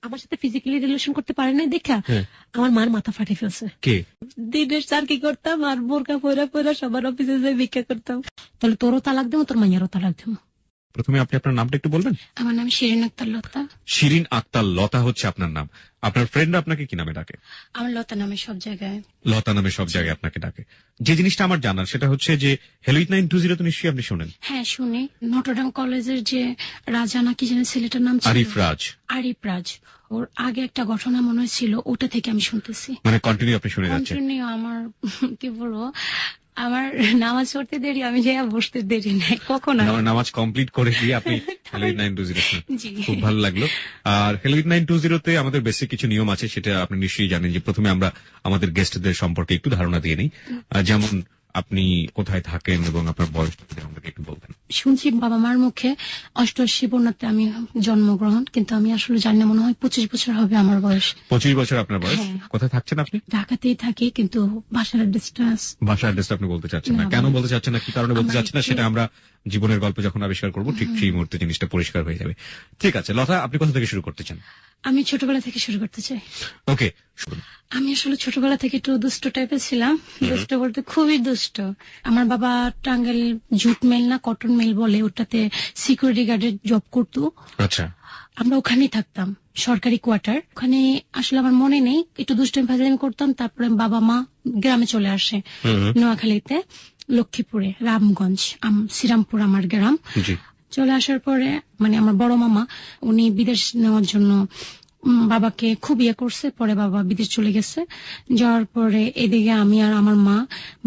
আমার সাথে physically relation করতে পারে না দেখা আমার মার মাথা ফাটে ফেলছে। দিনের চার কি করতাম আর বোরকা পয়রা পয়রা সবার অফিসে যাই ভিক্ষা করতাম। তাহলে তোরও তালাক দেবো, তোর মাইয়ারও তালাক দেবো। প্রথমে আপনি আপনার নামটা একটু বলবেন? আমার নাম শিরিন আক্তার লতা। শিরিন আক্তার লতা হচ্ছে আপনার নাম। আপনার ফ্রেন্ড আপনাকে কি নামে ডাকে? আমার লতা নামে সব জায়গায়, লতা নামে সব জায়গায় আপনাকে ডাকে। যে জিনিসটা আমার জানার সেটা হচ্ছে যে হেলোইট 920 তো নিশ্চয়ই আপনি শোনেন। হ্যাঁ শুনি। নটরডেম কলেজের যে রাজা নাকি যেন ছেলেটার নাম ছিল আরিফ রাজ। আরিফ রাজ, ওর আগে একটা ঘটনা মনে হয়েছিল, ওটা থেকে আমি শুনতেছি। মানে কন্টিনিউ আপনি শুনে যাচ্ছেন? কন্টিনিউ। আমার কি বলবো, আমার নামাজ পড়তে দেরি, আমি যাই বসতে দেরি নাই কখনো। নামাজ কমপ্লিট করে দিয়ে আপনি হেলোইট 920 খুব ভালো লাগলো। আর হেলোইট 920 তে আমাদের বেসিক কিছু নিয়ম আছে, সেটা আপনি নিশ্চয়ই জানেন। যে প্রথমে আমরা আমাদের গেস্টদের সম্পর্কে একটু ধারণা দিয়ে নিই। যেমন আপনি কোথায় থাকেন এবং আপনার বয়স আমাদেরকে একটু বলবেন। শুনছি বাবা মার মুখে 88 বন্যাতে আমি জন্মগ্রহণ, কিন্তু আমি আসলে জানি না, মনে হয় 25 বছর হবে আমার বয়স। 25 বছর আপনার বয়স। কোথায় থাকছেন আপনি? ঢাকাতেই থাকি, কিন্তু বাসার অ্যাড্রেসটা আপনি বলতে চাচ্ছেন না। কেন বলতে চাচ্ছেন না, কি কারণে বলতে চাচ্ছেন না, সেটা আমরা জীবনের গল্প যখন আবিষ্কার করবো ঠিক সেই মুহূর্তে জিনিসটা পরিষ্কার হয়ে যাবে। ঠিক আছে লতা, আপনি কোথা থেকে শুরু করতে চান? আমি ছোটবেলা থেকে শুরু করতে চাই। ওকে। আমি আসলে ছোটবেলা থেকে একটু দুষ্ট টাইপের ছিলাম। দুষ্ট বলতে খুবই দুষ্ট। আমার বাবা টাঙ্গাইল জুট মিল না কটন মিল বলে, ওটাতে সিকিউরিটি গার্ডের জব করতো। আচ্ছা। আমরা ওখানেই থাকতাম, সরকারি কোয়ার্টার। ওখানে আসলে আমার মনে নেই, একটু দুষ্টামি ফাজলামি করতাম। তারপরে বাবা মা গ্রামে চলে আসে, নোয়াখালীতে লক্ষ্মীপুরে, রামগঞ্জ, শ্রীরামপুর আমার গ্রাম। চলে আসার পরে মানে আমার বড় মামা উনি বিদেশ নেওয়ার জন্য বাবাকে খুব ইয়ে করছে। পরে বাবা বিদেশ চলে গেছে। যাওয়ার পরে এদিকে আমি আর আমার মা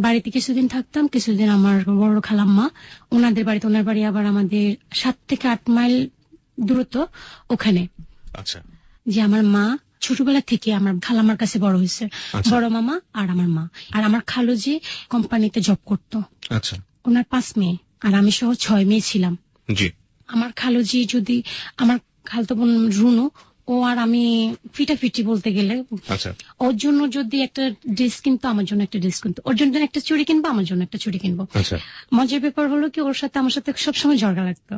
বাড়িতে কিছুদিন থাকতাম, কিছুদিন আমার বড় খালাম্মা ওনাদের বাড়িতে। ওনার বাড়ি আবার আমাদের 7 থেকে 8 মাইল দূরত্ব ওখানে। আচ্ছা। যে আমার মা ছোটবেলা থেকে আমার খালাম্মার কাছে বড় হয়েছে। বড় মামা আর আমার মা। আর আমার খালু যে কোম্পানিতে জব করতো। আচ্ছা। ওনার 5 মেয়ে আর আমি সহ 6 মেয়ে ছিলাম। জি। আমার খালুজি যদি আমার খালতো বোন রুনু, ও আর আমি ফিটাফিটি বলতে গেলে। আচ্ছা। ওর জন্য যদি একটা ড্রেস কিনতো, আমার জন্য একটা ড্রেস কিনতো। ওর জন্য একটা চুড়ি কিনবো, আমার জন্য একটা চুড়ি কিনবো। আচ্ছা। মজার ব্যাপার হলো কি, ওর সাথে আমার সাথে সবসময় ঝগড়া লাগতো।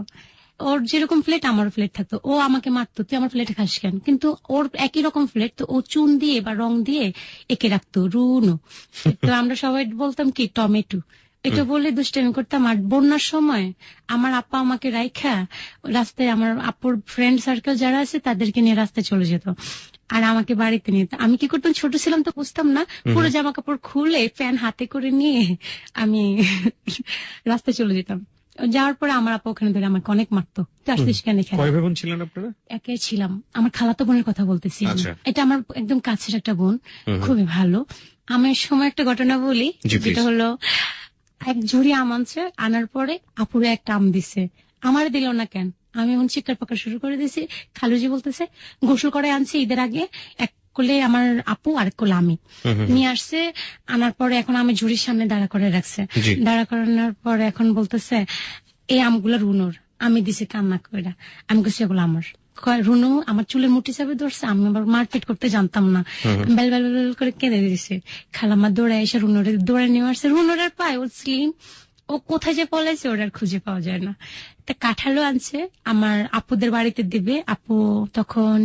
ওর যেরকম ফ্লেট আমারও ফ্লেট থাকতো। ও আমাকে মারতো, তুই আমার ফ্লেটে খাস কেন? কিন্তু ওর একই রকম ফ্লেট, তো ও চুন দিয়ে বা রং দিয়ে একে রাখতো রুনু। তো আমরা সবাই বলতাম কি টমেটো, এটা বলে দুষ্টামি করতাম। আর বন্যার সময় আমার আপা আমাকে রাইখা রাস্তায়, আমার আপুর ফ্রেন্ড সার্কেল যারা আছে তাদেরকে নিয়ে রাস্তায় চলে যেত, আর আমাকে বাড়িতে নিয়ে। আমি কি করতাম, ছোট ছিলাম তো বুঝতাম না, পুরো জামা কাপড় খুলে ফ্যান হাতে করে নিয়ে আমি রাস্তায় চলে যেতাম। যাওয়ার পরে আমার আপা ওখানে ধরে আমাকে অনেক মারতো। কয় ভাই বোন ছিলেন আপনারা? একে ছিলাম। আমার খালাতো বোনের কথা বলতেছি। এটা আমার একদম কাছের একটা বোন, খুবই ভালো। আমার সময় একটা ঘটনা বলি, যেটা হলো এক ঝুড়ি আম আনছে, আনার পরে আপুরে একটা আম দিছে, আমার দিল না কেন। আমি এখন চিৎকার পাকার শুরু করে দিয়েছি। খালুজি বলতেছে গোসল করে আনছি ঈদের আগে, এক কোলে আমার আপু আর এক কোলে আমি নিয়ে আসছে। আনার পরে এখন আমি ঝুড়ির সামনে দাঁড়া করে রাখছে। দাঁড়া করানোর পরে এখন বলতেছে এই আমগুলো রুনুর, আমি দিছি কান্না করে। আমি বলছি এগুলো আমার। রুনু আমার চুলের মুঠি চাপে ধরছে, আমি আবার মারপিট করতে জানতাম না, বেল বেল বেল করে কেঁদে দিয়েছে। খালাম্মা দৌড়ে এসে রুনুরে দৌড়ে নিয়ে আসছে। রুনুরের পায়ে ও স্লিম, ও কোথায় যে পলাইছে ওর আর খুঁজে পাওয়া যায় না। তা কাঁঠালও আনছে আমার আপুদের বাড়িতে দিবে। আপু তখন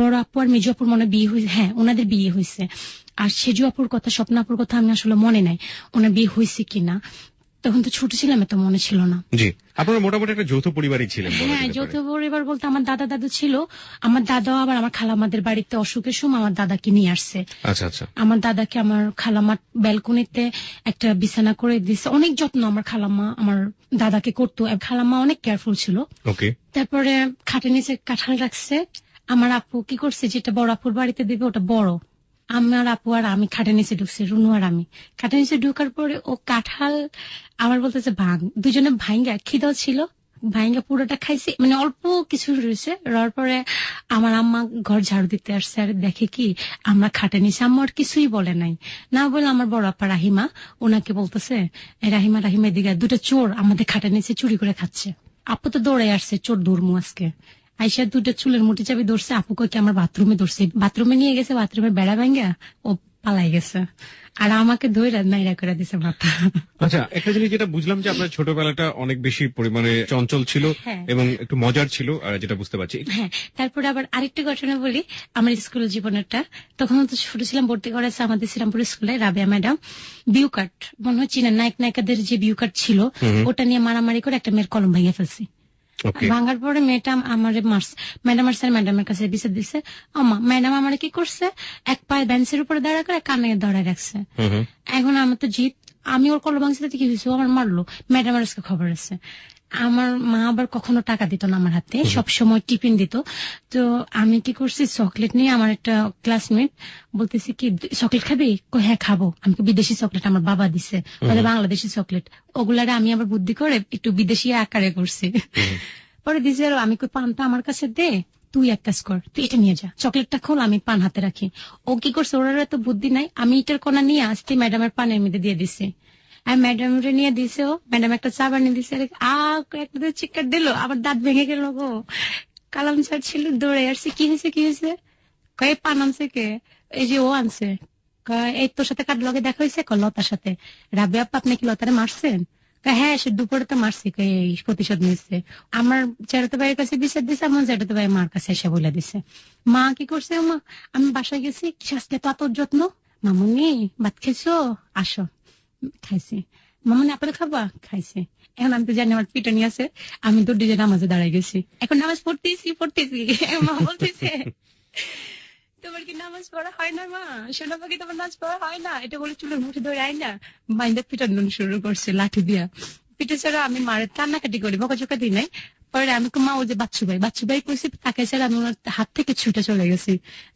বড় আপু আর মেজু আপুর মনে বিয়ে হয়েছে। হ্যাঁ, ওনাদের বিয়ে হয়েছে। আর সেজু আপুর কথা, স্বপ্নাপুর কথা আমি আসলে মনে নাই ওনার বিয়ে হয়েছে কিনা, তখন তো ছোট ছিলাম, এত মনে ছিল না। জি, আপনারা মোটামুটি একটা যৌথ পরিবারই ছিলেন। হ্যাঁ, যৌথ পরিবার বলতে আমার দাদা দাদু ছিল। আমার দাদা আবার আমার খালামাদের বাড়িতে অসুখের সময় আমার দাদাকে নিয়ে আসছে। আচ্ছা আচ্ছা। আমার দাদাকে আমার খালামার ব্যালকনিতে একটা বিছানা করে দিচ্ছে। অনেক যত্ন আমার খালাম্মা আমার দাদাকে করতো। খালাম্মা অনেক কেয়ারফুল ছিল। ওকে। তারপরে খাটের নিচে কাঁঠাল রাখছে। আমার আপু কি করছে, যেটা বড় আপুর বাড়িতে দিবে ওটা বড়, আমার আপু আর আমি খাটের নিচে ঢুকছি, রুনু আর আমি খাটের নিচে ঢুকার পরে ও কাঁঠাল আমার বলতেছে ভাঙ। দুজনে ভাঙ্গা, খিদাও ছিল, ভাঙ্গা পুরোটা খাইছি, মানে অল্প কিছু রয়েছে। রওয়ার পরে আমার আম্মা ঘর ঝাড়ু দিতে আসছে, আর দেখে কি আমরা খাটের নিচে। আম্মা আর কিছুই বলে নাই, না বলে আমার বড় আপা রাহিমা ওনাকে বলতেছে রাহিমা রাহিমা এদিকে, দুটো চোর আমাদের খাটের নিচে চুরি করে খাচ্ছে। আপু তো দৌড়ে আসছে, চোর ধরমু আজকে। আইসা দুটো চুলের মুঠি চাবি ধরছে, আপু কয়েকে আমার বাথরুমে ধরছে, বাথরুমে নিয়ে গেছে, বাথরুমের বেড়া ভাঙ্গা ও পালাই গেছে, আর আমাকে ধৈর্য নাইরা করে দিছে মাথা। আচ্ছা, একটা জিনিস যেটা বুঝলাম যে আপনার ছোটবেলাটা অনেক বেশি পরিমাণে চঞ্চল ছিল এবং একটু মজার ছিল, যেটা বুঝতে পারছি। হ্যাঁ, তারপরে আবার আরেকটা ঘটনা বলি আমার স্কুল জীবনেরটা। তখন তো ছোট ছিলাম, ভর্তি করেছে আমাদের শ্রীরামপুর স্কুলে রাবেয়া ম্যাডাম। বিউ কাট মনে হয় চিনেন, নায়ক নায়িকাদের যে বিউ কাট ছিল ওটা নিয়ে মারামারি করে একটা মেয়ের কলম ভেঙে ফেলছি। ভাঙার পরে মেয়েটা আমার মারছে, ম্যাডাম আর স্যার ম্যাডামের কাছে বিচার দিচ্ছে। ম্যাডাম আমার কি করছে, এক পায়ে বেঞ্চের উপরে দাঁড়া করে কানে ধরে রাখছে। এখন আমার তো জিত, আমি ওর কলম ভাঙছি, কি হয়েছে, আমার মারলো, ম্যাডামের আজকে খবর আছে। আমার মা আবার কখনো টাকা দিত না আমার হাতে, সবসময় টিফিন দিত। তো আমি কি করছি, চকলেট নিয়ে আমার একটা ক্লাসমেট বলতেছি কি চকলেট খাবি, হ্যাঁ খাবো। আমি বিদেশি চকলেট আমার বাবা দিছে, বাংলাদেশি চকলেট, ওগুলারে আমি আবার বুদ্ধি করে একটু বিদেশি আকারে করছি। পরে দিছে, আমি কই পানটা আমার কাছে দে, তুই এক কাজ কর, তুই এটা নিয়ে যা, চকলেটটা খোল, আমি পান হাতে রাখি। ও কি করছে, ওর এত বুদ্ধি নাই, আমি ইটার কোনা নিয়ে আসতে ম্যাডামের পানের মধ্যে দিয়ে দিছে। আর ম্যাডাম নিয়ে দিছে, ও ম্যাডাম একটা চা বানিয়ে দিছে, একটা চিৎকার দিল, আবার দাঁত ভেঙে গেল গো। কালাম স্যার ছিল, দৌড়ে আসছে, কি হয়েছে কি হয়েছে, কয়ে পান আনছে কে, এই যে ও আনছে। এই তোর সাথে কার লগে দেখা হয়েছে, লতার সাথে। রাবে আপা আপনি কি লতারে মারছেন, হ্যাঁ সে দুপুরে তো মারছি, এই প্রতিশোধ নিচ্ছে। আমার চ্যাটাতো ভাইয়ের কাছে বিচার দিছে, আমার চ্যাটাতো ভাই মার কাছে এসে বলে দিছে। মা কি করছে, মা আমি বাসায় গেছি, আজকে তো এত যত্ন, মামুনি ভাত খেয়েছো, আসো, খাইছি। মামুনি আপনাদের খাবা, খাইছে। এখন আমি তো জানি আমার পিটনি আছে, আমি তো ডিজে নামাজে দাঁড়াই গেছি, এখন নামাজ পড়তেছি। মা বলতেছে তোমার কি নামাজ পড়া হয় না মা, শোনা পাখি তোমার নামাজ পড়া হয় না, এটা বলে চুলের মুঠে ধরে আয় না মাইন্দা পিটানো শুরু করছে লাঠি দিয়া। পিঠে ছাড়া আমি মারের কান্নাকাটি করি, বকাঝকা দিই নাই। পরে আমি মা ও যে বাচ্চু ভাই কইছি, তাকে ছাড়া আমি ওনার হাত থেকে ছুটে চলে গেছি।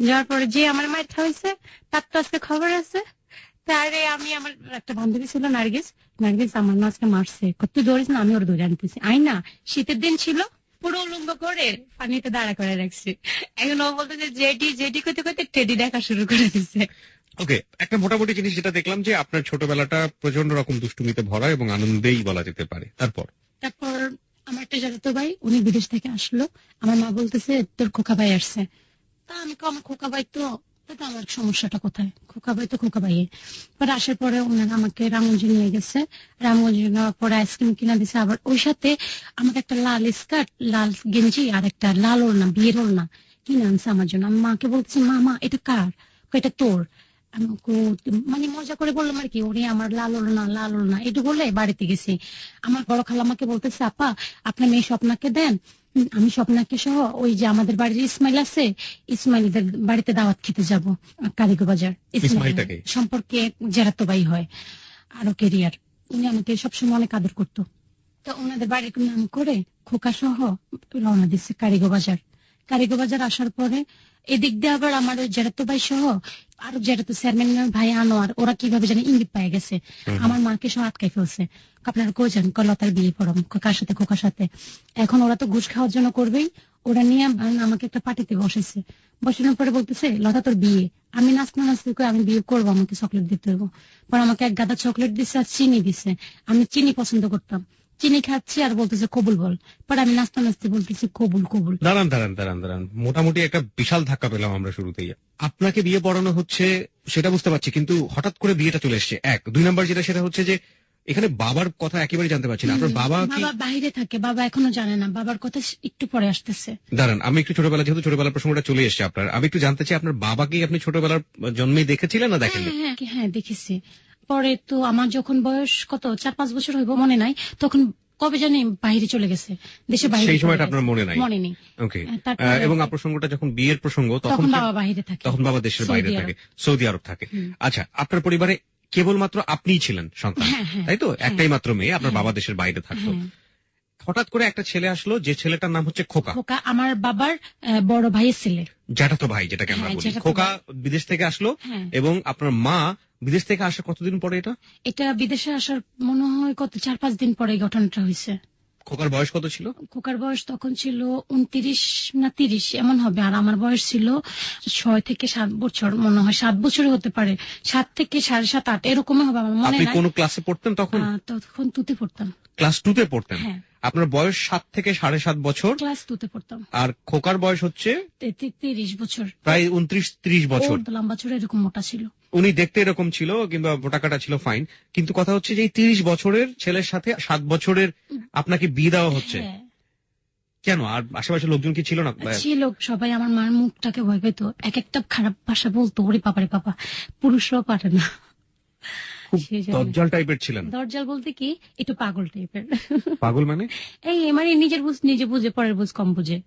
যাওয়ার পরে যে আমার মায়ের হয়েছে তার তো আজকে খবর আছে। তারে আমি, আমার একটা বান্ধবী ছিল নার্গিস আমার না আজকে মারছে, তুই দৌড়িস না, আমি ওর দৌড়ে আনতেছি। আই না, শীতের দিন ছিল, পুরো উলঙ্গ করে পানিতে দাঁড়া করে রাখছি। এখন ও বলতে যে জেডি করতে করতে টেডি দেখা শুরু করে দিচ্ছে। ওকে, একটা মোটামুটি জিনিস যেটা দেখলাম যে আপনার ছোটবেলাটা প্রচন্ড রকম দুষ্টুমিতে ভরা এবং আনন্দেই বলা যেতে পারে। তারপর আমার একটা জ্যাঠাতো ভাই, উনি বিদেশ থেকে আসলো, আমার মা বলতেছে তোর খোকা ভাই আসছে। তা আমি আমার খোকা ভাই তো, আমার সমস্যাটা কোথায়, খোকা ভাই তো খোকা ভাই। পরে আসার পরে ওনারা আমাকে রামগঞ্জে নিয়ে গেছে, রামগঞ্জে নেওয়ার পরে আইসক্রিম কিনা দিছে, আবার ওই সাথে আমাকে একটা লাল স্কার্ট, লাল গেঞ্জি আর একটা লাল ওড়না, বিয়ের ওড়না কিনে আনছে আমার জন্য। আমি মাকে বলতেছি, মা এটা কার, এটা তোর। আমি মানে মজা করে বললাম আর কি, ওরে আমার লাল ওড়না এটা বলে বাড়িতে গেছি। আমার বড় খালামাকে বলতেছে, আপা আপনার মেয়ে স্বপ্নাকে দেন, আমি স্বপ্নাকে সহ ওই যে আমাদের বাড়ির ইসমাইল আছে, ইসমাইলদের বাড়িতে দাওয়াত খেতে যাব কারিগো বাজার। সম্পর্কে জেরাতো ভাই হয় আরো কেরিয়ার, উনি আমাকে সবসময় অনেক আদর করতো। তো ওনাদের বাড়ির নাম করে খোকা সহ রওনা দিচ্ছে কারিগো বাজার। আসার পরে এদিক দিয়ে আবার আমার জেরাতো ভাই সহ আরো জেরাতো চেয়ারম্যান ভাই আনোয়ার, ওরা কিভাবে জানি ইঙ্গিত পাই গেছে, আমার মাকে সহ আটকাই ফেলছে। আপনারা কই যান, লতার বিয়ে পড়াম, কার সাথে, খোকার সাথে। এখন ওরা তো ঘুষ খাওয়ার জন্য করবেই, ওরা নিয়ে আমাকে একটা পার্টিতে বসেছে। বসানোর পরে বলতেছে লতা তোর বিয়ে, আমি নাচতে আমি বিয়ে করবো, আমাকে চকলেট দিতে হবো। পরে আমাকে এক গাদা চকলেট দিচ্ছে আর চিনি দিছে, আমি চিনি পছন্দ করতাম, চিনি খাচ্ছি আর বলতেছে কবুল বল। পরে আমি নাচতে বলতেছি কবুল। দাঁড়ান, মোটামুটি একটা বিশাল ধাক্কা পেলাম আমরা শুরুতেই। আপনাকে বিয়ে পড়ানো হচ্ছে সেটা বুঝতে পারছি, কিন্তু হঠাৎ করে বিয়েটা চলে এসছে, এক। দুই নাম্বার যেটা, সেটা হচ্ছে যে এখানে বাবার কথা একেবারে জানতে পারছি না। আপনার বাবা বাইরে থাকে, বাবা এখনো জানে না, বাবার কথা একটু পরে আসতেছে। দাঁড়ান, আমি একটু যেহেতু ছোটবেলার প্রসঙ্গটা চলে এসছে আপনার, আমি একটু জানতে চাই আপনার বাবাকে আপনি ছোটবেলার জন্মেই দেখেছিলেন না দেখেন? হ্যাঁ দেখেছি। পরে তো আমার যখন বয়স কত 4-5 বছর হইব মনে নাই, তখন কবে জানি বাইরে চলে গেছে, দেশে বাইরে। সেই সময়টা আপনার মনে নেই? ওকে। এবং প্রসঙ্গটা যখন বিয়ের প্রসঙ্গ, তখন বাবা বাইরে থাকে, তখন বাবা দেশের বাইরে থাকে, সৌদি আরব থাকে। আচ্ছা, আপনার পরিবারে কেবলমাত্র আপনিই ছিলেন সন্তান, তাই তো? একটাই মাত্র মেয়ে, আপনার বাবা দেশের বাইরে থাকতো। হঠাৎ করে একটা ছেলে আসলো, যে ছেলেটার নাম হচ্ছে খোকা। আমার বাবার বড় ভাইয়ের ছেলে, জ্যাঠাতো ভাই যেটাকে আমরা বলি। খোকা বিদেশ থেকে আসলো, এবং আপনার মা বিদেশ থেকে আসার কতদিন পরে এটা বিদেশে আসার মনে হয় কত 4-5 দিন পরে ঘটনাটা হয়েছে। খোকার বয়স কত ছিল? খোকার বয়স তখন ছিল 29 না 30 এমন হবে, আর আমার বয়স ছিল 6 থেকে 7 বছর, মনে হয় 7 বছর হতে পারে, 7 থেকে 7.5-8 এরকম হবে আমার মনে নাই। আপনি কোন ক্লাসে পড়তেন তখন? তখন 2তে পড়তাম। ক্লাস 2তে পড়তেন? আপনার বয়স 7 থেকে 7.5 বছর, ক্লাস 2তে পড়তাম। আর খোকার বয়স হচ্ছে 30 বছর, প্রায় 29-30 বছর। লম্বা ছোট, এরকম মোটা ছিল। উনি দেখতে এরকম ছিল কিংবা মোটাকাটা ছিল, ফাইন, কিন্তু কথা হচ্ছে যে 30 বছরের ছেলের সাথে 7 বছরের আপনাকে বিয়ে দেওয়া হচ্ছে, কেন? আর আশেপাশে লোকজন কি ছিল না? ছিল, সবাই আমার মার মুখটাকে ভয় পেত, এক একটা খারাপ ভাষা বলতো, ওরে বাবারে বাবা, পুরুষরাও পারে না। দরজাল টাইপের ছিলেন? দরজাল বলতে কি, একটু পাগল টাইপের। পাগল মানে? এই মানে নিজের বুঝ নিজে বুঝে, পরের বুঝ কম বুঝে।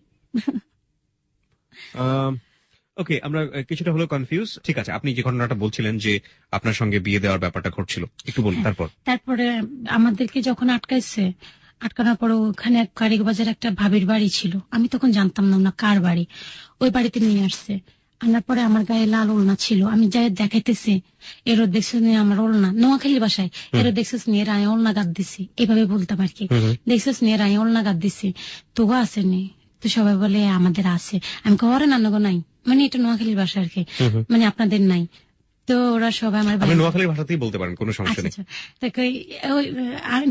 ওকে, আমরা কিছুটা হলো কনফিউজ। ঠিক আছে, আপনি যে ঘটনাটা বলছিলেন যে আপনার সঙ্গে বিয়ে দেওয়ার ব্যাপারটা ঘটছিল, একটু বলুন। তারপরে আমাদেরকে যখন আটকানোর পরে ওখানে কারিগবাজার একটা ভাবির বাড়ি ছিল, আমি তখন জানতাম না কার বাড়ি, ওই বাড়িতে নিয়ে আসছে। আনার পরে আমার গায়ে লাল ওড়না ছিল, আমি যাই দেখাইতেছি, এরও দেখছিস নিয়ে আমার ওড়না, নোয়াখালী বাসায়, এরও দেখছিস নিয়ে রায় ওড়না গাদ দিছি, এভাবে বলতাম আর কি, দেখছিস নিয়ে রায় ওড়না গাদ দিছি, তোগো আসেনি? তো সবাই বলে আমাদের আছে। আমি করে নানগো নাই, মানে এটা নোয়াখালীর ভাষা আর কি, মানে আপনাদের নাই। তো ওরা সবাই আমার নোয়াখালীর ভাষাতেই বলতে পারেন, কোনো সমস্যা নেই।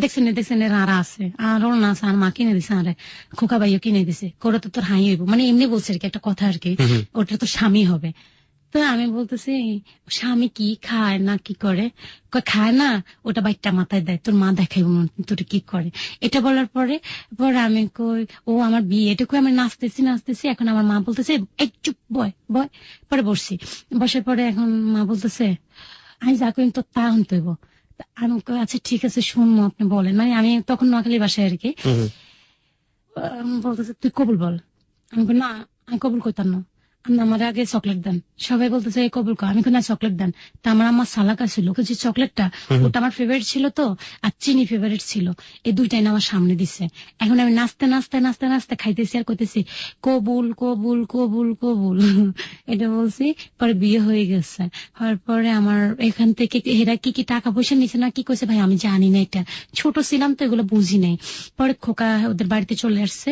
দেখছেন এরা আছে, আর ওর না আছে, আর মা কিনে দিছে, আরে খোকা ভাইও কিনে দিছে, করে তো তোর হাই হইব, মানে এমনি বলছে আর কি, একটা কথা আর কি, ওটা তো স্বামী হবে। তো আমি বলতেছি স্বামী কি খায় না কি করে, খায় না, ওটা বাইকটা মাথায় দেয়, তোর মা দেখাইব তোর কি করে। এটা বলার পরে আমি কই ও আমার বিয়ে, এটা কই আমি নাচতেছি, এখন আমার মা বলতেছে এই চুপ, বয় পরে বসছি, বসার পরে এখন মা বলতেছে আমি যা করি তোর তা আনতে হইব। আমি কই আচ্ছা ঠিক আছে শুনবো, আপনি বলেন। মানে আমি তখন নোয়াখালীর বাসায় আর কি, বলতেছে তুই কবুল বল। আমি কই না, আমি কবুল কইতাম না, আমার আগে চকলেট দেন। সবাই বলতেছে এই কবুল কর, আমি না চকলেট দেন। তা আমার আম্মা সালাকা ছিল, যে চকলেটটা ওটা আমার ফেভারিট ছিল তো, আর চিনি ফেভারিট ছিল, এই দুইটাই না আমার সামনে দিছে। এখন আমি নাচতে খাইতেছি আর কইতেছি কবুল কবুল কবুল কবুল, এটা বলছি। পরে বিয়ে হয়ে গেছে, হওয়ার পরে আমার এখান থেকে এরা কি টাকা পয়সা নিছে না কি কইছে ভাই আমি জানি না, এটা ছোট ছিলাম তো এগুলো বুঝি নাই। পরে খোকা ওদের বাড়িতে চলে আসছে,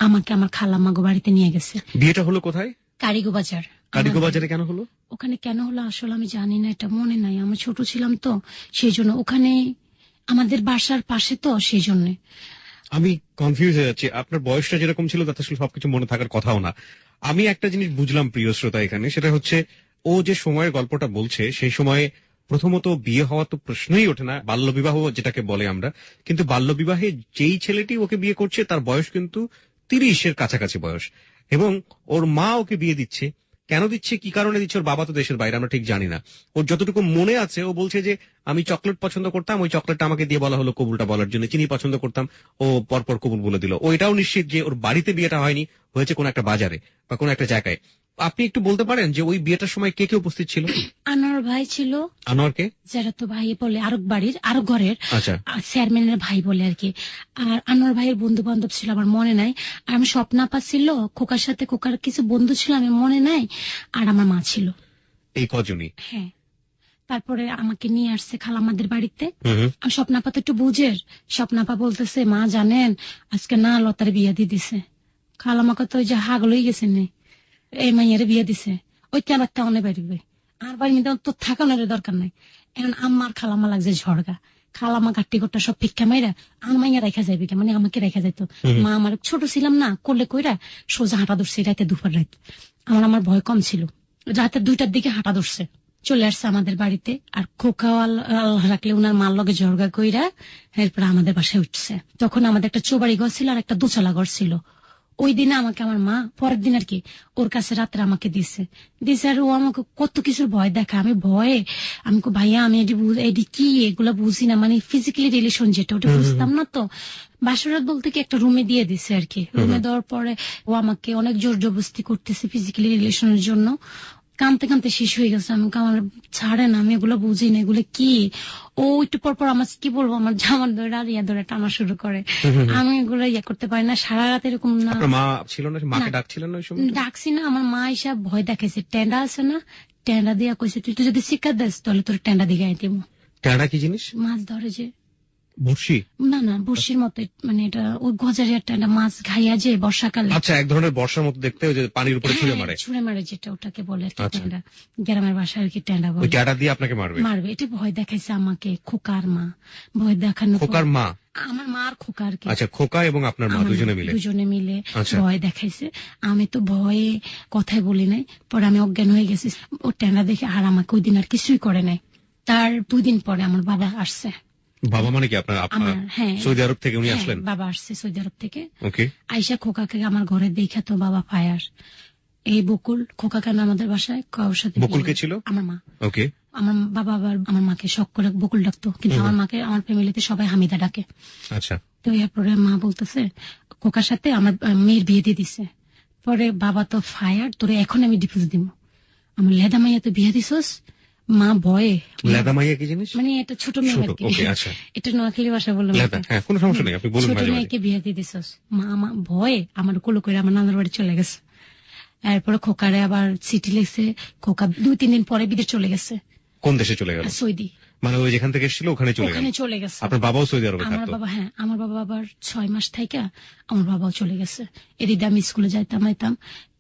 আমাকে আমার খালাম্মা গো বাড়িতে নিয়ে গেছে। বিয়েটা হলো কোথায়? কারিগবাজার। কারিগবাজারে কেন হলো? ওখানে কেন হলো আসলে আমি জানি না, এটা মনে নাই, আমি ছোট ছিলাম তো সেই জন্য। ওখানে আমাদের বাসার পাশে তো সেই জন্য। আমি কনফিউজ হয়ে যাচ্ছি, আপনার বয়সটা যেরকম ছিল তাতে আসলে সবকিছু মনে থাকার কথাও না। আমি একটা জিনিস বুঝলাম প্রিয় শ্রোতা এখানে, সেটা হচ্ছে ও যে সময়ের গল্পটা বলছে সেই সময়ে প্রথমত বিয়ে হওয়া তো প্রশ্নই ওঠে না, বাল্যবিবাহ যেটাকে বলে আমরা। কিন্তু বাল্যবিবাহে যেই ছেলেটি ওকে বিয়ে করছে তার বয়স কিন্তু 30-এর কাছাকাছি বয়স, এবং ওর মা ওকে বিয়ে দিচ্ছে। কেন দিচ্ছে, কি কারণে দিচ্ছে, ওর বাবা তো দেশের বাইরে, আমরা ঠিক জানি না। ওর যতটুকু মনে আছে ও বলছে যে আমি চকলেট পছন্দ করতাম, ওই চকলেটটা আমাকে দিয়ে বলা হলো কবুলটা বলার জন্য, চিনি পছন্দ করতাম, ও পরপর কবুল বলে দিল। ও এটাও নিশ্চিত যে ওর বাড়িতে বিয়েটা হয়নি, হয়েছে কোন একটা বাজারে বা কোন একটা জায়গায়। আপনি একটু বলতে পারেন যে ওই বিয়েটার সময় কে কে উপস্থিত ছিল? আনোয়ার ভাই ছিল। আনোয়ার কে? যারা তো ভাই বলে, আরব বাড়ির আরব ঘরের আচ্ছা চেয়ারম্যানের ভাই বলে আর কি। আর আনোয়ার ভাইয়ের বন্ধু বান্ধব ছিল, আমার মনে নাই। আর আমি স্বপ্নাপা ছিল, খোকার সাথে খোকার কিছু বন্ধু ছিল, আমি মনে নাই। আর আমার মা ছিল। এই কজনই? হ্যাঁ। তারপরে আমাকে নিয়ে আসছে খালাম্মাদের বাড়িতে। আর স্বপ্নাপা তো একটু বুঝের, স্বপ্নাপা বলতেছে মা জানেন আজকে না লতার বিয়ে দিয়ে দিছে। খালাম্মাকে তো ওই যে হাগল হয়ে গেছে, এই মাইয়ারে বিয়ে দিছে, ওই কেন একটা অনেক বাড়িবে, আর বাড়ি মধ্যে তো থাকানোর দরকার নাই। এখন আমার খালাম্মা লাগছে ঝড়গা, খালাম্মা কাট্টি কোট্টা সব ফিক্কা মাইরা আর মাইয়া রেখা যাইবে, মানে আমাকে রেখা যাইতো। মা আমার ছোট ছিলাম না, করলে কইরা সোজা হাঁটা ধরছে রাতে, দুপুর রাত। আমার ভয় কম ছিল, রাতে 2টার দিকে হাঁটা ধরছে, চলে আসছে আমাদের বাড়িতে। আর খোকা আল্লাহ রাখলে উনার মার লগে ঝরগা কইরা এরপরে আমাদের বাসায় উঠছে। তখন আমাদের একটা চৌবাড়ি ঘর ছিল আর একটা দোতলা ঘর ছিল। ওই দিনে আমাকে আমার মা পরের দিন আর কি ওর কাছে রাত্রে আমাকে দিছে। আর ও আমাকে কত কিছুর ভয় দেখা, আমি ভয়ে আমি ভাইয়া আমি এটি কি এগুলা বুঝি না, মানে ফিজিক্যালি রিলেশন যেটা ওটা বুঝতাম না। তো বাসরাত বলতে কি একটা রুমে দিয়ে দিছে আর কি। রুমে দেওয়ার পরে ও আমাকে অনেক জোর জবরদস্তি করতেছে ফিজিক্যালি রিলেশনের জন্য। কানতে কানতে শেষ হয়ে গেছে, আমাকে আমার ছাড়ে না, আমি এগুলো বুঝি না এগুলো কি। ও একটু পর আমার কি বলবো, আমার জামার ধরে আর ইয়া ধরে টানা শুরু করে, আমি এগুলো ইয়া করতে পারি না সারা রাত এরকম না। মা ছিল না? মাকে ডাকছিলেন না? ডাকছি না, আমার মা এসব ভয় দেখাইছে, টেন্ডা আছে না, টেন্ডা দিয়া কইছে তুই তো যদি শিক্ষা দেস তাহলে তোর টেন্ডা দিকে দিব। টেন্ডা কি জিনিস? মাছ ধরে যে বড়শি? না না, বড়শির মতো, মানে এটা ওই গজারের একটা মাছ ঘাইয়া যে বর্ষাকালে। আচ্ছা, এক ধরনের বর্ষার মতো দেখতে, ওই যে পানির উপরে ছুঁড়ে মারে। ছুঁড়ে মারে, যেটা ওটাকে বলে টেন্ডা, গ্রামের ভাষায় আর কি টেন্ডা বলে। ওই ট্যাঁটা দিয়ে আপনাকে মারবে? এটা ভয় দেখাইছে আমাকে খোকার মা, ভয় দেখানো। খোকার মা? আমার মা আর খোকা আর কি। আচ্ছা, খোকা এবং আপনার মা দুজনে মিলে ভয় দেখাইছে। আমি তো ভয়ে কথাই বলি নাই, পরে আমি অজ্ঞান হয়ে গেছি ও টেন্ডা দেখে। আর আমাকে ওই দিন আর কিছুই করে নাই। তার 2 দিন পরে আমার বাবা আসছে। বাবা মানে কি আপনার? হ্যাঁ, সৌদি আরব থেকে উনি আসলেন? বাবা আসছে সৌদি আরব থেকে। ওকে। আইসা খোকাকে আমার ঘরে দেখা তো বাবা ফায়ার। এই বকুল খোকা কেন আমাদের বাসায় কারোর সাথে? বকুল কে ছিল? আমার মা। ওকে। আমার বাবা আবার আমার মাকে শখ করে বকুল ডাকতো, কিন্তু আমার মাকে আমার ফ্যামিলিতে সবাই হামিদা ডাকে। আচ্ছা। তো এরপরে মা বলতেছে খোকার সাথে আমার মেয়ের বিয়ে দিয়ে দিছে। পরে বাবা তো ফায়ার, তোরে এখন আমি ডিভোর্স দিব। আমার লেদা মাইয়া তো বিয়ে দিছস। মা ভয়ে। লেদা মাইয়া কি জিনিস? মানে এটা ছোট মেয়ে আর কি। আচ্ছা। এটা নোয়াখালী ভাষা বললাম। হ্যাঁ, কোনো সমস্যা নেই, আপনি বলুন। ছোট মেয়েকে বিয়ে দিয়ে দিছস। মা আমার ভয়ে আমার কোলো করে আমার নানার বাড়ি চলে গেছে। এরপরে খোকারে আবার চিঠি লিখছে। খোকা 2-3 দিন পরে বিদেশ চলে গেছে। কোন দেশে চলে গেল? সৌদি। মানে ওই যেখান থেকে এসেছিল ওখানে চলে গেছে। আপনার বাবাও সৌদি আরবে থাকতো? আমার বাবা, হ্যাঁ, আমার বাবা আবার 6 মাস থাইকা আমার বাবাও চলে গেছে। এদিকে আমি স্কুলে যাইতাম আইতাম।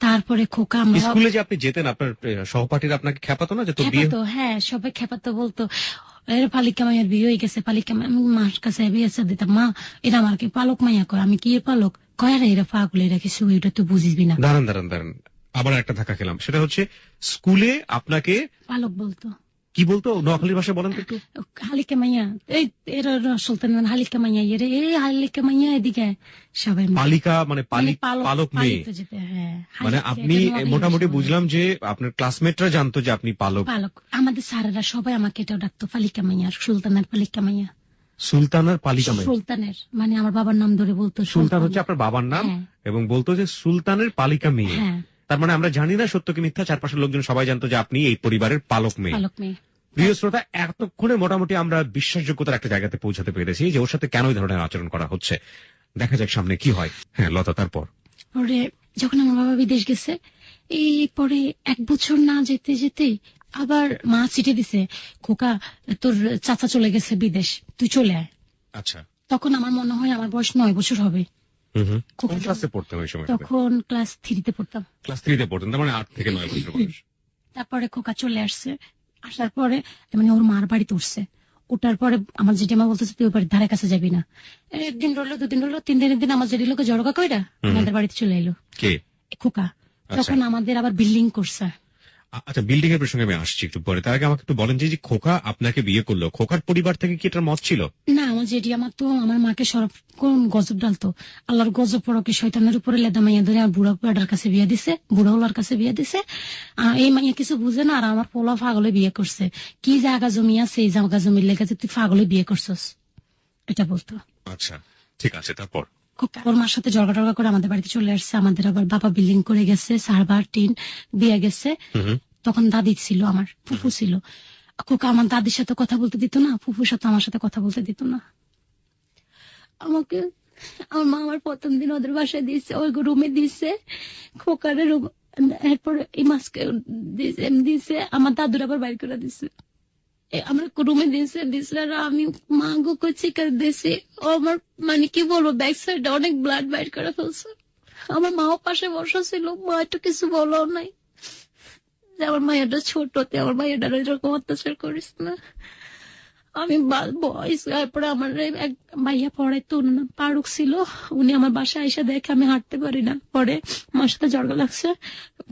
তারপরে খোকা, আমরা স্কুলে যে আপনি যেতেন, আপনার সহপাঠীরা আপনাকে খেপাতো না যে তোর বিয়ে? হ্যাঁ, সবাই খেপাতো, বলতো এর পালিকা মাইয়ার বিয়ে হয়ে গেছে। পালিকা মার কাছে বিয়ে দিতাম। মা, এরা আমার কি পালক মাইয়া কয়? আমি কি পালক কয়? এরা পাগল, এরা কিছু, এটা তো বুঝিসবি না। দাঁড়ান, আবার একটা ধাক্কা খেলাম। সেটা হচ্ছে স্কুলে আপনাকে পালক বলতো। কি বলতো? নোয়াখালীর ভাষায় বলেন তো একটু। হালিকা মাইয়া, এই এরা সুলতান হালিকা মাইয়া, এই হালিকা মাইয়া, এদিকে সবাই পালিকা মানে পালক মেয়ে। মানে আপনি মোটামুটি বুঝলাম যে আপনার ক্লাসমেটরা জানতো যে আপনি পালক। আমাদের স্যারেরা সবাই আমাকে এটাও ডাকতো পালিকা মাইয়া, সুলতানের পালিকা মাইয়া। সুলতানের পালিকা মাইয়া? সুলতানের মানে আমার বাবার নাম ধরে বলতো। সুলতান হচ্ছে আপনার বাবার নাম, এবং বলতো যে সুলতানের পালিকা মেয়ে। তার মানে আমরা জানি না সত্য কি মিথ্যা, চারপাশের লোকজন সবাই জানতো যে আপনি এই পরিবারের পালক মেয়ে। প্রিয় শ্রোতা, এতক্ষণে মোটামুটি আমরা বিশ্বাসযোগ্যতার একটা জায়গাতে পৌঁছাতে পেরেছি যে ওর সাথে কেন এই ধরনের আচরণ করা হচ্ছে। দেখা যাক সামনে কি হয়। হ্যাঁ লতা, তারপর? যখন আমার বাবা বিদেশ গেছে, এই পরে 1 বছর না যেতে যেতে আবার মা চিঠি দিছে, খোকা তোর চাচা চলে গেছে বিদেশ, তুই চলে আয়। আচ্ছা। তখন আমার মনে হয় আমার বয়স 9 বছর হবে। কোন ক্লাসে পড়তেন ওই সময়? তখন ক্লাস 3-তে পড়তাম। ক্লাস 3-তে পড়তেন, তার মানে 8 থেকে 9 বছর বয়স। তারপরে খোকা চলে আসছে। আসার পরে মানে ওর মার বাড়িতে উঠছে। ওটার পরে আমার জেঠিমা বলতেছে তুই ওই বাড়ির ধারে কাছে যাবি না। 1 দিন রইলো, 2 দিন রইলো, 3 দিনের দিন আমার জেঠি লোকে জড়কা কইরা আমাদের বাড়িতে চলে এলো। কে? খোকা। তখন আমাদের আবার বিল্ডিং করছে। আচ্ছা, বিল্ডিং এর প্রসঙ্গে আমি আসছি একটু পরে। তার আগে আমাকে একটু বলেন যে খোকা আপনাকে বিয়ে করলো, খোকার পরিবার থেকে কি এটার মত ছিল? না, আমার জেঠি আমার তো আমার মাকে কোন গজব ডালতো। আল্লাহর গজব পড়ো কি শয়তানের উপরে লেদা মাইয়া ধরে আমার বুড়া পেডার কাছে বিয়ে দিছে, বুড়া ওলার কাছে বিয়ে দিছে। এই মাইয়া কিছু বুঝে না, আর আমার পোলা পাগলে বিয়ে করছে। কি জায়গা জমি আছে এই জায়গা জমির লেগে তুই পাগলে বিয়ে করছস, এটা বলতো। আচ্ছা, ঠিক আছে, তারপর? ওর মার সাথে জর্গা টর্গা করে আমাদের বাড়িতে চলে আসছে। আমাদের আবার বাবা বিল্ডিং করে গেছে, সার্ভার টিন দিয়ে গেছে। তখন দাদি ছিল, আমার ফুফু ছিল। খোকা আমার দাদির সাথে কথা বলতে দিত না, ফুফুর সাথে আমার সাথে কথা বলতে দিত না। আমাকে আমার মা আমার 1ম দিন ওদের বাসায় দিয়েছে, ওই রুমে দিয়েছে, খোকারে রুম। এরপরে এই মাসকে দিয়েছে, আমার দাদুর আবার বাইর করে দিছে, আমার রুমে দিয়েছে। আর আমি মা গো চিকার দিয়েছি। ও আমার মানে কি বলবো, ব্যাক সাইডে অনেক ব্লাড বাইর করে ফেলছে। আমার মাও পাশে বসা ছিল, মা একটু কিছু বলো নাই। আমার মায়েরটা ছোটতে আমার মায়েরটা এরকম অত্যাচার করিস না। আমি বয়স। তারপরে আমার এক ভাইয়া পড়াইতো, ওনার নাম পারুক ছিল। উনি আমার বাসায় এসে দেখে আমি হাঁটতে পারি না। পরে আমার সাথে জর্গা লাগছে,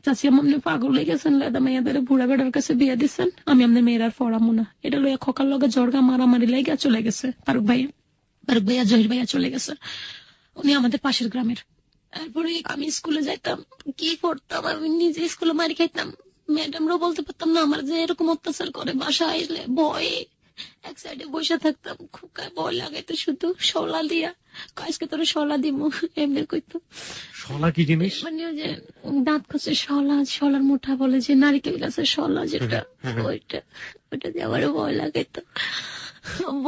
চাচি আমার পাগল হয়ে গেছেন, লেদা মাইয়া ধরে বুড়া বেড়ার কাছে বিয়ে দিচ্ছেন, আমি আপনার মেয়ের আর পড়াবো না। এটা লইয়া খোকার লগে জর্গা মারামারি লেগে চলে গেছে। পারুক ভাইয়া জহির ভাইয়া চলে গেছে। উনি আমাদের পাশের গ্রামের। তারপরে আমি স্কুলে যাইতাম, কি করতাম, আমি নিজে স্কুলে মারি খাইতাম। ম্যাডামরাও বলতে পারতাম না আমার যে এরকম অত্যাচার করে। বাসায় আইলে ভয়ে এক সাইডে বসে থাকতাম, খুকায় ভয় লাগাইতো শুধু শলা দিয়া। আজকে তোর শলা দিব এমনি কইতো। শলা কি জিনিস? মানে ওই যে দাঁত খসে শলার মুঠা বলে যে নারিকেল গাছের শলা, যেটা ওইটা দিয়ে আমার ভয় লাগাইতো।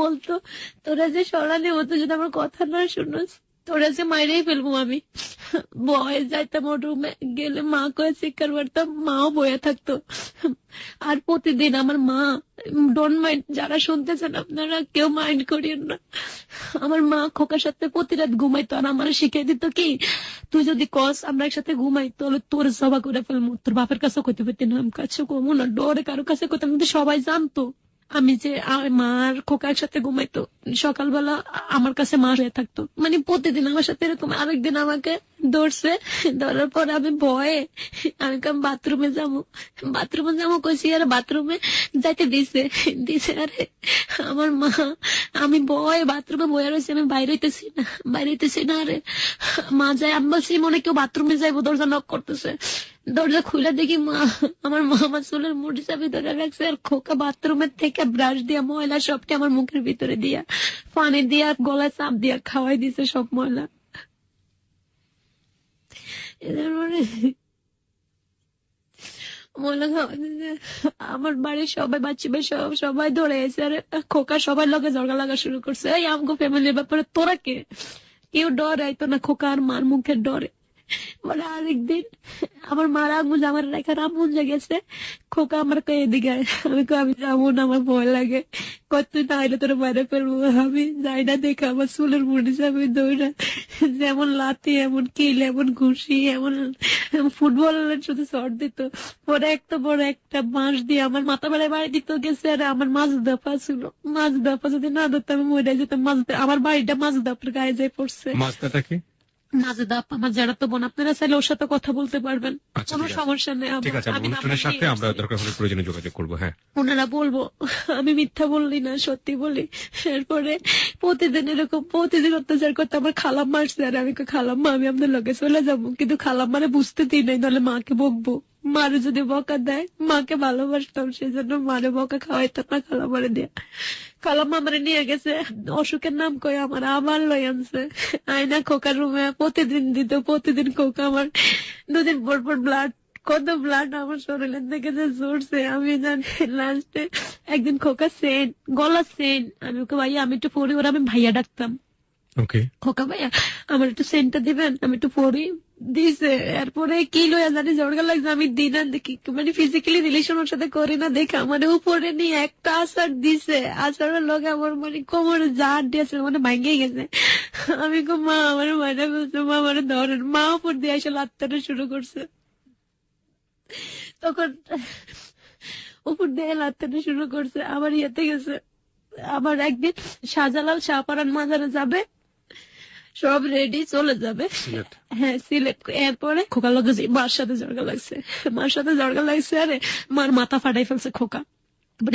বলতো তোরা যে শলা দেবো, তো যদি আমার কথা না শুনোস তোরা যে মাইরেই ফেলবো আমি। বয়ে যাইতাম ওর রুমে, গেলে মা কয়ে চিৎকার করতাম, মাও বয়ে থাকতো। আর প্রতিদিন আমার মা, ডোন্ট মাইন্ড, যারা শুনতেছেন আপনারা কেউ মাইন্ড করিয়েন না, আমার মা খোকার সাথে প্রতি রাত ঘুমাইতো। আর আমার শিখিয়ে দিত কি, তুই যদি কস আমরা একসাথে ঘুমাই তাহলে তোর জবা করে ফেলবো, তোর বাপের কাছে কইতে পারতি না, আমি কাছে কমো না, ডরে কারো কাছে কইতাম। কিন্তু সবাই জানতো আমি যে মার খোকা একসাথে ঘুমাইতো, সকালবেলা আমার কাছে মা হয়ে থাকতো, মানে প্রতিদিন আমার সাথে এরকম। আরেকদিন আমাকে ধরছে, ধরার পর আমি ভয়ে আমি বাথরুমে যাবো কইছি, আর বাথরুমে যাইতে দিছে আরে আমার মা, আমি ভয়ে বাথরুমে বয়ে রয়েছি, আমি বাইরে হইতেছি না। আরে মা যায়, আমি বলছি মনে কেউ বাথরুমে যাইবো, দরজা নক করতেছে, দরজা খুলে দেখি মা, আমার মা আমার চুলের মুঠি চাবি ধরে রাখছে, আর খোকা বাথরুমের থেকে ব্রাশ দিয়া ময়লা সবটি আমার মুখের ভিতরে দিয়া, পানি দিয়া, গলায় চাপ দিয়া খাওয়াই দিছে সব ময়লা। ময়লা খাওয়াই দিছে, আমার বাড়ির সবাই বাচ্চা সবাই ধরে এসে, আর খোকা সবাই লগে ঝগড়া লাগা শুরু করছে, এই আমগো ফ্যামিলির ব্যাপারে তোরা কে? কেউ ডর আইতো না খোকা আর মার মুখের ডরে। মানে আরেকদিন আমার মারা আম্মু আমার রেখা রামুন গেছে, খোকা আমার এদিকে, আমি যাবো না, আমার ভয় লাগে, কত না আইলে তোর বাইরে ফেলবো, আমি যাই না, দেখে আমার চুলের মুড়ি যাবে দৌড়া, যেমন লাথি, এমন কিল, এমন ঘুষি, এমন ফুটবল শুধু শর্ট দিত। পরে একটা বড় একটা বাঁশ দিয়ে আমার মাথা বেড়ায় বাড়ি দিত গেছে, আর আমার মাছ দফা ছিল, মাছ দফা যদি না ধরতো আমি মরে যেতাম। আমার বাড়িটা মাছ দফার গায়ে যায় পড়ছে। মাছটা কি? নাজেদাপ আমার যারা তো বোন, আপনারা চাইলে ওর সাথে কথা বলতে পারবেন, কোনো সমস্যা নেই। ঠিক আছে, অনুষ্ঠানের সাথে আমরা দরকার হলে প্রয়োজনে যোগাযোগ করবো। হ্যাঁ, ওনারা বলবো আমি মিথ্যা বললি না, সত্যি বলি। এরপরে প্রতিদিন এরকম প্রতিদিন অত্যাচার করতে আমার খালাম মারছে, আর আমি খালাম্মা আমি আপনার লগে চলে যাবো, কিন্তু খালাম্মারে বুঝতে দিই নাই, নাহলে মাকে বকবো। মারে যদি বকা দেয়, মাকে ভালোবাসতাম সেই জন্য মারে বকা খাওয়াইতাম না খালাম্মারে দিয়া। খালাম্মা আমারে নিয়ে গেছে, অসুখের নাম কই আমার আবার লই আনছে, আয়না খোকার রুমে প্রতিদিন দিত, প্রতিদিন খোকা আমার 2 দিন পর ব্লাড, কত ব্লাড আমার শরীরের থেকে যে ঝরছে আমি জানি। লাস্টে একদিন খোকা সেন, গলা সেন, আমি ওকে ভাইয়া আমি একটু পড়ি, ওরা আমি ভাইয়া ডাকতাম, খোকা ভাইয়া আমার একটু সেন্টটা দিবেন, আমি একটু পড়ি, দিছে। এরপরে কি লইয়া জানি ঝড়গা লাগছে, আমি দিই না, দেখি মানে ফিজিক্যালি রিলেশন ওর সাথে করি না দেখে আমার উপরে নিয়ে একটা আচার দিছে, আচারের লগে আমার মানে কোমরে জার দিয়েছে, মানে ভাঙিয়ে গেছে। আমি মা আমার মায়েরা বলছে, মা আমার ধরেন, মা উপর দিয়ে এসে লাত্তাটা শুরু করছে, তখন উপর দিয়ে লাত্তাটা শুরু করছে। আবার ইয়েতে গেছে, আবার একদিন শাহজালাল শাহপারান মাজারে যাবে, সব রেডি, চলে যাবে, হ্যাঁ সিলেট। এরপরে খোকা লগে মার সাথে জড়গা লাগছে, আরে মার মাথা ফাটাই ফেলছে খোকা।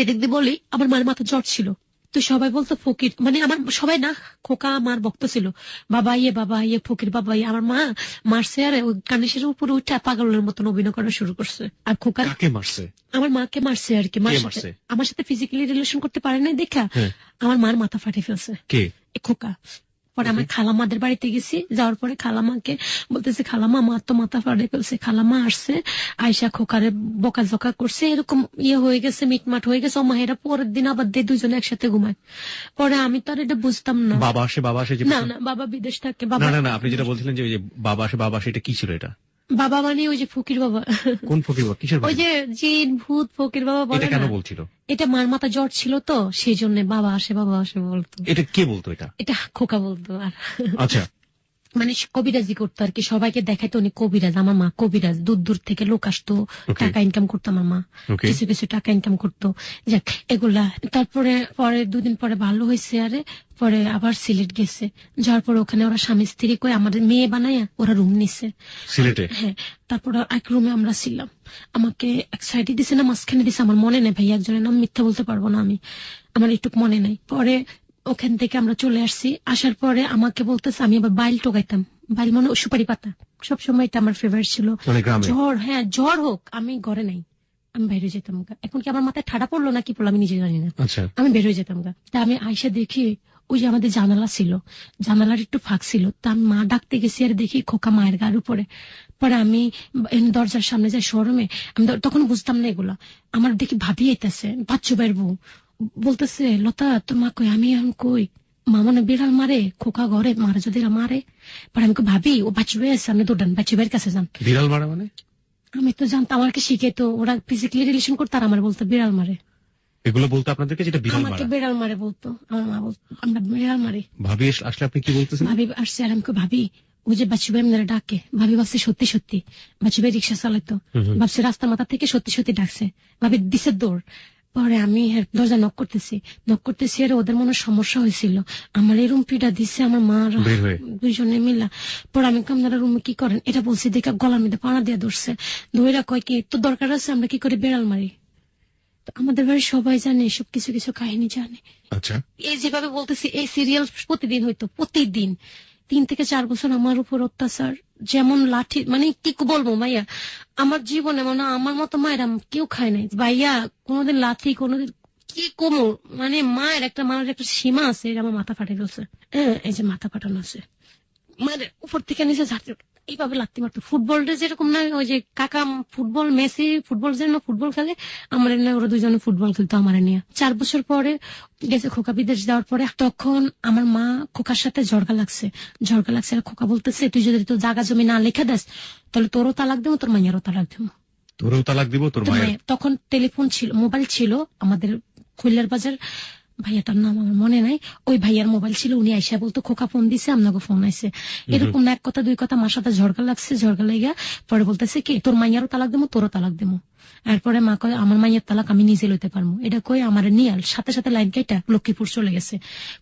এদিক দিয়ে বলি আমার মার মাথা জ্বর ছিল, তো সবাই বলতো ফকির, মানে আমার সবাই না, খোকা আমার ভক্ত ছিল, বাবা ইয়ে ফকির বাবা ইয়ে। আমার মা মারছে, আর ওই কানিসের উপরে উঠে পাগলের মতন অভিনয় করা শুরু করছে। আর খোকা মারছে, আমার মাকে মারছে আর কি, আমার সাথে ফিজিক্যালি রিলেশন করতে পারে না দেখা আমার মার মাথা ফাটিয়ে ফেলছে খোকা। পরে আমার খালাম্মাদের বাড়িতে গেছি, যাওয়ার পরে খালাম্মাকে বলতেছে, খালাম্মা মার তো মাথা ফাটিয়ে ফেলছে। খালাম্মা আসছে, আয়সা খোকারে বকাঝকা করছে, এরকম হয়ে গেছে, মিটমাট হয়ে গেছে। মাহেরা পরের দিন আবার দুজনে একসাথে ঘুমায়। পরে আমি তো আর এটা বুঝতাম না। বাবা আসে না, বাবা বিদেশ থাকে। না, আপনি যেটা বলছিলেন যে বাবা আসে, এটা কি ছিল? এটা বাবা মানে ওই যে ফকির বাবা। কোন ফকির বাবা? কিসের? ওই যে জিন ভূত ফকির বাবা বলে। এটা কেন বলছিল? এটা মার মাথা জ্বর ছিল তো, সেই জন্য বাবা আসে বলতো। এটা কে বলতো? এটা খোকা বলতো। আর আচ্ছা, মানে কবিরাজি করতো আর কি, সবাইকে দেখাইতো উনি কবিরাজ। আমার মা কবিরাজ, দূর থেকে লোক আসতো, টাকা ইনকাম করতো, আমার মা কিছু টাকা ইনকাম করতো। যাক এগুলা, তারপরে 2 দিন পরে ভালো হয়েছে, আরে পরে আবার সিলেট গেছে, যাওয়ার পরে ওখানে ওরা স্বামী স্ত্রী করে আমাদের মেয়ে বানায় ওরা রুম নিছে সিলেটে। হ্যাঁ, তারপরে এক রুমে আমরা ছিলাম। আমাকে এক সাইডে দিছে না মাঝখানে দিছে, আমার মনে নেই ভাই, একজনের নাম মিথ্যা বলতে পারবো না আমি, আমার একটু মনে নাই। পরে ওখান থেকে আমরা চলে আসছি, আসার পরে আমাকে বলতেছে, আমি আবার বাইল টোকাইতাম, বাইল মানে সুপারি পাতা, সবসময় এটা আমার ফেভারিট ছিল। জ্বর হোক আমি ঘরে নাই, আমি বাইরে যেতাম গা। এখন কি আমার মাথায় ঠাডা পড়লো না কি পড়লো আমি নিজে জানি না, আমি বের হয়ে যেতাম গা। তা আমি আয়সা দেখি ওই যে আমাদের জানালা ছিল, জানালার একটু ফাঁক ছিল, তা আমি মা ডাকতে গেছি, আর দেখি খোকা মায়ের গার উপরে। পরে আমি দরজার সামনে যাই শোরুমে, আমি তখন বুঝতাম না এগুলা। আমার দেখি ভাবি আইতেছে, বাচ্চু বাইর বউ, বলতেছে, লতা তোর মা কই? আমি এখন কই? মা মনে বিড়াল মারে, খোকা ঘরে মারে, যদি মারে পরে আমি ভাবি ও বাচ্চু ভাই আছে, আপনি দৌড়ান বাচ্চু ভাইয়ের কাছে যান। বিড়াল মারে মানে? আমি তো জানতাম, আমাকে শিখে তো ওরা ফিজিক্যালি রিলেশন করতো আর আমার বলতো বিড়াল মারে। এগুলো বলতো আপনাদেরকে যেটা বিড়াল মারে? আমাকে বিড়াল মারে বলতো, আমার মা বলতো আমরা বিড়াল মারি। ভাবি আসলে আপনি কি বলতেছেন? ভাবি আসছে আর আমাকে ভাবি ওই যে বাচ্চু ভাই আপনারা ডাকে, ভাবি ভাবছে সত্যি সত্যি বাচ্চু ভাই রিক্সা চালাইতো, ভাবছে রাস্তার মাথা থেকে সত্যি সত্যি ডাকছে, ভাবি দিছে দৌড়। পরে আমি দরজা নক করতেছি আর ওদের মনে সমস্যা হয়েছিল, আমার এই রুম পিটা দিচ্ছে আমার মা দুইজনে মিলা। পরে আমি আপনারা রুমে কি করেন এটা বলছি, দেখে গলার মধ্যে পানা দিয়ে ধরছে, ধৈরা কয় কি তো দরকার আছে আমরা কি করে বিড়াল মারি। আমাদের বাড়ির সবাই জানে সব, কিছু কিছু কাহিনী জানে। আচ্ছা, এই যেভাবে বলতেছি এই সিরিয়াল প্রতিদিন হইতো, প্রতিদিন 3 থেকে 4 বছর আমার উপর অত্যাচার, যেমন লাঠি, মানে কি বলবো ভাইয়া, আমার জীবনে মানে আমার মতো মায়ের কেউ খায় নাই ভাইয়া, কোনোদিন লাঠি, কোনোদিন কি কোমর, মানে মায়ের একটা মানুষের একটা সীমা আছে, আমার মাথা ফাটে গেছে। এই যে মাথা ফাটানো আছে, মায়ের উপর থেকে নিচে ঝাড়তে এইভাবে লাগতে পারতো। ফুটবলটা যেরকম না, ওই যে কাকা ফুটবল, মেসি ফুটবল যেন ফুটবল খেলে, আমার ওরা দুজনে ফুটবল খেলতো আমার নিয়ে। 4 বছর পরে গেছে খোকা বিদেশ যাওয়ার পরে, তখন আমার মা খোকার সাথে ঝড়গা লাগছে। আর খোকা বলতেছে তুই যদি তোর জায়গা জমি না লেখা দেস তাহলে তোরও তালাক দেবো, তোর মাইয়ারও তালাক দেবো। তোরও তালাক দিব, তোর মায়ের? তখন টেলিফোন ছিল, মোবাইল ছিল আমাদের খুলনার বাজার, ভাইয়াটার নাম আমার মনে নাই, ওই ভাইয়ার মোবাইল ছিল, উনি আইসা বলতো খোকা ফোন দিছে, আপনাকে ফোন আইছে, এরকম না এক কথা দুই কথা, মার সাথে ঝড়গা লাগা পরে বলতেছে কি তোর মাইয়ারও তালাক দেবো, তোরও তালাক দেবো। এরপরে মা কয় আমার মাইয়ের তালাক আমি নিজে লইতে পারবো, এটা কই আমার নিয়ে সাথে সাথে লাইন কেটে লক্ষ্মীপুর চলে গেছে।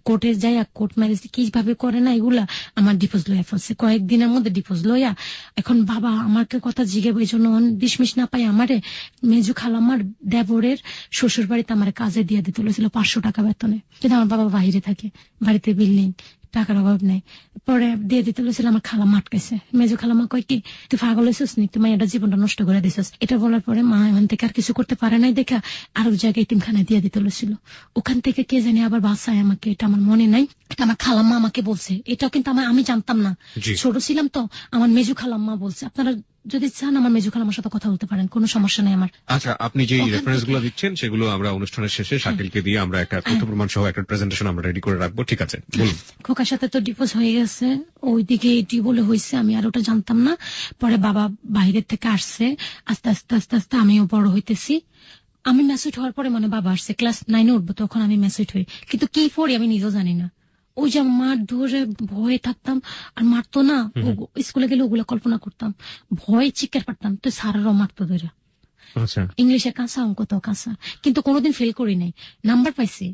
কোর্টে যাই, কোর্ট ম্যারেজ কিভাবে করে না এগুলা, আমার ডিভোর্স লইয়া ফেলছে কয়েকদিনের মধ্যে, ডিভোর্স লইয়া এখন বাবা আমাকে কথা জিগেব, এই জন্য ডিসমিস না পাই আমারে মেজু খালামার দেবরের শ্বশুর বাড়িতে আমার কাজে দিয়ে দিতে হয়েছিল 500 টাকা বেতনে, কিন্তু আমার বাবা বাইরে থাকে, বাড়িতে বিল্ডিং, টাকার অভাব নেই। পরে দিয়ে দিতে হয়েছিল, আমার খালামা আটকাইছে, মেজু খালামা কয় কি তুই পাগল হয়েছিস নি, তুমি এটা জীবনটা নষ্ট করে দিছিস। এটা বলার পরে মা এখান থেকে আর কিছু করতে পারে নাই, দেখা আরো জায়গায় এতিমখানায় দিয়ে দিতে হয়েছিল, ওখান থেকে কে জানি আবার বাসায় আমাকে, এটা আমার মনে নাই, এটা আমার খালাম্মা আমাকে বলছে, এটাও কিন্তু আমি জানতাম না, ছোট ছিলাম তো, আমার মেজু খালাম্মা বলছে। আপনারা যদি চান আমার মেজু খালাম্মার সাথে কথা বলতে পারেন, কোনো সমস্যা নেই আমার। আচ্ছা, আপনি যে রেফারেন্স গুলো দিচ্ছেন সেগুলো আমরা অনুষ্ঠানের শেষে শাকিলকে দিয়ে আমরা একটা তথ্য প্রমাণ সহ একটা প্রেজেন্টেশন আমরা রেডি করে রাখবো, ঠিক আছে? বলুন। খোকার সাথে তো ডিভোর্স হয়ে গেছে, ওইদিকে এটি বলে হয়েছে, আমি আর ওটা জানতাম না। পরে বাবা বাইরের থেকে আসছে, আস্তে আস্তে আস্তে আস্তে আমিও বড় হইতেছি। আমি ম্যাসুইট হওয়ার পরে মানে বাবা আসছে, ক্লাস 9-এ উঠবো, তখন আমি ম্যাসুইট হই, কিন্তু কি পড়ি আমি নিজেও জানি না। ওই যে মার ধরে ভয়ে থাকতাম, আর মারতো না, স্কুলে গেলে ওগুলো কল্পনা করতাম, ভয় চিৎকার পারতাম, তো স্যারেরও মারতো ধরে। ইংলিশে কাঁচা, অঙ্ক তো কাঁচা, কিন্তু কোনোদিন ফেল করি নাই, নাম্বার পাইছি,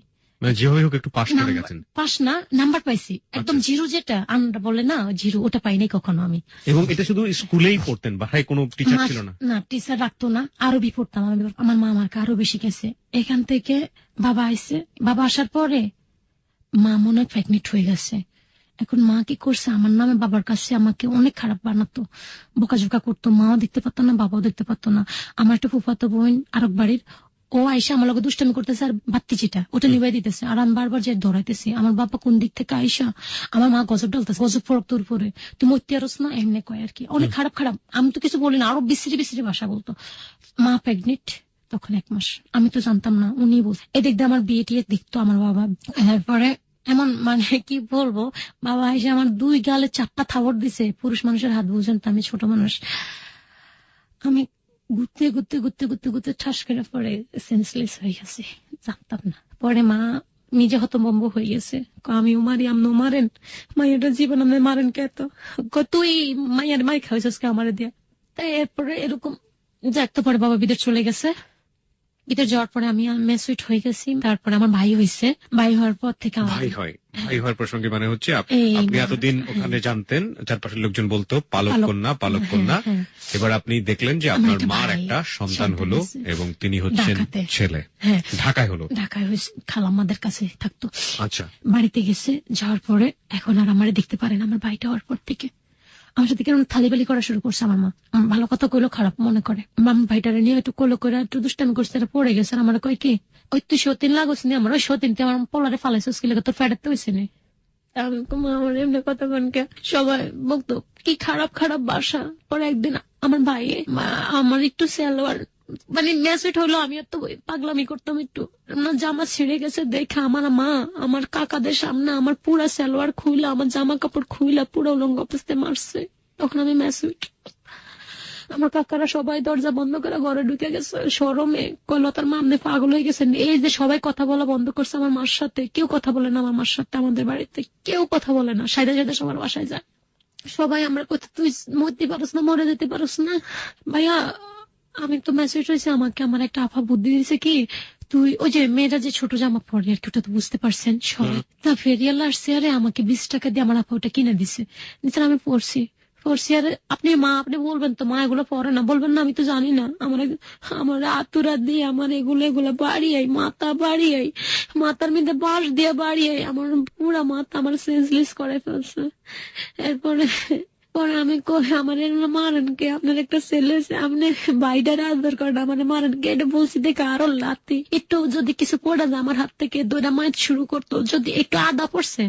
যেভাবে হোক একটু পাস করে গেছেন। পাস না, নাম্বার পাইছি, একদম জিরো, যেটা আমরা বলে না জিরো, ওটা পাই নাই কখনো আমি। এবং এটা শুধু স্কুলেই পড়তেন, বাসায় কোনো টিচার ছিল না? না, টিচার রাখতো না, আরবি পড়তাম আমি, আমার মা আমাকে আরো বেশি গেছে। এখান থেকে বাবা আইছে, বাবা আসার পরে মা মনে হয় প্রেগনেন্ট হয়ে গেছে। এখন মা কি করছে, আমার নামে বাবার কাছে আমাকে অনেক খারাপ বানাতো, বোকাঝোকা করতো, মাও দেখতে পারতো না, বাবাও দেখতে পারতো না। আমার একটা ফুফাতো বোন আরেক বাড়ির, ও আইসা আমার লগে দুষ্টামি করতেছে, আর বাত্তিচিটা ওটা নিবাই দিতেছে, আর আমি বারবার যে ধরাইতেছি। আমার বাবা কোন দিক থেকে আইসা আমার মা গজব ডালতেছে, গজব ফরক তোর পরে, তুমি অত্যারস না, এমনি কয় আর কি, অনেক খারাপ খারাপ। আমি তো কিছু বলি না, আরো বিশ্রী বিশ্রী ভাষা বলতো। মা প্রেগনেন্ট, তখন 1 মাস, আমি তো জানতাম না, উনি বলছে। এদিক দিয়ে আমার বিয়ে টিয়ে দেখতো আমার বাবা। এরপরে এমন মানে কি বলবো, বাবা এসে আমার 2 গালে 4টা থাবড় দিছে, পুরুষ মানুষের হাত, বুঝেন তো আমি ছোট মানুষ, আমি ঘুরতে ঘুরতে ঘুরতে ঘুরতে ঘুরতে ঠাস করে পরে সেন্সলেস হয়ে গেছে, জানতাম না। পরে মা নিজে হতভম্ব হয়ে গেছে, আমিও মারি, আমনও মারেন, মাইয়াটা জীবন আপনি মারেন কে, তো তুই মাইয়ার মাই খাওয়াইছিস কে আমারে দিয়া। তাই এরপরে এরকম যাক, তো পরে বাবা বিদেশ চলে গেছে, বিদেশ যাওয়ার পরে আমি মেসুইট হয়ে গেছি। তারপরে আমার ভাই হয়েছে, ভাই হওয়ার পর থেকে ভাই হওয়ার প্রসঙ্গে মানে হচ্ছে আপনি এতদিন ওখানে জানতেন, চারপাশের লোকজন বলতো পালক কন্যা পালক কন্যা, এবার আপনি দেখলেন যে আপনার মার একটা সন্তান হলো এবং তিনি হচ্ছেন ছেলে, ঢাকায় হলো, ঢাকায় খালাম্মাদের কাছে থাকতো। আচ্ছা, বাড়িতে গেছে, যাওয়ার পরে এখন আর আমারে দেখতে পারে না। আমার ভাইটা হওয়ার পর থেকে আমার সাথে কেমন থালিবালি করা শুরু করছে। আমার মা ভালো কথা কইলো খারাপ মনে করে, আমার ভাইটারে নিয়ে একটু কোলো করে একটু দুষ্টামি করছে, পড়ে গেছে। আমার কয় কি ওই তুই সতীন লাগস নি, আমার ওই সতীন আমার পোলারে ফালাইছিস কি লাগে, তোর ফেটাতে হয়েছে নি। আমার এমনি কথা কনকে সবাই বলতো কি খারাপ খারাপ বাসা। পরে একদিন আমার ভাই আমার একটু সেলোয়ার মানে ম্যাচেট হলো আমি তো পাগলামি করতাম একটু না, জামা ছিঁড়ে গেছে দেখে আমার মা আমার কাকাদের সামনে আমার পুরা সালোয়ার খুইলা আমার জামা কাপড় খুইলা পুরো উলঙ্গ অবস্থায় মারছে। তখন আমি ম্যাচেট, আমার কাকারা সবাই দরজা বন্ধ করে ঘরে ঢুকে গেছে শরমে, লতার মা আপনি পাগল হয়ে গেছেন। এই যে সবাই কথা বলা বন্ধ করছে আমার মার সাথে, কেউ কথা বলে না আমার মার সাথে, আমাদের বাড়িতে কেউ কথা বলে না, সাইডে সাইডে সবার বাসায় যায় সবাই। আমরা কথা, তুই মরতে পারস না, মরে যেতে পারস না। ভাইয়া আমি তো মেসেজ হয়েছে, আমাকে আমার একটা আফা বুদ্ধি দিয়েছে কি, তুই ওই যে মেয়েরা যে ছোট জামা পরে আর কি, ওটা তো বুঝতে পারছেন সবাই, তা ফেরিয়াল আসছে আরে আমাকে 20 টাকা দিয়ে আমার আপা ওটা কিনে দিছে। আমি পড়ছি আর আপনি মা আপনি বলবেন তো মা এগুলো পরে না, বলবেন না আমি তো জানি না। আমার আতুরা দিয়ে আমার এগুলো বাড়িয়াই, মাথা বাড়িয়াই, মাথার মধ্যে বাঁশ দিয়ে বাড়িয়াই আমার পুরা মাথা আমার সেন্সলেস করে ফেলছে। এরপরে আমি আমার মারেন কে, আপনার একটা ছেলে আপনি বাইডার আদর করেন আমার মারেন কে, এটা বলছি দেখে আরো লাতি। একটু যদি কিছু পড়ে যায় আমার হাত থেকে দৌড়া মাইট শুরু করতো, যদি একটু আদা পড়ছে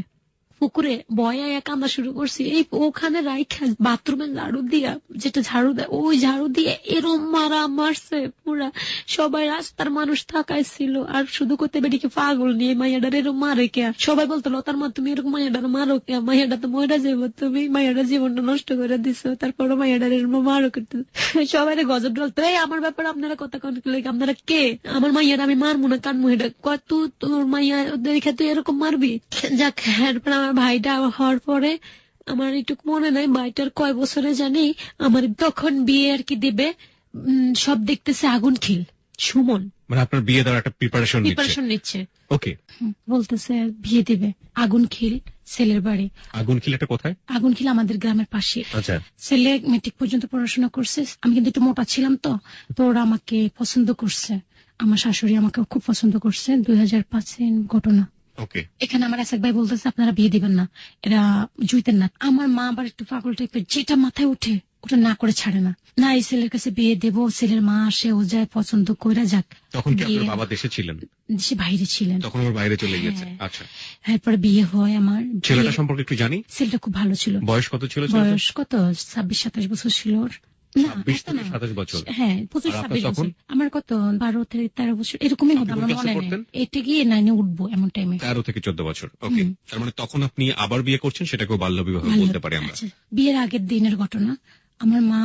পুকুরে বয়া কান্দা শুরু করছি, এই ওখানে রাইখা বাথরুমে ঝাড়ু দিয়া, যেটা ঝাড়ু দেয় ওই ঝাড়ু দিয়ে এরম মারা মারছে পুরা। সবাই রাস্তার মানুষ থাকাইছিল আর শুধু করতে বেরিয়ে পাগল নিয়ে মাইয়াডার এরকম মারে কে। সবাই বলতো লতার মা তুমি এরকম মাইয়াডার মারো কে, মাইয়াডা তো ময়রা যাবো, তুমি মাইয়াডার জীবনটা নষ্ট করে দিছো, তারপরে মাইয়াডার এরকম মারো করতে। সবাই গজব ডলতো, এই আমার ব্যাপারে আপনারা কথা কন, আপনারা কে, আমার মাইয়ার আমি মারবো না কানমু, এটা কত তোর মাইয়া দেখে তুই এরকম মারবি। যাক, এরপর আমার ভাইটা হওয়ার পরে আমার একটু মনে নাই ভাইটার কয় বছরে জানি, আমার তখন বিয়ে আর কি দিবে, সব দেখতেছে আগুন খিল সুমন, মানে আপনার বিয়ে দেওয়ার একটা প্রিপারেশন নিচ্ছে। ওকে, বলতেছে বিয়ে দিবে আগুন খিল ছেলের বাড়ি। আগুন খিল এটা কোথায়? আগুন খিল আমাদের গ্রামের পাশে। আচ্ছা, ছেলে মেট্রিক পর্যন্ত পড়াশোনা করছে, আমি কিন্তু একটু মোটা ছিলাম তো ওরা আমাকে পছন্দ করছে, আমার শাশুড়ি আমাকে খুব পছন্দ করছে। 2005 ঘটনা। এখানে আমার এসাক ভাই বলতেছে আপনারা বিয়ে দিবেন না, এরা জুইতেন না। আমার মা আবার একটু পাগল টাইপের, যেটা মাথায় উঠে ওটা না করে ছাড়ে না, না এই ছেলের কাছে বিয়ে দেবো, ছেলের মা আসে ও যায় পছন্দ করে যাক। তখন কি আপনার বাবা দেশে ছিলেন? দেশে বাইরে ছিলেন, তখন ওর বাইরে চলে গেছে। আচ্ছা, এরপরে বিয়ে হয় আমার। ছেলেটা সম্পর্কে একটু জানি। ছেলেটা খুব ভালো ছিল। বয়স কত ছিল? বয়স কত 26-27 বছর ছিল ওর। 27 বছর। হ্যাঁ 25-26 বছর। আমার কত 12-13 বছর এরকমই হবে আমার মনে নেই, এটা গিয়ে 9-এ উঠবো এমন টাইমে। 13 থেকে 14 বছর। ওকে, তার মানে তখন আপনি আবার বিয়ে করছেন, সেটাকেও বাল্য বিবাহ বলতে পারি আমরা। বিয়ের আগের দিনের ঘটনা, আমার মা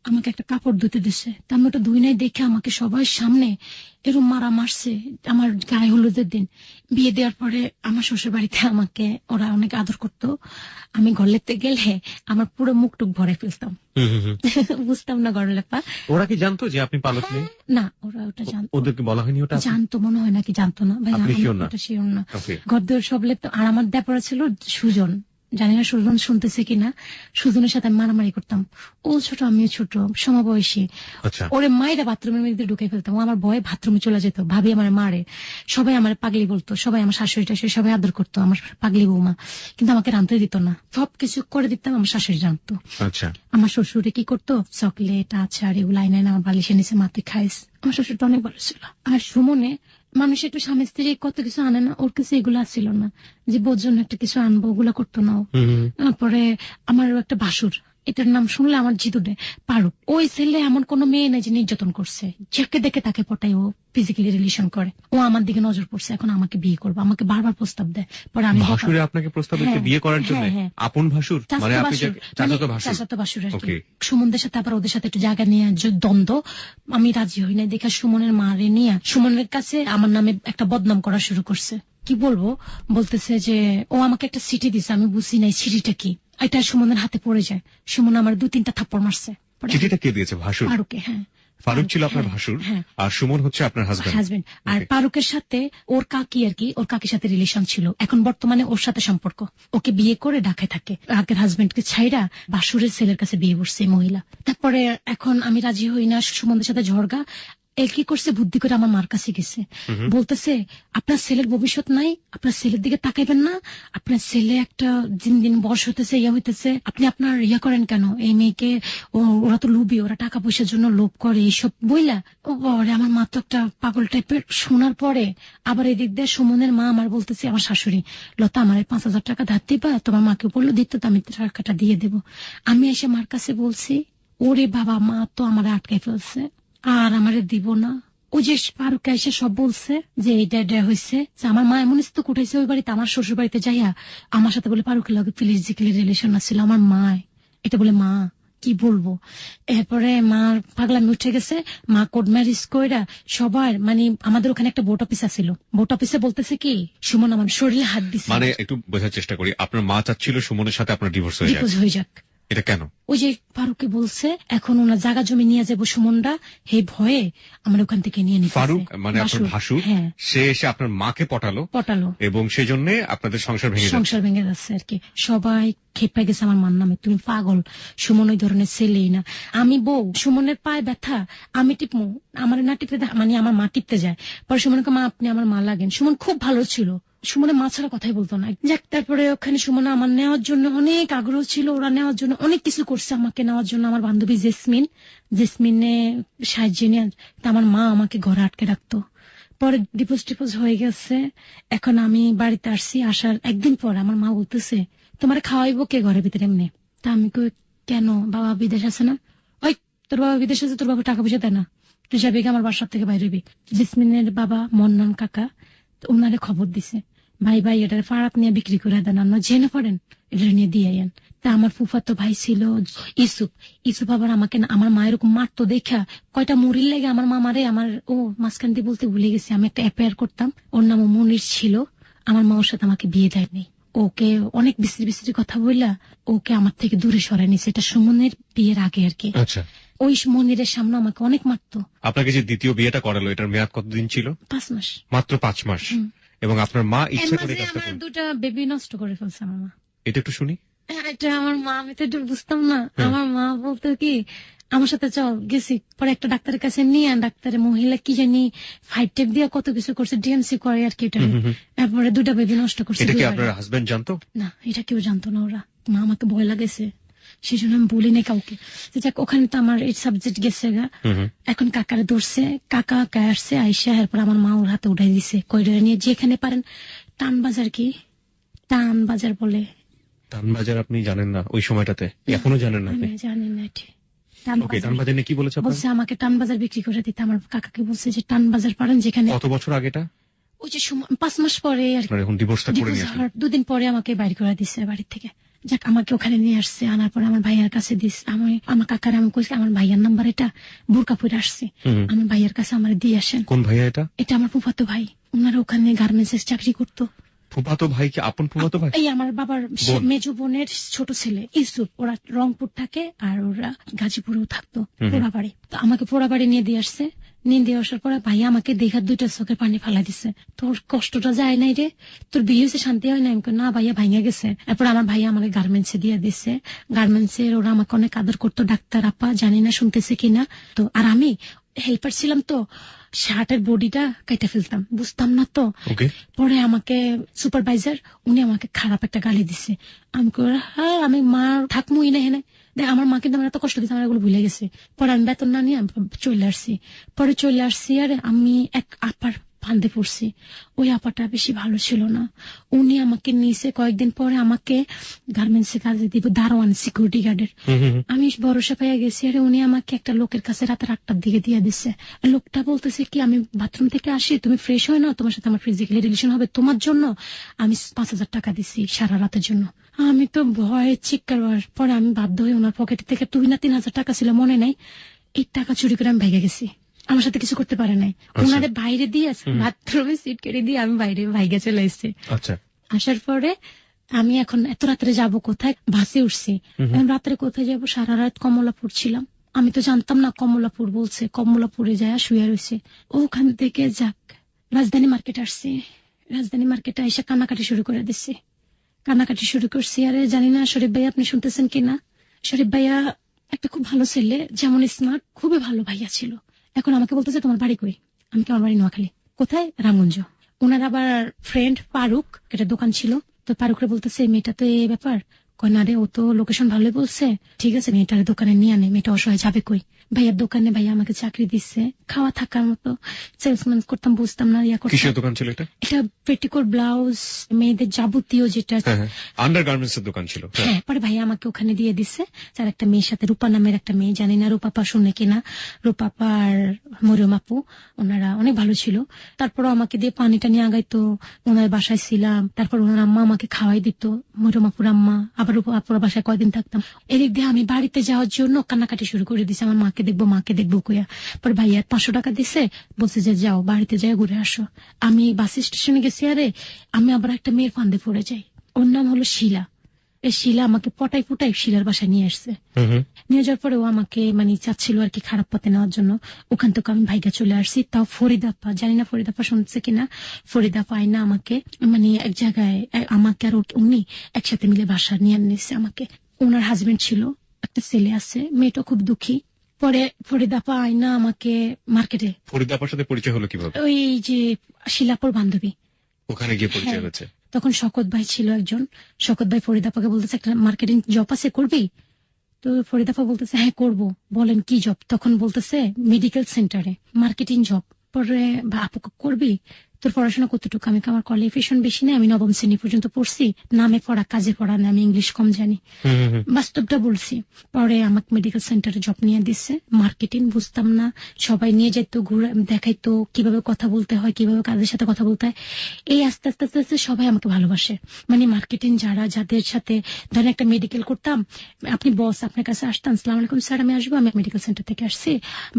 আমাকে একটা কাপড় ধুতে দিচ্ছে, আমি ওটা ধুই নাই দেখে আমাকে সবার সামনে এরকম মারা মারছে আমার গায়ে হলুদের দিন। বিয়ে দেওয়ার পরে আমার শ্বশুর বাড়িতে আমাকে ওরা অনেক আদর করতো, আমি ঘর লেপতে গেলে আমার পুরো মুখ টুক ভরে ফেলতাম, বুঝতাম না ঘর লেপা। ওরা কি জানতো যে আপনি পালক নেই? না, ওরা ওটা জানতো। ওদেরকে বলা হয়নি? ওটা জানতো মনে হয়, নাকি জানতো না ভাই, ওটা শিওর না। ঘর দৌড় সব লেপতো। আর আমার ব্যাপার ছিল সুজন, জানি না সুজন শুনতেছে কিনা, সুজনের সাথে আমি মারামারি করতাম, ও ছোট আমিও ছোট সমবয়সী। ওরে মায়েরা বাথরুমের মধ্যে ঢুকে ফেলতাম, ও আমার ভয়ে বাথরুমে চলে যেত, ভাবি আমার মারে, সবাই আমার পাগলি বলতো, সবাই আমার শাশুড়ি টাশুড়ি সবাই আদর করতো, আমার পাগলি বৌমা, কিন্তু আমাকে রাঁধতে দিত না, সবকিছু করে দিতাম আমার শাশুড়ি রাঁধতো। আমার শ্বশুরে কি করতো, চকলেট আচার এগুলো আইনে আমার বালিশের নিচে মাথে খাইস। আমার শ্বশুরটা অনেক ভালো ছিল। আর সুমনে মানুষ একটু স্বামী স্ত্রী কত কিছু আনে না, ওর কাছে এগুলো ছিল না, যে বোর জন্য একটা কিছু আনবো, ওগুলা করতো না। তারপরে আমার একটা ভাসুর, এটার নাম শুনলে আমার জিদুডে, পারুক। ওই ছেলে এমন কোন মেয়ে নেই যে নির্যাতন করছে, যাকে দেখে তাকে পটাই ও ফিজিক্যালি রিলেশন করে। ও আমার দিকে নজর পড়ছে, এখন আমাকে বিয়ে করবো, আমাকে বারবার প্রস্তাব দেয়। পরে আমি ভাসুরে আপনাকে প্রস্তাব দিতে বিয়ে করার জন্য? আপন ভাসুর মানে আপনি চাচাতো ভাসুর আর কি। সুমনদের সাথে আবার ওদের সাথে একটু জায়গা নিয়ে দ্বন্দ্ব, আমি রাজি হই না দেখে সুমনের মারে নিয়ে সুমনের কাছে আমার নামে একটা বদনাম করা শুরু করছে। কি বলবো, বলতেছে যে ও আমাকে একটা সিটি দিছে, আমি বুঝি নাই সিটিটা কি, এটা সুমনের হাতে পড়ে যায়। সুমন আমার 2-3টা থাপ্পড় মারছে। চিঠিটা কে দিয়েছে? ভাসুর? ফারুকে। হ্যাঁ, ফারুক ছিল আপনার ভাসুর, আর সুমন হচ্ছে আপনার হাজবেন্ড। আর ফারুকের সাথে ওর কাকি আর কি, ওর কাকির সাথে রিলেশন ছিল, এখন বর্তমানে ওর সাথে সম্পর্ক। ওকে বিয়ে করে ঢাকায় থাকে, আগের হাজবেন্ডকে ছাইরা বাসুরের ছেলের কাছে বিয়ে করছে মহিলা। তারপরে এখন আমি রাজি হই না, সুমনদের সাথে ঝড়গা। কি করছে, বুদ্ধি করে আমার মার কাছে গেছে, বলতেছে আপনার ছেলের ভবিষ্যৎ নাই, আপনার ছেলের দিকে তাকাইবেন না, আপনার ছেলে একটা দিন দিন বয়স হইতেছে, হইতেছে, আপনি আপনার করেন কেন, এই মেয়েকে, ওরা তো লোভী, ওরা টাকা পয়সার জন্য লোভ করে, এইসব বইলা। ও বাবা, আমার মা তো একটা পাগল টাইপের। শোনার পরে আবার এদিক দিয়ে সুমনের মা আমার বলতেছে, আমার শাশুড়ি, লতা আমার 5,000 টাকা ধার দিবা, তোমার মাকে বললো দিতে, তো আমি টাকাটা দিয়ে দেবো। আমি এসে মার কাছে বলছি, ওরে বাবা, মা তো আমার আটকে ফেলছে, আর আমারে দিব না। ওই যে ফারুক এসে সব বলছে যে এইটা এটা হয়েছে, আমার মা এমন তো কুটাইছে ওই বাড়িতে, আমার শ্বশুর বাড়িতে যাইয়া আমার সাথে বলে ফারুকের লগে ফিজিক্যালি রিলেশন আছিল। আমার মা এটা বলে, মা কি বলবো। এরপরে মার পাগলামি উঠে গেছে, মা কোর্ট ম্যারেজ কইরা সবার মানে আমাদের ওখানে একটা ভোট অফিস আছিল, ভোট অফিসে বলতেছে কি সুমন আমার শরীরে হাত দিচ্ছে। মানে একটু বোঝার চেষ্টা করি, আপনার মা চাচ্ছিল সুমনের সাথে আপনার ডিভোর্স হয়ে যাক। এটা কেন? ওই যে ফারুককে বলছে এখন ওনার জায়গা জমি নিয়ে যাবো সুমনরা, হে ভয়ে আমার ওখান থেকে নিয়ে নিতে। ফারুক মানে আপনার ভাসুর, সে এসে আপনার মাকে পটালো এবং সেই জন্য আপনাদের সংসার ভেঙে যাচ্ছে আর কি। সবাই খেপে গেছে আমার মার নামে, তুমি পাগল, সুমন ওই ধরনের ছেলেই না। আমি বউ, সুমনের পায়ে ব্যথা, আমি টিপমু, আমার না টিপতে মানে আমার মা টিপতে যায়। পরে সুমনকে, মা আপনি আমার মা লাগেন। সুমন খুব ভালো ছিল, সুমনের মা ছাড়া কথাই বলতো না। যাক, তারপরে ওখানে সুমন আমার নেওয়ার জন্য অনেক আগ্রহ ছিল, ওরা নেওয়ার জন্য অনেক কিছু করছে আমাকে নেওয়ার জন্য। আমার বান্ধবী জেসমিনে সাহায্য নিয়ে আমার মা আমাকে ঘরে আটকে রাখতো। পরে ডিপোজ হয়ে গেছে, এখন আমি বাড়িতে আসছি, আসার একদিন পর আমার মা বলতেছে তোমার খাওয়াইবো কে ঘরের ভিতরে এমনি। তা আমি কই কেন, বাবা বিদেশ আছে না? ওই তোর বাবা বিদেশ আছে, তোর বাবা টাকা পয়সা দেয় না, তুই যাবি আমার বাসার থেকে বাইরে হবি। জেসমিনের বাবা মন্নান কাকা ওনারে খবর দিছে, ভাই এটার ফারাক নিয়ে বিক্রি করে দেন, আমরা জেনে পড়েন এটা নিয়ে দিয়ে আইন। তা আমার ফুফাতো ভাই ছিল ইসুপ আবার আমাকে আমার মা এরকম মারতো দেখা কয়টা মুড়ির লেগে আমার মা মারে। আমার মাঝখান দিয়ে বলতে ভুলে গেছি, আমি একটা অ্যাফেয়ার করতাম, ওর নাম মনির ছিল। আমার মা ওর সাথে আমাকে বিয়ে দেয়নি, ওকে অনেক বিশ্রী কথা বললা ওকে আমার থেকে দূরে সরাই নিছে। এটা সুমনের বিয়ের আগে আর কি। ওই মনিরের সামনে আমাকে অনেক মারতো। আপনাকে যে দ্বিতীয় বিয়েটা করালো এটার মেয়াদ কতদিন ছিল? 5 মাস। মাত্র 5 মাস। এবং আপনার মা ইচ্ছা করে আমার 2টা বেবি নষ্ট করে ফেলছে আমার মা। এটা একটু শুনি। এটা আমার মা, আমি তো একটু বুঝতাম না। আমার মা বলতো কি আমার সাথে চল, গেছি পরে একটা ডাক্তারের কাছে নিয়ে, ডাক্তারের মহিলা কি জানি 5 টেপ দিয়ে কত কিছু করছে, ডিএমসি করে আর কি। তারপরে 2টা বেবি নষ্ট করছে। এটা কি আপনার হাজবেন্ড জানতো? না, এটা কেউ জানতো না। ওরা মা আমাকে ভয় লাগেছে, সেই জন্য আমি বলি নাই কাউকে। যাক, ওখানে তো আমার এই সাবজেক্ট গেছে গা। এখন কাকারে ধরছে, কাকা আসছে আইসা, এরপর আমার মা ওর হাতে উঠাই দিছে, কইডারে নিয়ে যেখানে পারেন টানবাজার, কি টানবাজার বলে। টানবাজার আপনি জানেন না ওই সময়টাতে? এখনো জানেন না? আমি জানি না। টানবাজার নিয়ে কি বলেছে? বলছে আমাকে টানবাজার বিক্রি করে দিতে। আমার কাকাকে বলছে যে টানবাজার পারেন যেখানে। কত বছর আগেটা? ওই যে 5 মাস পরে আর কি। এখন ডিভোর্সটা করে নিয়েছে। 2 দিন পরে আমাকে বাইরে করে দিছে বাড়ি থেকে। যাক, আমাকে ওখানে নিয়ে আসছে, আনার পরে আমার ভাইয়ার কাছে দিস। আমার কাকার আমি কইছি আমার ভাইয়ার নাম্বার এটা, বোরকা পরে আসছে, আমার ভাইয়ার কাছে আমার দিয়ে আসেন। কোন ভাইয়া এটা? এটা আমার ফুফাতো ভাই, ওনারা ওখানে গার্মেন্টস চাকরি করতো। ফুফাতো ভাই কি আপন ফুফাতো ভাই? এই আমার বাবার মেজো বোনের ছোট ছেলে ইসুফ। ওরা রংপুর থাকে আর ওরা গাজীপুরেও থাকতো, পোড়াবাড়ি। তো আমাকে পোড়াবাড়ি নিয়ে দিয়ে আসছে। নিয়ে দিয়ে আসার পরে ভাইয়া আমাকে দেখা 2টা চোখের পানি ফালা দিছে, তোর কষ্টটা যায় নাই রে, তোর বিয়ে হয়েছে শান্তি হয় না? আমি না ভাইয়া ভাইয়া গেছে। এরপর আমার ভাইয়া আমাকে গার্মেন্টসে দিয়ে দিচ্ছে। গার্মেন্টসের ওরা আমাকে অনেক আদর করতো, ডাক্তার আপা, জানি না শুনতেছে কিনা। তো আর আমি হেল্পার ছিলাম, তো শার্টের বডিটা কেটে ফেলতাম, বুঝতাম না তো। পরে আমাকে সুপারভাইজার উনি আমাকে খারাপ একটা গালি দিছে। আমি হ্যাঁ আমি মা থাকমুই না হেনে দেখ, আমার মা কিন্তু আমার এত কষ্ট দিচ্ছে, আমার এগুলো ভুলে গেছে। পরে আমি বেতন না নিয়ে চলে আসছি। আর আমি এক আপার ফান্দে পড়ছি। ওই আপাটা বেশি ভালো ছিল না, উনি আমাকে নিয়েছে। কয়েকদিন পরে আমাকে গার্মেন্টসে কাজে দিব, দারোয়ান, সিকিউরিটি গার্ডের। আমি ভরসা পাইয়া গেছি। আর উনি আমাকে একটা লোকের কাছে রাতে 8টার দিকে দিয়ে দিচ্ছে। লোকটা বলতেছে কি আমি বাথরুম থেকে আসি, তুমি ফ্রেশ হয় না, তোমার সাথে আমার ফিজিক্যালি রিলেশন হবে, তোমার জন্য আমি 5000 টাকা দিছি সারা রাতের জন্য। আমি তো ভয়ে চিৎকার। পরে আমি বাধ্য হয়ে ওনার পকেট থেকে 2 না 3000 টাকা ছিল মনে নাই, এই টাকা চুরি করে আমি ভেগে গেছি। আমার সাথে কিছু করতে পারে নাই, ওনাদের বাইরে দিয়ে বাথরুমে সিট কেটে দিয়ে আমি বাইরে ভাইগে চলে এসেছি। আসার পরে আমি এখন এত রাত্রে যাবো কোথায়, বাসে উঠছি। রাত্রে কোথায় যাবো, সারা রাত কমলাপুর ছিলাম। আমি তো জানতাম না কমলাপুর বলছে, কমলাপুরে যায় শুয়ে রয়েছে। ওখান থেকে যাক রাজধানী মার্কেট আসছি। রাজধানী মার্কেটে এসে কান্নাকাটি শুরু করে দিচ্ছি, কান্নাকাটি শুরু করছি। আরে জানি না শরীফ ভাইয়া আপনি শুনতেছেন কিনা। শরীফ ভাইয়া একটা খুব ভালো ছেলে, যেমন স্মার্ট, খুবই ভালো ভাইয়া ছিল। এখন আমাকে বলতেছে তোমার বাড়ি কই? আমি আমার বাড়ি নোয়াখালী। কোথায়? রামগঞ্জ। ওনার আবার ফ্রেন্ড ফারুক, একটা দোকান ছিল, তো ফারুকরে বলতেছে মেয়েটা তো এই ব্যাপার। কয় না রে, ও তো লোকেশন ভালোই বলছে, ঠিক আছে মেয়েটার দোকানে নিয়ে আনে, মেয়েটা অসহায় যাবে কই। ভাইয়ার দোকানে ভাইয়া আমাকে চাকরি দিচ্ছে, খাওয়া থাকার মতো। সেলসম্যান করতাম, বুঝতাম না ইয়া করতাম। কিসের দোকান ছিল এটা? এটা পেটিকোট, ব্লাউজ, মেয়েদের যাবতীয় যেটা আন্ডারগার্মেন্টস এর দোকান ছিল। হ্যাঁ, পরে ভাইয়া আমাকে ওখানে দিয়ে দিচ্ছে। তার একটা মেয়ের সাথে, রূপা নামের একটা মেয়ে, জানি না রূপাপা শুনে কিনা, রূপাপা আর মরিয়ম আপু, ওনারা অনেক ভালো ছিল। তারপরও আমাকে দিয়ে পানিটা নিয়ে আগাইতো, ওনার বাসায় ছিলাম। তারপর ওনার আম্মা আমাকে খাওয়াই দিত, মরিয়ম আপুর আম্মা। আবার রূপা আপুর বাসায় কয়দিন থাকতাম। এদিক দিয়ে আমি বাড়িতে যাওয়ার জন্য কান্নাকাটি শুরু করে দিছে, আমার মাকে দেখবো, মাকে দেখবো কইয়া। পরে ভাইয়া 500 টাকা দিছে, বলছে যে যাও বাড়িতে যাই ঘুরে আসো। আমি বাস স্টেশনে গেছি, আরে আমি আবার একটা মেয়ের ফান্দে পড়ে যাই। ওর নাম হলো শিলা। এই শিলা আমাকে পটাই ফুটাই শিলার বাসায় নিয়ে আসছে। নিয়ে যাওয়ার পরে ও আমাকে মানে চাচ্ছিল আর কি খারাপ পথে নেওয়ার জন্য। ওখান থেকে আমি ভাইগা চলে আসছি। তাও ফরিদাপ্পা, জানি না ফরিদাপ্পা শুনছে কিনা, ফরিদাপ্পা আইনা আমাকে মানে এক জায়গায়, আমাকে আর উনি একসাথে মিলে বাসা নিয়ে নিচ্ছে আমাকে। ওনার হাজবেন্ড ছিল, একটা ছেলে আছে, মেয়েটা খুব দুঃখী। পরে ফরিদাপ্পা আইনা আমাকে মার্কেটে। ফরিদাপ্পার সাথে পরিচয় হলো কিভাবে? ওই যে শিলাপুর বান্ধবী, ওখানে গিয়ে পরিচয় হয়েছে। তখন শকত ভাই ছিল একজন। শকত ভাই ফরিদাপ্পাকে বলতেছে একটা মার্কেটিং জব আছে, করবি? তো ফরিদাপ্পা বলতেছে হ্যাঁ করবো, বলেন কি জব? তখন বলতেছে মেডিকেল সেন্টারে মার্কেটিং জব। পরে আপু করবি? তোর পড়াশোনা কতটুকু? আমি আমার কোয়ালিফিকেশন বেশি নেই, আমি 9ম শ্রেণী পর্যন্ত পড়ছি, নামে পড়া কাজে পড়া না, আমি ইংলিশ কম জানি, বাস্তবটা বলছি। পরে আমাকে মেডিকেল সেন্টারে জব নিয়ে দিচ্ছে, মার্কেটিং বুঝতাম না। সবাই নিয়ে যেত, ঘুরে দেখাইতো কিভাবে কথা বলতে হয়, কিভাবে কাজের সাথে কথা বলতে হয়। এই আস্তে আস্তে আস্তে আস্তে সবাই আমাকে ভালোবাসে। মানে মার্কেটিং যারা, যাদের সাথে ধরেন একটা মেডিকেল করতাম, আপনি বস আপনার কাছে আসতাম, আসসালামু আলাইকুম স্যার আমি আসবো, আমি মেডিকেল সেন্টার থেকে আসছি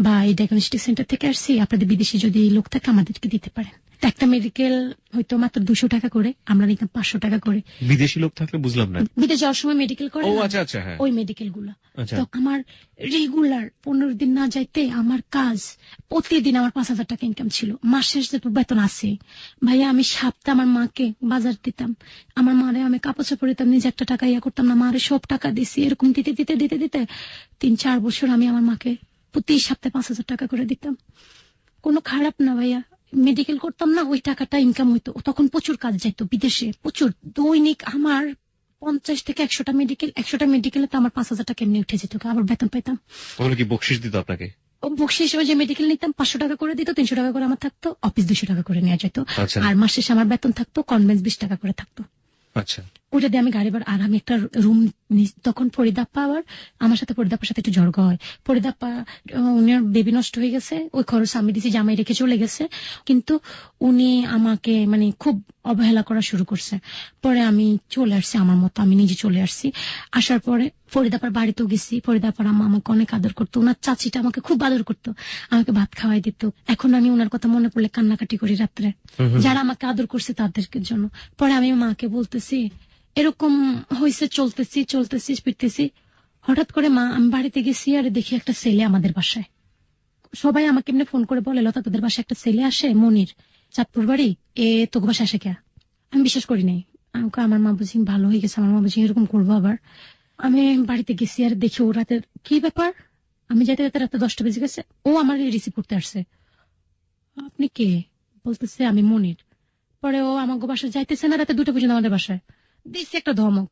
বা এই ডায়াগনস্টিক সেন্টার থেকে আসছি, আপনাদের বিদেশি যদি লোক থাকে আমাদেরকে দিতে পারেন। একটা মেডিকেল হয়তো মাত্র 200 টাকা করে, আমরা নিতাম 500 টাকা করে। বিদেশি লোক থাকলে বুঝলাম না, বিদেশ যাওয়ার সময় মেডিকেল করে। আচ্ছা আচ্ছা, হ্যাঁ ওই মেডিকেল গুলো। তো আমার রেগুলার 15 দিন না যাইতে আমার কাজ, প্রতিদিন আমার 5,000 টাকা ইনকাম ছিল। মাসের যে বেতন আছে ভাইয়া, আমি সপ্তাহে আমার মাকে বাজার দিতাম, আমার মারে আমি কাপড় চাপড় দিতাম, নিজে একটা টাকা ইয়া করতাম না, মারে সব টাকা দিছি। এরকম দিতে দিতে দিতে দিতে 3-4 বছর আমি আমার মাকে প্রতি সপ্তাহে 5,000 টাকা করে দিতাম। কোনো খারাপ না ভাইয়া, মেডিকেল করতাম না, ওই টাকাটা ইনকাম হইতো। তখন প্রচুর কাজ যাইতো বিদেশে, প্রচুর। দৈনিক আমার 50 থেকে 100টা মেডিকেল, 100টা মেডিকেলে তো আমার 5,000 টাকা এমনি উঠে যেত, আবার বেতন পাইতাম। কি বকশিস দিত আপনাকে? বকশিস যে মেডিকেল নিতাম 500 টাকা করে দিত, 300 টাকা করে আমার থাকতো, অফিস 200 টাকা করে নেওয়া যেত। আর মাস শেষে আমার বেতন থাকতো, কনভেন্স 20 টাকা করে থাকতো। আচ্ছা, ওটা দিয়ে আমি গাড়ি ভাড়া, আর আমি একটা রুম। তখন ফরিদাপ্পা, আবার আমার সাথে ফরিদাপ্পার সাথে একটু ঝগড়া হয়। ফরিদাপ্পা উনার বেবি নষ্ট হয়ে গেছে, ওই খরচ আমি দিছি, জামাই রেখে চলে গেছে, কিন্তু উনি আমাকে মানে খুব অবহেলা করা শুরু করছে। পরে আমি চলে আসছি আমার মতো, আমি নিজে চলে আসছি। আসার পরে ফরিদাপ্পার বাড়িতেও গেছি, ফরিদাপ্পার আম্মা আমাকে অনেক আদর করতো, ওনার চাচিটা আমাকে খুব আদর করতো, আমাকে ভাত খাওয়াই দিত। এখন আমি ওনার কথা মনে পড়লে কান্নাকাটি করি রাত্রে, যারা আমাকে আদর করছে তাদেরকে জন্য। পরে আমি মাকে বলতেছি এরকম হয়েছে, চলতেছি চলতেছি ফিরতেছি, হঠাৎ করে মা আমি বাড়িতে গেছি, আর দেখি একটা ছেলে আমাদের বাসায়। সবাই আমাকে এমনি ফোন করে বলে, লতা তোদের বাসায় একটা ছেলে আসে, মনির, চাঁদপুর বাড়ি, তোকে বাসায় আসে কে? আমি বিশ্বাস করি নাই। আমার মা বুঝি ভালো হয়ে গেছে, আমার মা বুঝি এরকম করবো আবার। আমি বাড়িতে গেছি, আর দেখি ও রাতের কি ব্যাপার, আমি যাইতে যাইতে রাতে 10টা বেজে গেছে, ও আমার রিসিভ করতে আসছে। আপনি কে? বলতেছে আমি মনির। পরে ও আমার বাসায় যাইতেছে না, রাতে 2টা পর্যন্ত আমাদের বাসায়। দিচ্ছি একটা ধমক,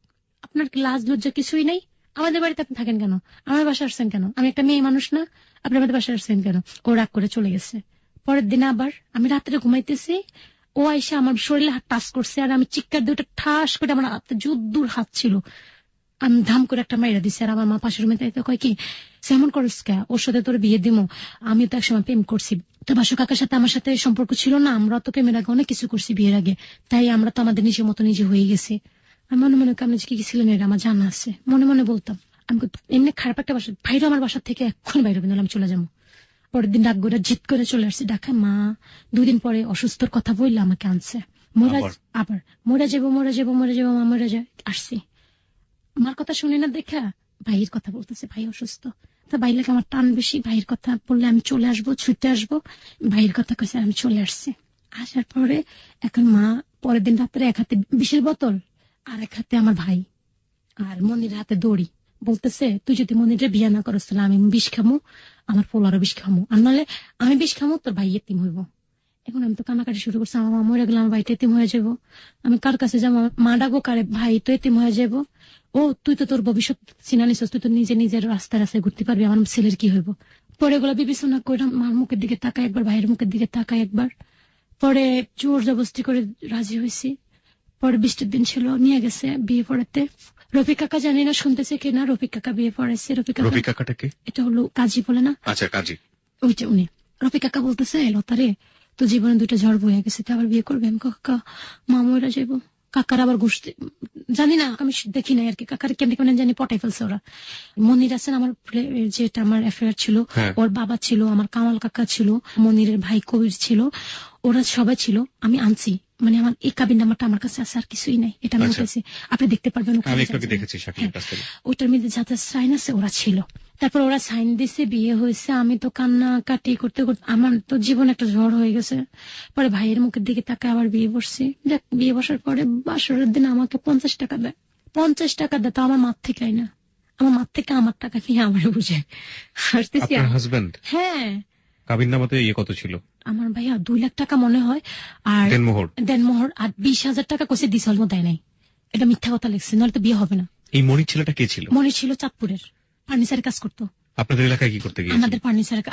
আপনার কি লাজ লজ্জা কিছুই নাই? আমাদের বাড়িতে আপনি থাকেন কেন? আমার বাসায় আসছেন কেন? আমি একটা মেয়ে মানুষ না? আপনি আমাদের বাসায় আসছেন কেন? ও রাগ করে চলে গেছে। পরের দিন আবার আমি রাত্রে ঘুমাইতেছি, ও আইসা আমার শরীরে হাত টাচ করছে, আর আমি চিৎকার দিয়ে ওটা ঠাস করে, আমার হাতে যুদ্ধুর হাত ছিল, আমি ধাম করে একটা মাইরা দিচ্ছি। আর আমার মা পাশের রুমে কয় কি সেমন করিস কে, ওর সাথে তোর বিয়ে দিমো? আমি তো একসময় প্রেম করছি, তো বাসু কাকার সাথে আমার সাথে সম্পর্ক ছিল না, আমরা তো প্রেমের আগে অনেক কিছু করছি বিয়ের আগে, তাই আমরা তো আমাদের নিজের মতো নিজে হয়ে গেছি। আমি মনে মনে আপনি কি কি ছিলেন এটা আমার জানা আছে, মনে মনে বলতাম। আমি এমনি খারাপ একটা বাসা, ভাইরা আমার বাসার থেকে এখন বাইরে বেরোলে আমি চলে যাবো। পরের দিন ডাক করে জিদ করে চলে আসছি ঢাকা। মা 2 দিন পরে অসুস্থর কথা বললে আমাকে আনছে, আবার মরে যাবো মরে যাবো মরে যাবো, মা মরে যায়। আসছি, আমার কথা শুনে না দেখা ভাইয়ের কথা বলতেছে, ভাই অসুস্থ। তা ভাই লাগে আমার টান বেশি, ভাইয়ের কথা বললে আমি চলে আসবো, ছুটে আসবো। ভাইয়ের কথা কইছে, আমি চলে আসছি। আসার পরে এখন মা পরের দিন রাত্রে এক হাতে বিষের বোতল, আর এক হাতে আমার ভাই, আর মনির হাতে দড়ি, বলতেছে তুই যদি মনিরে বিয়ে না করস তাহলে আমি বিষ খামো, আমার পোলারও বিষ খামো, আর নাহলে আমি বিষ খামো, তোর ভাই এতিম হইব। এখন আমি তো কান্নাকাটি শুরু করছি, আমার মা মরে গেলে আমার ভাইটা এতিম হয়ে যাবো, আমি কার কাছে যাবো? মা ডাকবো কারে? ভাই তো এতিম হয়ে যাবো। ও তুই তো তোর ভবিষ্যৎ চিনা নিছিস, তুই তো নিজে নিজের রাস্তায় রাস্তায় ঘুরতে পারবি, আমার ছেলের কি হইব? পরে এগুলো বিবেচনা করে মার মুখের দিকে তাকায় একবার, ভাইয়ের মুখের দিকে তাকায় একবার, পরে জোর জবরদস্তি করে রাজি হয়েছি। পরে 20টা দিন ছিল, নিয়ে গেছে বিয়ে পড়াতে। রফিক কাকা জানি না শুনতেছে কিনা, রফিক কাকা বিয়ে পড়াইছে। রফিক কাকাটা কি? এটা হলো কাজী বলে না? আচ্ছা, কাজী। ওইটা উনি। রফিক কাকা বলতেছে, লতারে তো জীবনে 2টা ঝড় বয়ে গেছে, তো আবার বিয়ে করবে? আমি কাকা মামুরা যাইবো। কাকার আবার ঘুষতে জানি না, আমি দেখি নাই আর কি, কাকার কেমনি কেমন জানি পটাই ফেলছে ওরা। মনির আছেন আমার, যেটা আমার অ্যাফেয়ার ছিল, ওর বাবা ছিল, আমার কামাল কাকা ছিল, মনিরের ভাই কবির ছিল, ওরা সবাই ছিল। আমি আনছি, মানে আমার এই কাবিন নাম্বারটা আমার কাছে আছে, আর কিছুই নাই। এটা আমি উঠেছি, আপনি দেখতে পারবেন। ওইটার মধ্যে যাতে সাইন আছে, ওরা ছিল। তারপর ওরা সাইন দিছে, বিয়ে হয়েছে। আমি তো কান্না কাটি করতে করতে আমার তো জীবন একটা ঝড় হয়ে গেছে। পরে ভাইয়ের মুখের দিকে তাকে আবার বিয়ে বসছি। দেখ, বিয়ে বসার পরে বাসরের দিন আমাকে 50 টাকা দেয়। 50 টাকা দেয়, তো আমার মার থেকে না, আমার মার থেকে আমার টাকা নিয়ে আমার বুঝে হাসতেছি। হ্যাঁ, কাবিন নামাতে কত ছিল? আমার ভাইয়া 2 লাখ টাকা মনে হয়, আর দেনমোহর আর 20,000 টাকা কইছে দিছে, অল্প দেয় নাই। এটা মিথ্যা কথা লিখছে, নাহলে তো বিয়ে হবে না। এই মনির ছেলেটা কে ছিল? মনির ছিল চাঁদপুরের, ফার্নিচারের কাজ করতো। আপনাদের এলাকায় কি করতে গিয়েছিল?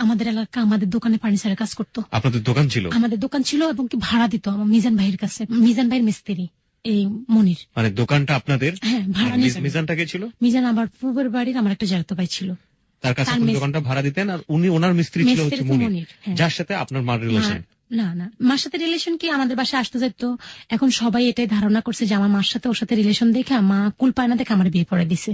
আমাদের এলাকা, আমাদের দোকানে ফার্নিচারের কাজ করতো। আপনাদের দোকান ছিল? আমাদের দোকান ছিল, এবং কি ভাড়া দিত আমার মিজান ভাইয়ের কাছে। মিজান ভাইয়ের মিস্ত্রি এই মনির। মানে দোকানটা আপনাদের? হ্যাঁ, ভাড়া নিয়ে। মিজানটা কে ছিল? মিজান আমার পূর্বের বাড়ির আমার একটা জায়গা ভাই ছিল, তার কাছে দোকানটা ভাড়া দিতেন, আর উনি ওনার মিস্ত্রি ছিল হচ্ছে মনির, যার সাথে আপনার মার রিলেশন? না, মার সাথে রিলেশন কি, আমাদের বাসায় আসতে যেত। এখন সবাই এটাই ধারণা করছে যে আমার মার সাথে ওর সাথে রিলেশন দেখে মা কুল পায় না দেখে আমার বিয়ে পড়ে দিছে।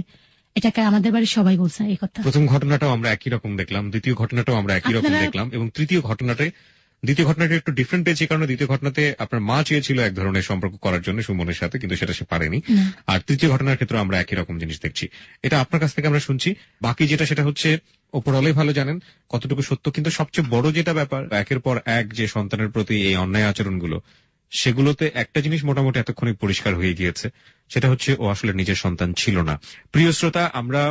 এটাকে আমাদের বাড়ির সবাই বলছে এই কথা। প্রথম ঘটনাটাও আমরা একই রকম দেখলাম, দ্বিতীয় ঘটনাটাও আমরা একই রকম দেখলাম, এবং দ্বিতীয় ঘটনাটা একটু ডিফারেন্ট পেয়েছে, কারণ দ্বিতীয় ঘটনাতে আপনার মা চেয়েছিল এক ধরনের সম্পর্ক করার জন্য সুমনের সাথে, কিন্তু সেটা সে পারেনি। আর তৃতীয় ঘটনার ক্ষেত্রে আমরা একই রকম জিনিস দেখছি। এটা আপনার কাছ থেকে আমরা শুনছি। বাকি যেটা সেটা হচ্ছে ওপরওয়ালাই ভালো জানেন কতটুকু সত্য, কিন্তু সবচেয়ে বড় যেটা ব্যাপার, একের পর এক যে সন্তানের প্রতি এই অন্যায় আচরণগুলো, সেগুলোতে একটা জিনিস মোটামুটি এতক্ষণে পরিষ্কার হয়ে গিয়েছে, সেটা হচ্ছে ও আসলে নিজের সন্তান ছিল না। প্রিয় শ্রোতা, আমরা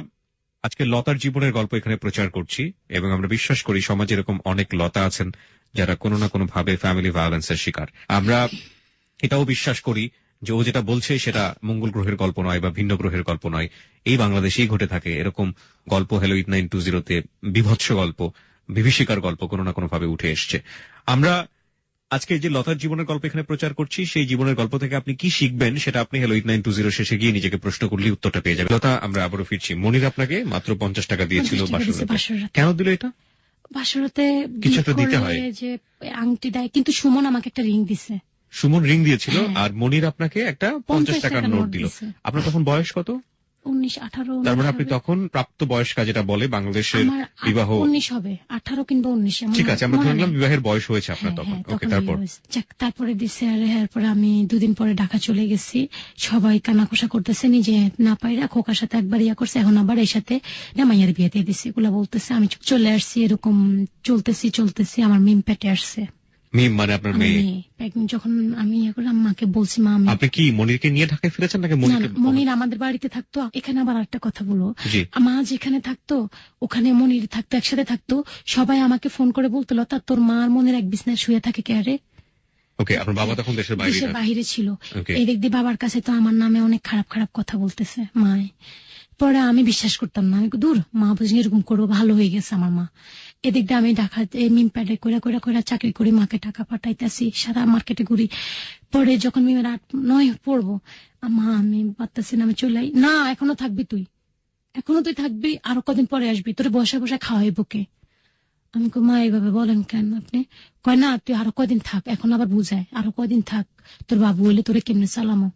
আজকে লতার জীবনের গল্প এখানে প্রচার করছি, এবং আমরা বিশ্বাস করি সমাজে এরকম অনেক লতা আছেন যারা কোনো না কোনো ভাবে ফ্যামিলি ভায়োলেন্সের শিকার। আমরা এটাও বিশ্বাস করি যে ও যেটা বলছে সেটা মঙ্গল গ্রহের গল্প নয় বা ভিন্ন গ্রহের গল্প নয়, এই বাংলাদেশেই ঘটে থাকে এরকম গল্প। হ্যালো 8920-তে বিভৎস গল্প, বিভীষিকার গল্প কোনো না কোনো ভাবে উঠে এসছে। আমরা আজকে যে লতার জীবনের গল্প এখানে প্রচার করছি, সেই জীবনের গল্প থেকে আপনি কি শিখবেন সেটা আপনি হ্যালো 8920 শেষে গিয়ে নিজেকে প্রশ্ন করলে উত্তরটা পেয়ে যাবেন। লতা, আমরা আবারও ফিরছি। মনির আপনাকে মাত্র 50 টাকা দিয়েছিল বাসরাতে। কেন দিল এটা? বাসরাতে কিছু তো দিতে হয়, যে আংটি দেয়, কিন্তু সুমন আমাকে একটা রিং দিছে। সুমন রিং দিয়েছিল, আর মনির আপনাকে একটা 50 টাকার নোট দিল। আপনার তখন বয়স কত? 19-18। তার মানে আপনি তখন প্রাপ্ত বয়স্কা, যেটা বলে বাংলাদেশের বিবাহ 19 হবে, 18 কিংবা 19। ঠিক আছে, আমরা ধরলাম বিবাহের বয়স হয়েছে আপনার তখন। ওকে, তারপরে দিছে। আর এরপরে আমি 2 দিন পরে ঢাকা চলে গেছি। সবাই কানাকষা করতেছে, নিজে না পাইরা খোকার সাথে একবার ইয়া করছে, এখন আবার এই সাথে মাইয়ার বিয়ে দিয়ে দিছে, এগুলা বলতেছে। আমি চলে আসছি, এরকম চলতেছি আমার মিম পেটে আসছে। মিম মানে আপনার মেয়ে? যখন আমি ইয়ে করলাম, মাকে বলছি, মা আপনি কি মনিরকে নিয়ে ঢাকায় ফিরেছেন নাকি? মনির আমাদের বাড়িতে থাকতো। এখানে আবার একটা কথা বলো, মা যেখানে থাকতো ওখানে মনির থাকতো, একসাথে থাকতো। সবাই আমাকে ফোন করে বলতো, লতা তোর মা আর মনির এক বিছনায় শুয়ে থাকে কে রে? ওকে, আপনার বাবা তখন দেশের বাইরে ছিল। এদিক দিয়ে বাবার কাছে তো আমার নামে অনেক খারাপ খারাপ কথা বলতেছে মায়। পরে আমি বিশ্বাস করতাম না, আমি দূর, মা বুঝি এরকম করবো, ভালো হয়ে গেছে আমার মা। এদিক দিয়ে আমি ঢাকা মিম প্যাডে করে চাকরি করি, মাকে টাকা পাঠাইতেছি, সারা মার্কেটে ঘুরি। পরে যখন মিমের 8-9 পড়বো, মা আমি পারতেছি না, আমি চলে আই। না, এখনো তুই থাকবি, আরো কদিন পরে আসবি, তোর বসে বসে খাওয়াই বুকে। আমি মা এইভাবে বলেন কেন আপনি? কয় না, তুই আরো কদিন থাক। এখন আবার বুঝায়, আরো কদিন থাক, তোর বাবু হইলে তোরে কেমনে চালামো।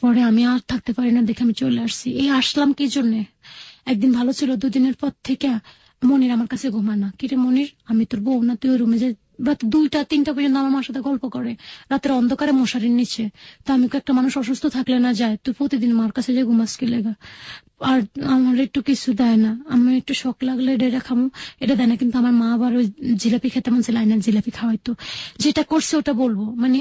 পরে আমি আর থাকতে পারি না দেখে আমি চলে আসছি। আসলাম কি জন্য, একদিন ভালো ছিল, 2 দিনের পর থেকে মনির আমার কাছে ঘুমায় না। কিরে মনির, আমি তোর বউ না? তুই ওই রুমে যে রাত 2টা-3টা পর্যন্ত আমার মার সাথে গল্প করে, রাতের অন্ধকারে মশারির নিচে। তা আমি একটা মানুষ অসুস্থ থাকলে না যায়, তুই প্রতিদিন মার কাছে যে ঘুমাস কি লেগা? আর আমার একটু কিছু দেয় না, আমার একটু শখ লাগলে এটা খামো, এটা দেয় না। কিন্তু আমার মা আবার ওই জিলাপি খেতে মন চাইলে আইনার জিলাপি খাওয়াইতো। যেটা করছে ওটা বলবো, মানে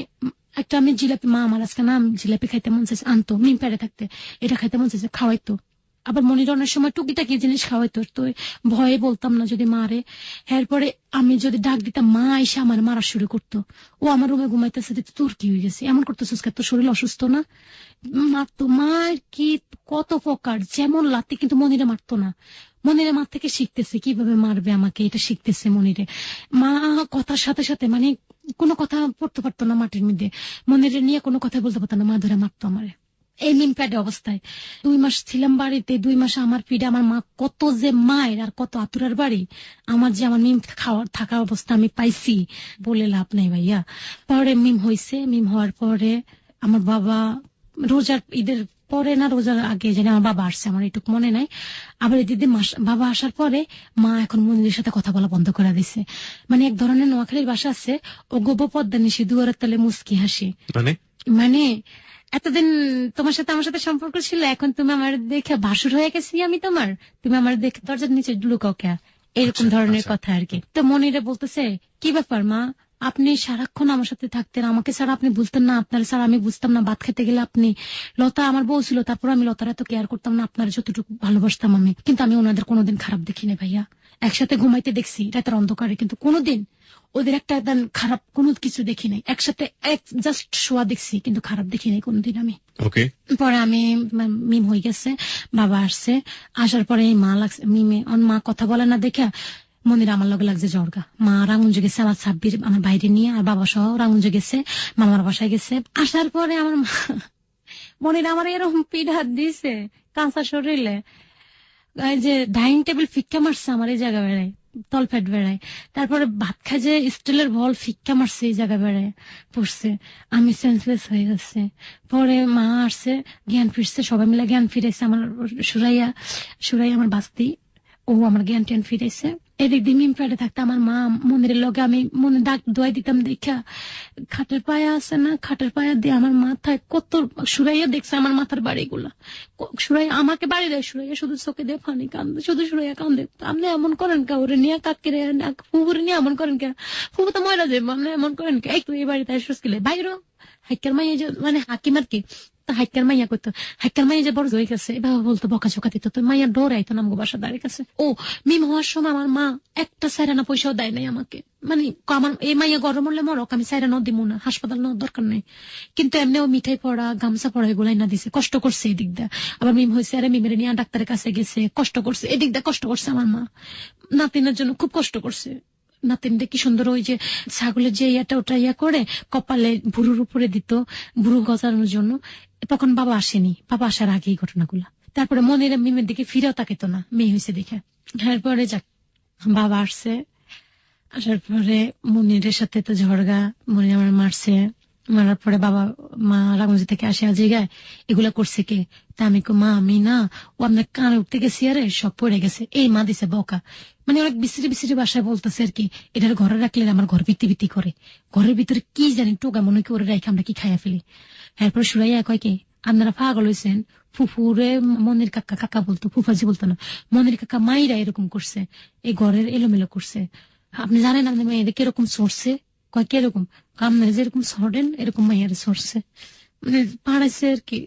একটা আমি জিলাপি, মা আমার আজকে না জিলাপি খাইতে মন চাইছে, আনতো। মিম প্যারে থাকতে এটা খাইতে মন চাইছে, খাওয়াইতো। আবার মনির অনেক সময় টুকিটাকি জিনিস খাওয়াইতো, তো ভয়ে বলতাম না যদি মারে। এরপরে আমি যদি ডাক দিতাম, মা এসে আমার মারা শুরু করতো। ও আমার রুমে ঘুমাইতেছে, তোর কি হয়ে গেছে, এমন করতেছিস, তোর শরীর অসুস্থ না? মারতো। মার কি কত প্রকার, যেমন লাতি, কিন্তু মনিরে মারতো না। মনিরে মা থেকে শিখতেছে কিভাবে মারবে আমাকে, এটা শিখতেছে মনিরে। মা কথার সাথে সাথে মানে কোনো কথা পড়তে পারতো না মাটির মধ্যে, মনিরে নিয়ে কোনো কথা বলতে পারতো না, মা ধরে মারতো আমারে। এই নিম প্যাডে অবস্থায় 2 মাস ছিলাম বাড়িতে, 2 মাস আমার পিঠে আমার মা কত যে মায়ের আর কত আতুরার বাড়ি, আমার যে আমার মিম খাওয়ার থাকা অবস্থা আমি পাইছি বলে লাভ নেই ভাইয়া। পরে মিম হয়েছে, মিম হওয়ার পরে আমার বাবা রোজার ঈদের পরে না রোজার আগে জানি আমার বাবা আসছে, আমার এটুকু মনে নাই। আবার দিদি বাবা আসার পরে মা এখন মনিরের সাথে কথা বলা বন্ধ করে দিছে। মানে এক ধরনের নোয়াখালীর ভাষা আছে, ও গোব পদ্মা নিশি দুয়ারের তলে মুস্কি হাসি, মানে এতদিন তোমার সাথে আমার সাথে সম্পর্ক ছিল, এখন তুমি আমার দেখে ভাসুর হয়ে গেছি আমি তোমার, তুমি আমার দেখে দরজার নিচে লুকাও কে, এরকম ধরনের কথা আর কি। তো মনিরা বলতেছে কি ব্যাপার মা, আপনি সারাক্ষণ আমার সাথে থাকতেন, আমাকে ছাড়া আপনি বুঝতেন না, আপনার ছাড়া আমি বুঝতাম না, ভাত খেতে গেলে আপনি, লতা আমার বউ ছিল, তারপর আমি লতার এত কেয়ার করতাম না, আপনার যতটুকু ভালোবাসতাম আমি, কিন্তু আমি ওনাদের কোনোদিন খারাপ দেখিনি ভাইয়া। একসাথে ঘুমাইতে দেখছি রাতের অন্ধকারে, কিন্তু কোনোদিন ওদের একটা খারাপ কোনো কিছু দেখি নাই, একসাথে জাস্ট শোয়া দেখছি, কিন্তু খারাপ দেখি নাই কোনোদিন আমি। পরে আমি মিম হয়ে গেছে, বাবা আসছে, আসার পরে মা লাগছে মিমে, মা কথা বলে না দেখে মনির আমার লগে লাগছে জর্গা। মা রাঙ্গুঞ্জ গেছে আমার 26 আমার বাইরে নিয়ে, আর বাবা সহ রাঙ্গুঞ্জ গেছে, মামার বাসায় গেছে। আসার পরে আমার মনির আমার এরকম পিঠ হাত দিয়েছে কাঁচা শরীরে, যে ডাইনিং টেবিল ফিক্কা মারছে আমার এই জায়গা বেড়ায়, তলফেট বেড়ায়, তারপরে ভাত খাজে স্টিলের বল ফিক্কা মারছে এই জায়গা বেড়ায় পড়ছে, আমি সেন্সলেস হয়ে গেছে। পরে মা আসছে, জ্ঞান ফিরছে, সবাই মিলে জ্ঞান ফিরেছে, আমার সুরাইয়া আমার বাস্তি, ও আমার জ্ঞান ট্যান ফিরেছে। এদিক দিয়ে মিম প্যাডে থাকতে আমার মা মন্দিরের লগে আমি মনে ডাক দোয়াই দিতাম, দেখা খাটের পায়া আছে না, খাটের পায়া দিয়ে আমার মাথায় কত সুরাইয়া দেখছে আমার মাথার বাড়িগুলা, সুরাইয়া আমাকে বাড়ি দেয়, সুরাইয়া শুধু চোখে দিয়ে ফানি কান্দে, শুধু সুরাইয়া কান্দে। আপনি এমন করেন কে, ওরে নিয়ে কাকিরে ফুবুরে নিয়ে এমন করেন কে, ফুবু তো ময়রা যাবে, আপনি এমন করেন কে, একটু এই বাড়িতে এসে গেলে বাইরে হাইকার মাইয়া যে মানে হাকিম আর কি, হাইকার মাইয়া করতো, হাইকার মাইয়া যে বড় হয়ে গেছে এবার বলতো বকা চোকা দিত, তো মাইয়া ডরাইতো নামগো বাসা দাঁড়িয়ে গেছে। ও মিম হওয়ার সময় আমার মা একটা সাইরানা পয়সাও দেয় নাই আমাকে, মানে আমার এই মাইয়া গরম হলে মরক, আমি সাইরানা দিব না, হাসপাতাল নেওয়ার দরকার নেই, কিন্তু এমনিও মিঠাই পড়া গামছা পড়া এগুলাই না দিছে, কষ্ট করছে এদিক দা। আবার মিম হয়েছে, আরে মিমের নিয়ে ডাক্তারের কাছে গেছে, কষ্ট করছে এদিক দা, কষ্ট করছে আমার মা, নাতিনের জন্য খুব কষ্ট করছে। নাতিনটা কি সুন্দর ওই যে ছাগলের যে ইয়াটা ওটা ইয়া করে কপালে ভুরুর উপরে দিত ভুরু গজানোর জন্য, তখন বাবা আসেনি, বাবা আসার আগেই ঘটনাগুলা। তারপরে মনের মিমের দিকে ফিরেও তাকাতো না, মেয়ে হয়েছে দেখে। এরপরে যাক বাবা আসছে, আসার পরে মনিরের সাথে তো ঝড়গা, মনির আমার মারছে, মারার পরে বাবা মা রাগঞ্জি থেকে আসে জায়গায় এগুলা করছে কে, তা আমি মা আমি না, ও আপনার কানে উঠতে গেছি, আরে সব পড়ে গেছে, এই মা দিছে বকা, মানে অনেক বিশ্রী বিশ্রী বাসায় বলতেছে আর কি, এটার ঘরে রাখলে আমার ঘর ভিত্তি ভিত্তি করে, ঘরের ভিতরে কি জানি টোকা মনে কি ওরে রেখে আমরা কি খাইয়া ফেলি। এরপরে সুরাইয়া কয় কি আপনারা পাগল হয়েছেন, ফুফুরে মনির কাকা, কাকা বলতো, ফুফাজি বলতো না, মনির কাকা মাইরা এরকম করছে, এই ঘরের এলোমেলো করছে, আপনি জানেন আপনার মেয়েদের কিরকম সরছে, কয় কিরকম, আপনারা যেরকম সরেন এরকম মাইয়ারে সরছে, মানে পাড়াইছে আর কি,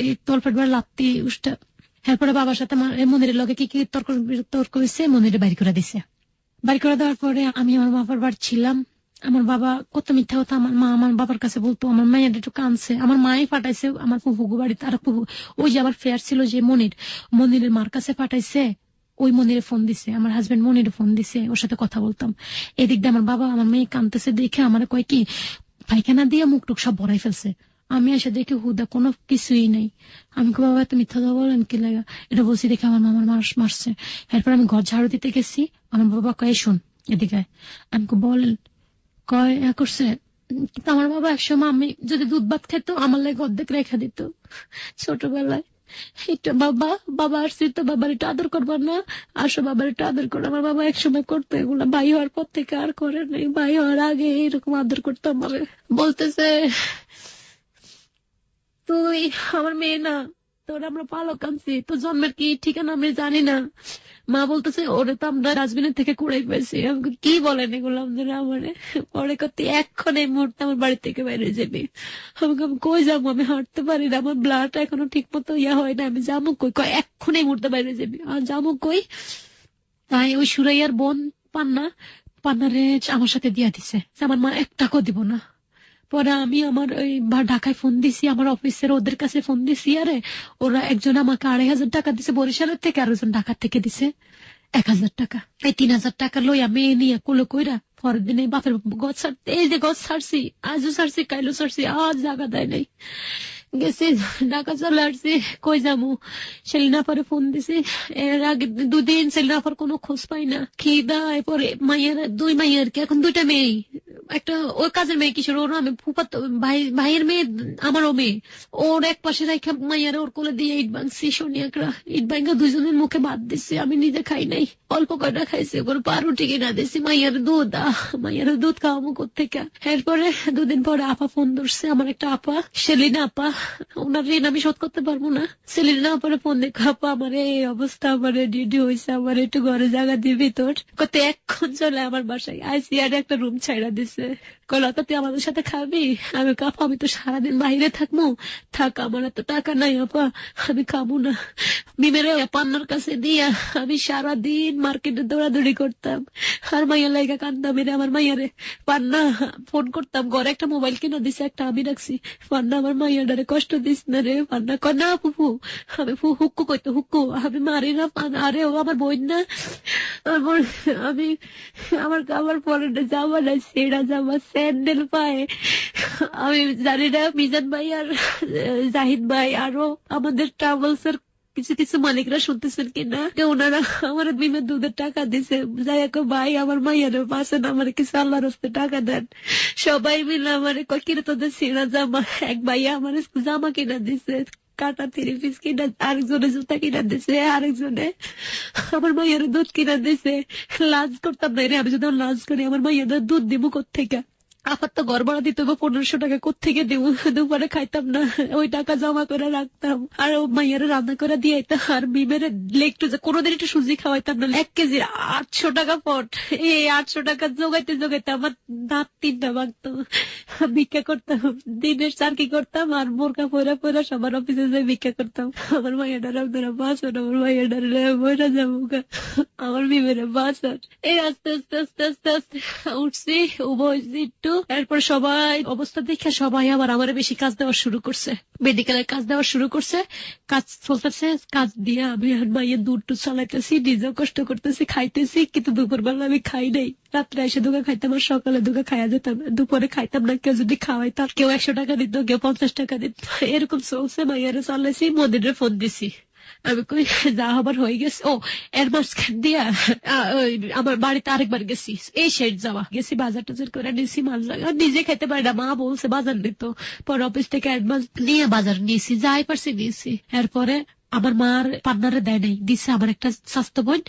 এই তলপেট বার লাত্তি উষ্টা। এরপরে বাবার সাথে মনিরের লগে কি কি তর্ক হয়েছে, মনিরে বাড়ি করে দিছে। বাড়ি করে দেওয়ার পরে আমি আমার বাবার বাড়ি ছিলাম, আমার বাবা কত মিথ্যা কথা আমার মা আমার বাবার কাছে বলতো, আমার মায়ের একটু কানছে, আমার মাই পাঠাইছে আমার ফুফু বাড়িতে, আর ফুফু ওই যে আমার ফেয়ার ছিল যে মনিরের মার কাছে পাঠাইছে, ওই মনিরে ফোন দিছে, আমার হাজবেন্ড মনিরে ফোন দিছে, ওর সাথে কথা বলতাম। এদিক দিয়ে আমার বাবা আমার মেয়ে কানতেছে দেখে আমার কয় কি পায়খানা দিয়ে মুখ টুক সব ভরাই ফেলছে, আমি এসে দেখি হুদা কোনো কিছুই নেই। আমি বাবা এত মিথ্যা কথা বলেন কি লাগা, এটা বলছি দেখে আমার মামার মারছে। এরপর আমি ঘর ঝাড়ু দিতে গেছি, আমার বাবা কয় শোন এদিকে, আমি বলেন কয় করছে, কিন্তু আমার বাবা একসময় আমি যদি দুধ ভাত খেতো আমার লাগে অর্ধেক রেখা দিত ছোটবেলায়, এটা বাবা আসছি তো বাবার একটু আদর করবার না, আসো বাবার একটু আদর করো, আমার বাবা একসময় করতো এগুলা, ভাই হওয়ার পর থেকে আর করে নাই, ভাই হওয়ার আগে এরকম আদর করতো আমারে। বলতেছে তুই আমার মেয়ে না, তোর আমরা পালক আনছি, তোর জন্মের কি ঠিকানা আমি জানি না। মা বলতেছে ওরে তো আমরা ডাস্টবিনের থেকে কুড়াই পেয়েছি, কি বলেন এগুলো আমাদের, আমারে পরে করতে এক্ষণ এই মুহূর্তে আমার বাড়ি থেকে বাইরে যাবি, আমাকে আমি কই যাবো, আমি হাঁটতে পারি না, আমার ব্লাড এখনো ঠিক মতো ইয়া হয় না, আমি যাবো কই, এক্ষণ এই মুহূর্তে বাইরে যাবি, আর যাবো কই। তাই ওই সুরাইয়ার বোন পান্নারে আমার সাথে দিয়া দিছে, আমার মা 1 টাকাও দিব না, পরে আমি আমার ঢাকায় ফোন দিছি, আমার অফিসের ওদের কাছে ফোন দিছি, আরে ওরা একজন আমাকে 2,500 টাকা দিছে বরিশালের থেকে, আর একজন ঢাকা থেকে দিছে 1,000 টাকা। এই 3,000 টাকা লই আমি নিয়ে কোলো কইরা পরের দিন এই বাপের গছ ছাড়তে, এই যে গছ ছাড়ছি, আজও ছাড়ছি, কাইলো ছাড়ছি, আজ জায়গা দেয় নাই। গেছি ঢাকা চলে আসছি, কই যাবো। সেলিনা পরে ফোন দিছি, এর আগে 2 দিন সেলিনা পর কোনো খোঁজ পাই না। খিদা পরে মাইয়ার 2 মাইয়ার কি এখন 2টা মেয়ে, একটা ওর কাজের মেয়ে কিশোর, ওর আমি ফুফাতো ভাইয়ের মেয়ে, আমারও মেয়ে। ওর এক পাশে রেখে মাইয়ারে ওর কোলে দিয়ে ইট ভাঙছি, সোনিয়াকরা ইট ভাঙা 2জনের মুখে ভাত দিচ্ছি, আমি নিজে খাই নাই, অল্প কয়টা খাইছি। ওর পাউরুটি কিনা দিচ্ছি, মাইয়ার দুধ খাওয়াবো কোত্থেকে। এরপরে 2 দিন পরে আপা ফোন ধরছে, আমার একটা আপা সেলিনা আপা, ওনার ঋণ আমি শোধ করতে পারবো না। সেলিনা আপারে ফোন দেখো, আপা আমার এই অবস্থা, আমার ডিউটি হয়েছে, আমার একটু ঘরে জায়গা দিবি তোর, কত এক্ষণ চলে আমার বাসায় আইসি, আর একটা রুম ছাইড়া দিছে। কলতা তুই আমাদের সাথে খাবি? আমি কাপা, আমি তো সারাদিন বাইরে থাকবো, থাক, আমার এত টাকা নাই আপা, আমি খাবো না। মিমেরে পান্নার কাছে দিয়া আমি সারাদিন মার্কেটে দৌড়াদৌড়ি করতাম, আর মাইয়া লাইগা কান্দাম। আমার মাইয়ারে পান্না ফোন করতাম, ঘরে একটা মোবাইল কিনা দিছে, একটা আমি রাখছি। পান্না আমার মাইয়াডারে কষ্ট দিস না রে। পান্না কয় না ফুফু, আমি হুক্কু কইতো, হুক্কু আমি মারি না, আরে ও আমার বোন না। আমি আমার পরে জামা নাই, সেরা জামা, স্যান্ডেল পায়ে। আমি জানি না মিজান ভাই আর জাহিদ ভাই আরো আমাদের ট্রাভেলস এর কিছু কিছু মালিকরা শুনতেছেন কিনা, ওনারা আমার বিমের দুধের টাকা দিছে, যাই ভাই আমার মাইয়ারে পাশেন, আমার কিছু আল্লাহর হস্তে টাকা দেন। সবাই মিলে আমার কিনে তোদের সিনা জামা, এক ভাইয়া আমার জামা কিনা দিছে, কাটা 3 পিস কিনা, আরেকজনে জুতা কিনা দিছে, আরেকজনে আমার মাইয়ার দুধ কিনা দিছে। লাঞ্চ করতাম না রে, আমি যদি লাঞ্চ করি আমার মাইয়াদের দুধ দিব কোত্থেকে? আপার তো ঘর ভাড়া দিতে হবে 1500 টাকা, কোত্থেকে দেব? দুপুরে খাইতাম না, ওই টাকা জমা করে রাখতাম, আর ও মাইয়ারে রান্না করে দিয়ে আইতাম। আর বিমের লেকটু কোনোদিন একটু সুজি খাওয়াইতাম না, 1 কেজি 800 টাকা পট। এই 800 টাকা জোগাইতে জোগাইতে আমার দাঁত 3টা ভাঙতো। ভিক্ষা করতাম, দিনের চারকি করতাম, আর বোরকা পয়রা পয়রা সবার অফিসে যাই ভিক্ষা করতাম। আমার মাইয়াডারে আপনারা বাঁচন, আমার মাইয়াডারে বইরা যাবো, আমার বিমেরে বাঁচন। এই আস্তে আস্তে আস্তে আস্তে আস্তে উঠছি, উভয়ছি একটু। এরপর সবাই অবস্থা দেখে সবাই আবার আমার বেশি কাজ দেওয়া শুরু করছে, মেডিকেলের কাজ দেওয়া শুরু করছে, কাজ চলতেছে। কাজ দিয়ে আমি মাইয়ের দুধ টুধ চালাইতেছি, নিজেও কষ্ট করতেছি, খাইতেছি, কিন্তু দুপুরবেলা আমি খাই নাই। রাত্রে এসে দুগা খাইতাম, আর সকালে দুগা খাইয়া যেতাম, দুপুরে খাইতাম না। কেউ যদি খাওয়াইতাম, কেউ 100 টাকা দিত, কেউ 50 টাকা দিত, এরকম চলছে। মাইয়ারে চালাইছি, মন্দিরে ফোন দিছি, আমি কই যা হবার হয়ে গেছে। ও এর মাঝখান দিয়া আমার বাড়িতে আরেকবার গেছি, এই শেষ যাওয়া গেছি, বাজার টাজার করে নিয়েছি, মাছ নিজে খেতে পারি না, মা বলছে বাজার নিত, পরে অফিস থেকে অ্যাডভান্স নিয়ে বাজার নিয়েছি, যাই পারছি নিয়েছি। এরপরে আমার মার পান্নারে দেয় নাই, দিছে আমার একটা স্বাস্থ্য বোন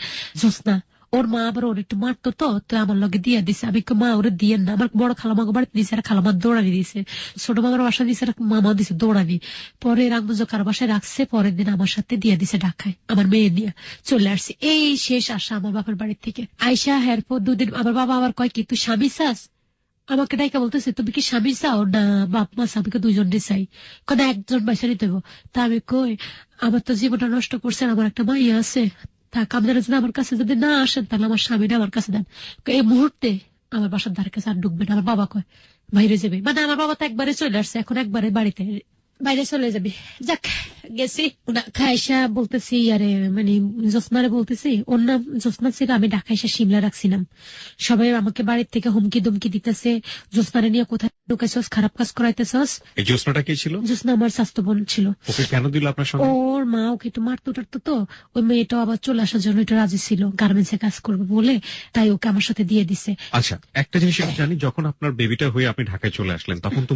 জ্যোৎস্না, ওর মা আবার ওর একটু মারতো, তো আমার লগে দিয়ে দিছে। আমি মা ওরে দিয়ে না, আমার বড় খালামাকে বাড়িতে দিছে, আর খালামা দৌড়ানি দিছে, ছোট মামার বাসা দিছে, মামা দিছে দৌড়ানি। পরে রামগঞ্জ কার বাসায় রাখছে, পরের দিন আমার সাথে দিয়ে দিছে ঢাকায়, আমার মেয়ে নিয়ে চলে আসছি। এই শেষ আসা আমার বাবার বাড়ির থেকে আইসা। এরপর 2 দিন আমার বাবা আবার কয় কি তুই স্বামী চাস? আমাকে ডাইকা বলতেছে তুমি কি স্বামী চাও না বাপ মা? স্বামীকে 2জনই চাই, কেন 1জন বাইসা নিতে হইব? তা আমি কই আমার তো জীবনটা নষ্ট করছেন, আমার একটা মাইয়া আছে, থাক আপনারা যদি আমার কাছে যদি না আসেন, তাহলে আমার স্বামীরা আমার কাছে দেন। এই মুহূর্তে আমার বাসার ধারে কাছে আর ঢুকবেন। আমার বাবা কয় বাইরে যাবে, মানে আমার বাবা তো একবারে চলে আসছে, এখন একবারে বাড়িতে বাইরে চলে যাবে। যাক গেছি, খাইসা বলতেছি, আরে মানে জ্যোৎস্নারে বলতেছি, ওর নাম জ্যোৎস্না ছিল, আমি ঢাকাইসা সিমলা রাখছিলাম। সবাই আমাকে বাড়ির থেকে হুমকি দুমকি দিতেছে, জ্যোৎস্নারে নিয়ে কোথায় ঢুকাইছস, খারাপ কাজ করাইতেছস। এই জ্যোৎস্নাটা কি ছিল? জ্যোৎস্না আমার স্বাস্থ্য বোন ছিল। ওকে কেন দিল আপনার সঙ্গে? ওর মা ওকে একটু মারতো টারতো, তো ওই মেয়েটাও আবার চলে আসার জন্য একটু রাজি ছিল, গার্মেন্টসে কাজ করবে বলে, তাই ওকে আমার সাথে দিয়ে দিছে। আচ্ছা, একটা জিনিস আমি জানি, যখন আপনার বেবিটা হয়ে আপনি ঢাকায় চলে আসলেন, তখন তো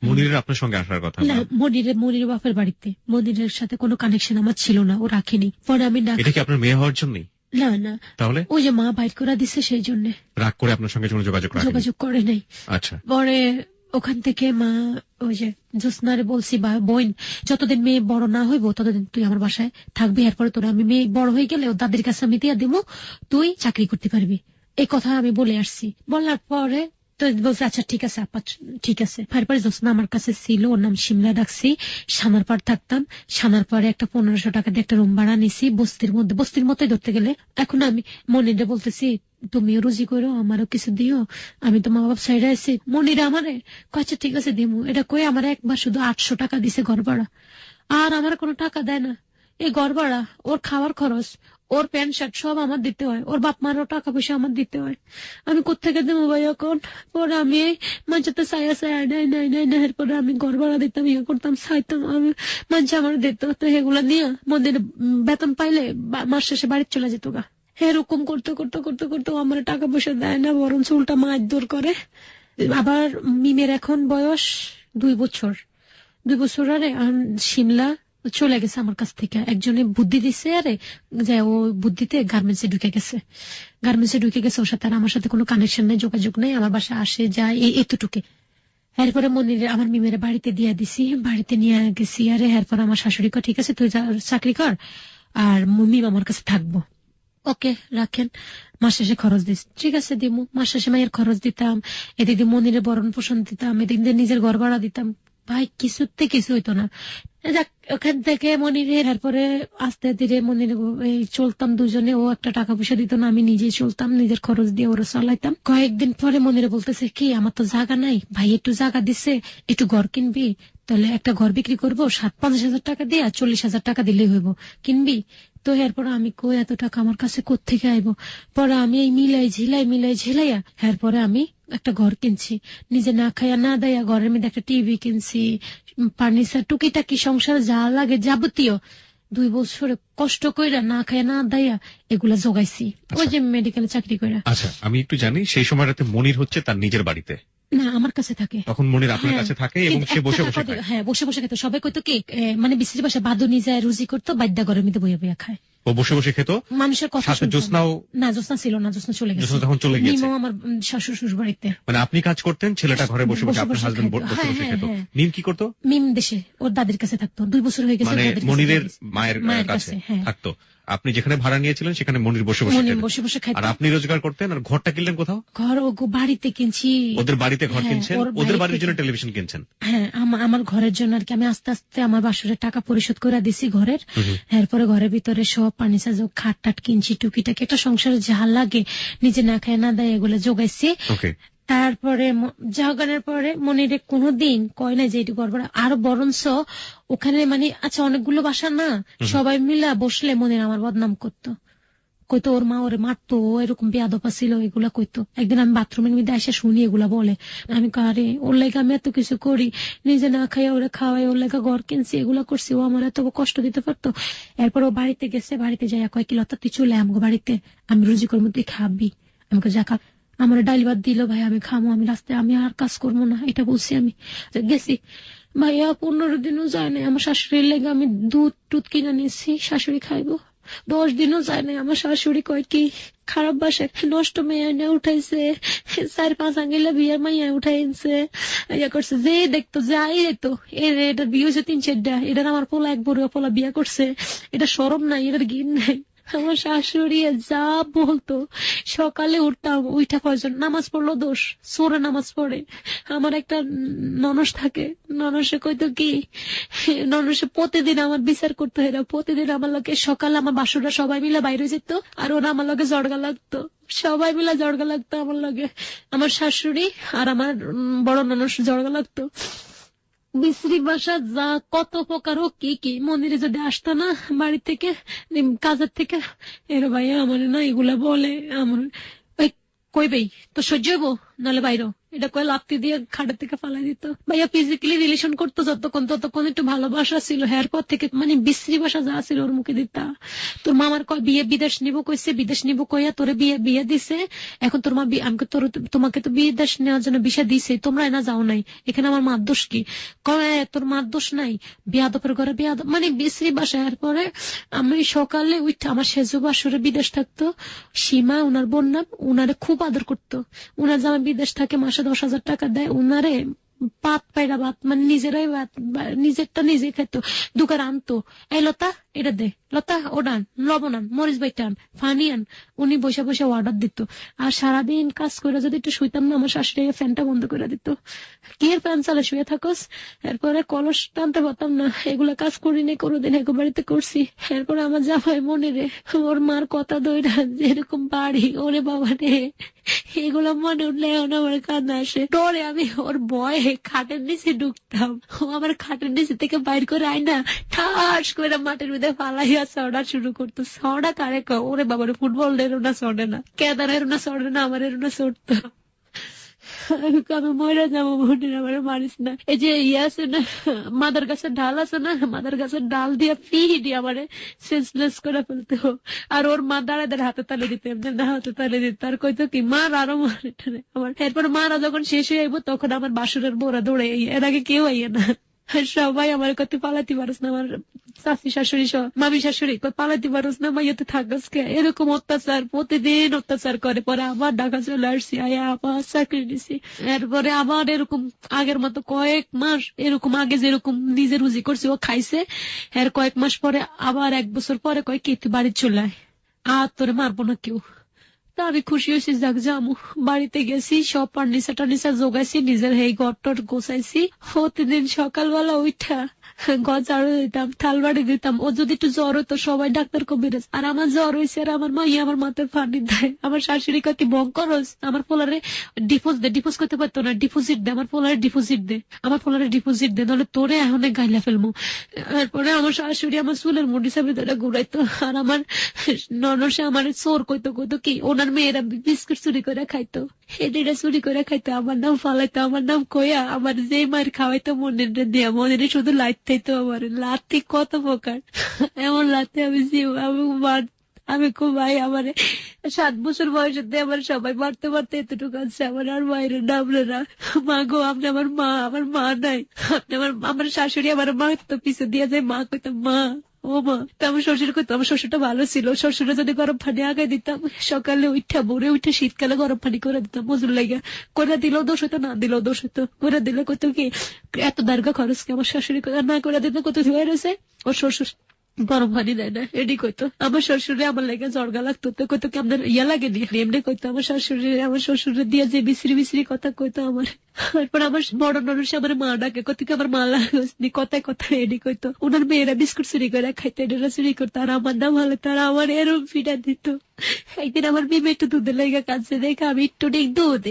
মনিরের আপনার সঙ্গে আসার কথা না। মনিরের বাপের বাড়িতে, মনিরের সাথে কোনো কানেকশন আমার ছিল না, ও রাখেনি। পরে আমি এটা কি আপনার মেয়ে হওয়ার জন্যই? না না, তাহলে ওই যে মা বাইর করে দিছে, সেই জন্য রাগ করে আপনার সঙ্গে যোগাযোগ করে নাই। আচ্ছা, পরে ওখান থেকে মা ওই যে জ্যোৎস্নারে বলছি, বা বোন যতদিন মেয়ে বড় না হইব ততদিন তুই আমার বাসায় থাকবি, এরপরে তোরা আমি মেয়ে বড় হয়ে গেলে ও দাদির কাছে আমি দিয়ে দিব, তুই চাকরি করতে পারবি, এই কথা আমি বলে আসছি। বলার পরে তো বলছে আচ্ছা ঠিক আছে আপা, ঠিক আছে। তারপরে জ্যোৎস্না আমার কাছে ছিল, ওর নাম সিমলা রাখছি, সানার পাড় থাকতাম। সানার পরে একটা 1500 টাকা দিয়ে একটা রুম ভাড়া নিছি, বস্তির মধ্যে, বস্তির মতোই ধরতে গেলে। এখন আমি মনিরে বলতেছি তুমিও রুজি করো, আমারও কিছু দিও, আমি তো মা বাপ সাইডে আছি। মনিরা আমারে আচ্ছা ঠিক আছে দিমু, এটা কই আমার একবার শুধু 800 টাকা দিছে ঘর ভাড়া, আর আমার কোনো টাকা দেয় না। এই ঘর ভাড়া, ওর খাওয়ার খরচ, ওর প্যান্ট শার্ট সব আমার দিতে হয়, ওর বাপ মারও টাকা পয়সা আমার দিতে হয়। আমি কোথেকে দেবো ভাই এখন? পরে আমি মানুষের চাইয়া চাইয়া নাই নাই নাই নাই, এরপরে আমি ঘর ভাড়া দিতাম, ইয়ে করতাম, চাইতাম, আমি মানুষ আমার দিত, তো এগুলা নিয়ে মন্দিরে বেতন পাইলে মাস শেষে বাড়িতে চলে যেত গা। এরকম করতে করতে করতে করতে আমার টাকা পয়সা দেয় না, বরং উল্টা মারধর করে। আবার মিমের এখন বয়স 2 বছর, 2 বছর আরে শিমলা চলে গেছে আমার কাছ থেকে, একজনে বুদ্ধি দিছে, আরে যে ও বুদ্ধিতে গার্মেন্টসে ঢুকে গেছে, ওর সাথে আর আমার সাথে কোনো কানেকশন নেই, যোগাযোগ নেই, আমার বাসায় আসে যায় এতটুকু। এরপরে মনির আমার মিমের বাড়িতে দিয়ে দিছি, বাড়িতে নিয়ে গেছি, আরে এরপর আমার শাশুড়ি কয় ঠিক আছে তুই চাকরি কর আর মিম আমার কাছে থাকবো। ওকে রাখেন, মাস শেষে খরচ দিস, ঠিক আছে দিমু। মাস শেষে মায়ের খরচ দিতাম, এদিক দিয়ে মনিরে বরণ পোষণ দিতাম, এদিক দিয়ে নিজের ঘর ভাড়া দিতাম। ভাই কিছুতে কিছু হইতো না। যাক, ওখান থেকে মনিরের এরপরে আস্তে ধীরে মনির চলতাম দুজনে, ও একটা টাকা পয়সা দিত না, আমি নিজেই চলতাম, নিজের খরচ দিয়ে ওরা চালাইতাম। কয়েকদিন পরে মনিরে বলতেছে কি আমার তো জায়গা নাই, ভাই একটু জায়গা দিছে, একটু ঘর কিনবি, তাহলে একটা ঘর বিক্রি করবো 50,000 টাকা দিয়ে, 40,000 টাকা দিলেই হইব, কিনবি? তো এরপর আমি কই এত টাকা আমার কাছে কোত্থেকে আইব? পরে আমি এই মিলাই ঝিলাইয়া এরপরে আমি একটা ঘর কিনছি, নিজে না খাইয়া না দেয়া, ঘরের মধ্যে একটা টিভি কিনছি, ফার্নিচার টুকিটাকি সংসার যা লাগে যাবতীয় 2 বছরে কষ্ট কইরা না খাইয়া না দেয়া এগুলা জোগাইছি, ওই যে মেডিকেলে চাকরি কইরা। আচ্ছা, আমি একটু জানি সেই সময়টাতে মনির হচ্ছে তার নিজের বাড়িতে, না আমার কাছে থাকে, তখন মনির আপনার কাছে থাকে এবং সে বসে বসে খায়। হ্যাঁ বসে বসে খেত, সবাই কইতো কি মানে বিশ্রী ভাষা বাদুনি যায় রুজি করতো, বাদ্যা ঘরের মধ্যে বইয়া বইয়া খায়, ও বসে বসে খেত, মানুষের কথা শুনতো। জ্যোৎস্নাও না, জ্যোৎস্না ছিল না, জ্যোৎস্না চলে গেছে, তখন চলে গেছে। মিমও আমার শ্বশুর বাড়িতে। মানে আপনি কাজ করতেন, ছেলেটা ঘরে বসে বসে, আপনার হাজবেন্ড বসে বসে খেত। মিম কি করতো? মিম দেশে ওর দাদির কাছে থাকতো, 2 বছর হয়ে গেছে, মানে মনিরের মায়ের কাছে থাকতো। আপনি যেখানে ভাড়া নিয়েছিলেন সেখানে মনির বসে বসে খাইতো, আর আপনি রোজগার করতেন। আর ঘরটা কিনলেন কোথাও? ঘর ও বাড়িতে কিনছি, ওদের বাড়িতে ঘর কিনছেন, ওদের বাড়ির জন্য টেলিভিশন কিনছেন। হ্যাঁ আমার ঘরের জন্য আর কি। আমি আস্তে আস্তে আমার বাসুরের টাকা পরিশোধ করে দিছি ঘরের, এরপরে ঘরের ভিতরে সব ফার্নিচার খাট টাট কিনছি, টুকিটাকি একটা সংসারে যা লাগে নিজে না খায় না দেয় এগুলো জোগাইছি। তারপরে জাগানের পরে মনিরে কোনোদিন কয় না যে এটি করবো, আর বরঞ্চ ওখানে মানে আচ্ছা অনেকগুলো বাসা না, সবাই মিলা বসলে মনির আমার বদনাম করতো, কইতো ওর মা ওরে মারতো, এরকম বেয়াদপা ছিল, এগুলা কইতো। একদিন আমি বাথরুমের মধ্যে এসে শুনি এগুলা বলে, আমি কারে ওর লেগে আমি এত কিছু করি, নিজে না খাইয়া ওরা খাওয়াই, ওর লেগে ঘর কিনছি, এগুলা করছি, ও আমার এত কষ্ট দিতে পারতো। এরপর ও বাড়িতে গেছে, বাড়িতে যাইয়া কয় কি লতা তুই চলে আমগো বাড়িতে, আমি রুজি করবো, তুই খাবি। আমি যা খা, আমার ডাইল ভাত দিল ভাই, আমি খামো, আমি রাস্তায় আমি আর কাজ করবো না, এটা বলছি। আমি গেছি ভাইয়া 15 দিনও যায় না, আমার শাশুড়ির লেগে আমি দুধ টুধ কিনে নিয়েছি, শাশুড়ি খাইবো। 10 দিনও যায় না, আমার শাশুড়ি কয় কি খারাপ বাসায় নষ্ট মেয়ে এনে উঠাইছে, 4-5 আঙ্গিলা বিয়ের মাইয়া উঠাইছে, ইয়া করছে, যে দেখতো যাই দেখতো এটা বিয়ে হয়েছে 3-4টা, এটার আমার পোলা এক বড় পোলা বিয়ে করছে, এটা শরম নাই, এটার ঘিন নাই। আমার শাশুড়ি যা বলতো, সকালে উঠতাম, উঠা কয়জন নামাজ পড়লো দোষ, সোরে নামাজ পড়ে। আমার একটা ননস থাকে, ননসে কইতো কি, ননসে প্রতিদিন আমার বিচার করতো, এরা প্রতিদিন আমার লোকে সকালে আমার বাসুরা সবাই মিলে বাইরে যেত, আর ওরা আমার লোকে জড়গা লাগতো, সবাই মিলে জড়গা লাগতো আমার লগে, আমার শাশুড়ি আর আমার বড় ননস জড়গা লাগতো। বিশ্রী বাসা যা কত প্রকার হোক কি মন্দিরে যদি আসতো না বাড়ি থেকে কাজের থেকে, এর ভাইয়া আমার না এগুলা বলে, আমার কইবেই তো সহ্য হবো নাহলে বাইরো, এটা কয়ে লাপ্তি দিয়ে খাটের থেকে ফালাই দিত। ভাইয়া ফিজিক্যালি রিলেশন করতো ততক্ষণ একটু ভালোবাসা ছিল, হ্যার পর থেকে মানে বিশ্রী বাসা যা ছিল ওর মুখে দিতা। তোর মামার কয় বিয়ে বিদেশ নিবো কইছে, বিদেশ নিবো কইয়া তোরে বিয়ে দিছে, এখন তোর মা আমি তোমাকে তো বিদেশ নেওয়ার জন্য ভিসা দিছে, তোমরা এনা যাও নাই, এখানে আমার মার দোষ কি? কয় তোর মার দোষ নাই, বিয়াদপের ঘরে বিয়াদপ, মানে বিশ্রী বাসা। এরপরে আমি সকালে উঠে আমার সেজু বাসরে বিদেশ থাকতো, সীমা উনার বোন নাম, উনারে খুব আদর করতো, উনার জামা বিদেশ থাকে, মাসে 10,000 টাকা দেয়, উনারে পাত পায়রা ভাত মানে নিজেরাই ভাত নিজেরটা নিজে খেত, দুকার আনতো, এই লতা এটা দে, লতা ওডান, লবণ আন, মরিচ বাইটান, ফানি আন। উনি বসে বসে অর্ডার দিত। আর সারাদিন কাজ করে যদি একটু শুইতাম না, আমার শাশুড়ি ফ্যানটা বন্ধ করে দিত। কি এর ফ্যান চালে শুয়ে থাকস? এরপরে কলস টানতে পারতাম না, এগুলা কাজ করিনি কোনোদিন, এগো বাড়িতে করছি। এরপরে আমার জামাই মনে রে, ওর মার কথা দইরা যেরকম বাড়ি, ওরে বাবা রে, এগুলো মনে উঠলে এখন আমার কান্না আসে। ডরে আমি ওর ভয়ে খাটের নিচে ঢুকতাম, ও আমার খাটের নিচে থেকে বাইর করে আইনা ঠাস করে মাটির মধ্যে ফালাইয়া চড়া শুরু করতো। চড়া কারে ওরে বাবার, ফুটবল এরও না চড়ে না, কেদার এরও না চড়ে না, আমার এরও না চড়তো। আমি মরে যাবো, বোনের আমার মারিস না। এই যে ইয়ে আছে না, মাদার গাছের ডাল আছে না, মাদার গাছের ডাল দিয়ে পিহি আমারে সেন্সলেস করে ফেলতো। আর ওর মা দাঁড়াদের হাতে তালে দিতে, এমনি না হাতে তালে দিত। আর কইতো কি মার, আরো মার আমার। এরপর মারা যখন শেষ হয়ে আইবো তখন আমার বাসুরের বোরা দৌড়ে, এর আগে কেউ আইয়ে না। সবাই আমার কত পালাতে পারস না, আমার চাষি শাশুড়ি সহ মামি শাশুড়ি পালাতে পারস না, মাইয়াতে থাকস কে, এরকম অত্যাচার প্রতিদিন অত্যাচার করে। পরে আবার ঢাকা চলে আসছি, আয়া আবার চাকরি নিছি। এরপরে আবার এরকম আগের মতো কয়েক মাস এরকম, আগে যেরকম নিজে রুজি করছি ও খাইছে, এর কয়েক মাস পরে আবার 1 বছর পরে কয় কি তুই বাড়ি চলে আয়, আর তোরে মারবো না কেউ। তা আমি খুশি হয়েছি, যাক যামু। বাড়িতে গেছি, সব ফার্নিচার টার্নিচার জোগাইছি, নিজের এই ঘর টর গোছাইছি। প্রতিদিন সকালবেলা উঠা ঘর ঝাড়ু দিতাম, থাল বাড়ি দিতাম। ও যদি একটু জ্বর হতো সবাই ডাক্তার কবিরাজ, আর আমার জ্বর হয়েছে আর আমার মাইয়া আমার মাথায় পানি দেয়। আমার শাশুড়ি কয় তুই বং করস, আমার পোলারে ডিপোজ করতে পারতো না, ডিপোজিট দে, আমার পোলারে ডিপোজিট দে, আমার পোলারে ডিপোজিট দে, নাহলে তোরে এখন গাইলা ফেলবো। এরপরে আমার শাশুড়ি আমার চুলের মুড়ি সাবি ধরে ঘুরাইতো। আর আমার ননসে আমার চোর কইতো কি, ওনার মেয়েরা বিস্কুট চুরি করে খাইতো, হেডিরা চুরি করে খাইতো, আমার নাম ফালাইতো, আমার নাম কইয়া আমার যে মায়ের খাওয়াইতো মনের দিয়া, মনের শুধু লাইট থাইতো। আমার লাতি কত প্রকার, এমন লাতে আমি খুব ভাই আমার 7 বছর বয়সে আমার সবাই মারতে মারতে এতটুকু আছে। আমার আর মায়ের নামলে না, মা গো আপনি আমার মা নাই, আপনি আমার শাশুড়ি আমার মা তো পিছু দিয়ে যায়, মা কইতো মা ও মা। তো আমার শ্বশুর কইতো, আমার শ্বশুরটা ভালো ছিল, শ্বশুরে যদি গরম পানি আগাই দিতাম, সকালে উঠা ভোরে উঠে শীতকালে গরম পানি করে দিতাম, মজুর লাগিয়া করে দিলেও দোষ হইতো, না দিলেও দোষ হইতো। করে দিলে কইতো কি এত দার্গা খরচ কি, আমার শাশুড়ি না করে দিত কত ধুয়ে রয়েছে, ওর শ্বশুর গরম পানি দেয় না, এডি কইতো। আমার শ্বশুরে আমার লাগে জর্গা লাগতো, তো কইতো কি আপনার ইয়া লাগেনি, এমনি কইতো। আমার শ্বশুরে দিয়ে যে বিশ্রি কথা কইতো আমার। এরপর আমার বড় ননস আমার মা ডাকে, কত কি আমার মা লাগনি, কথায় এডি কইতো। ওনার মেয়েরা বিস্কুট চুরি করে খাইতে, এরা চুরি করতো, আর আমার নাম হলে তারা আমার এরম ফিটা দিত। একদিন আমার মেয়ে একটু দুধের লেগে কাঁদছে দেখে আমি একটু দুধ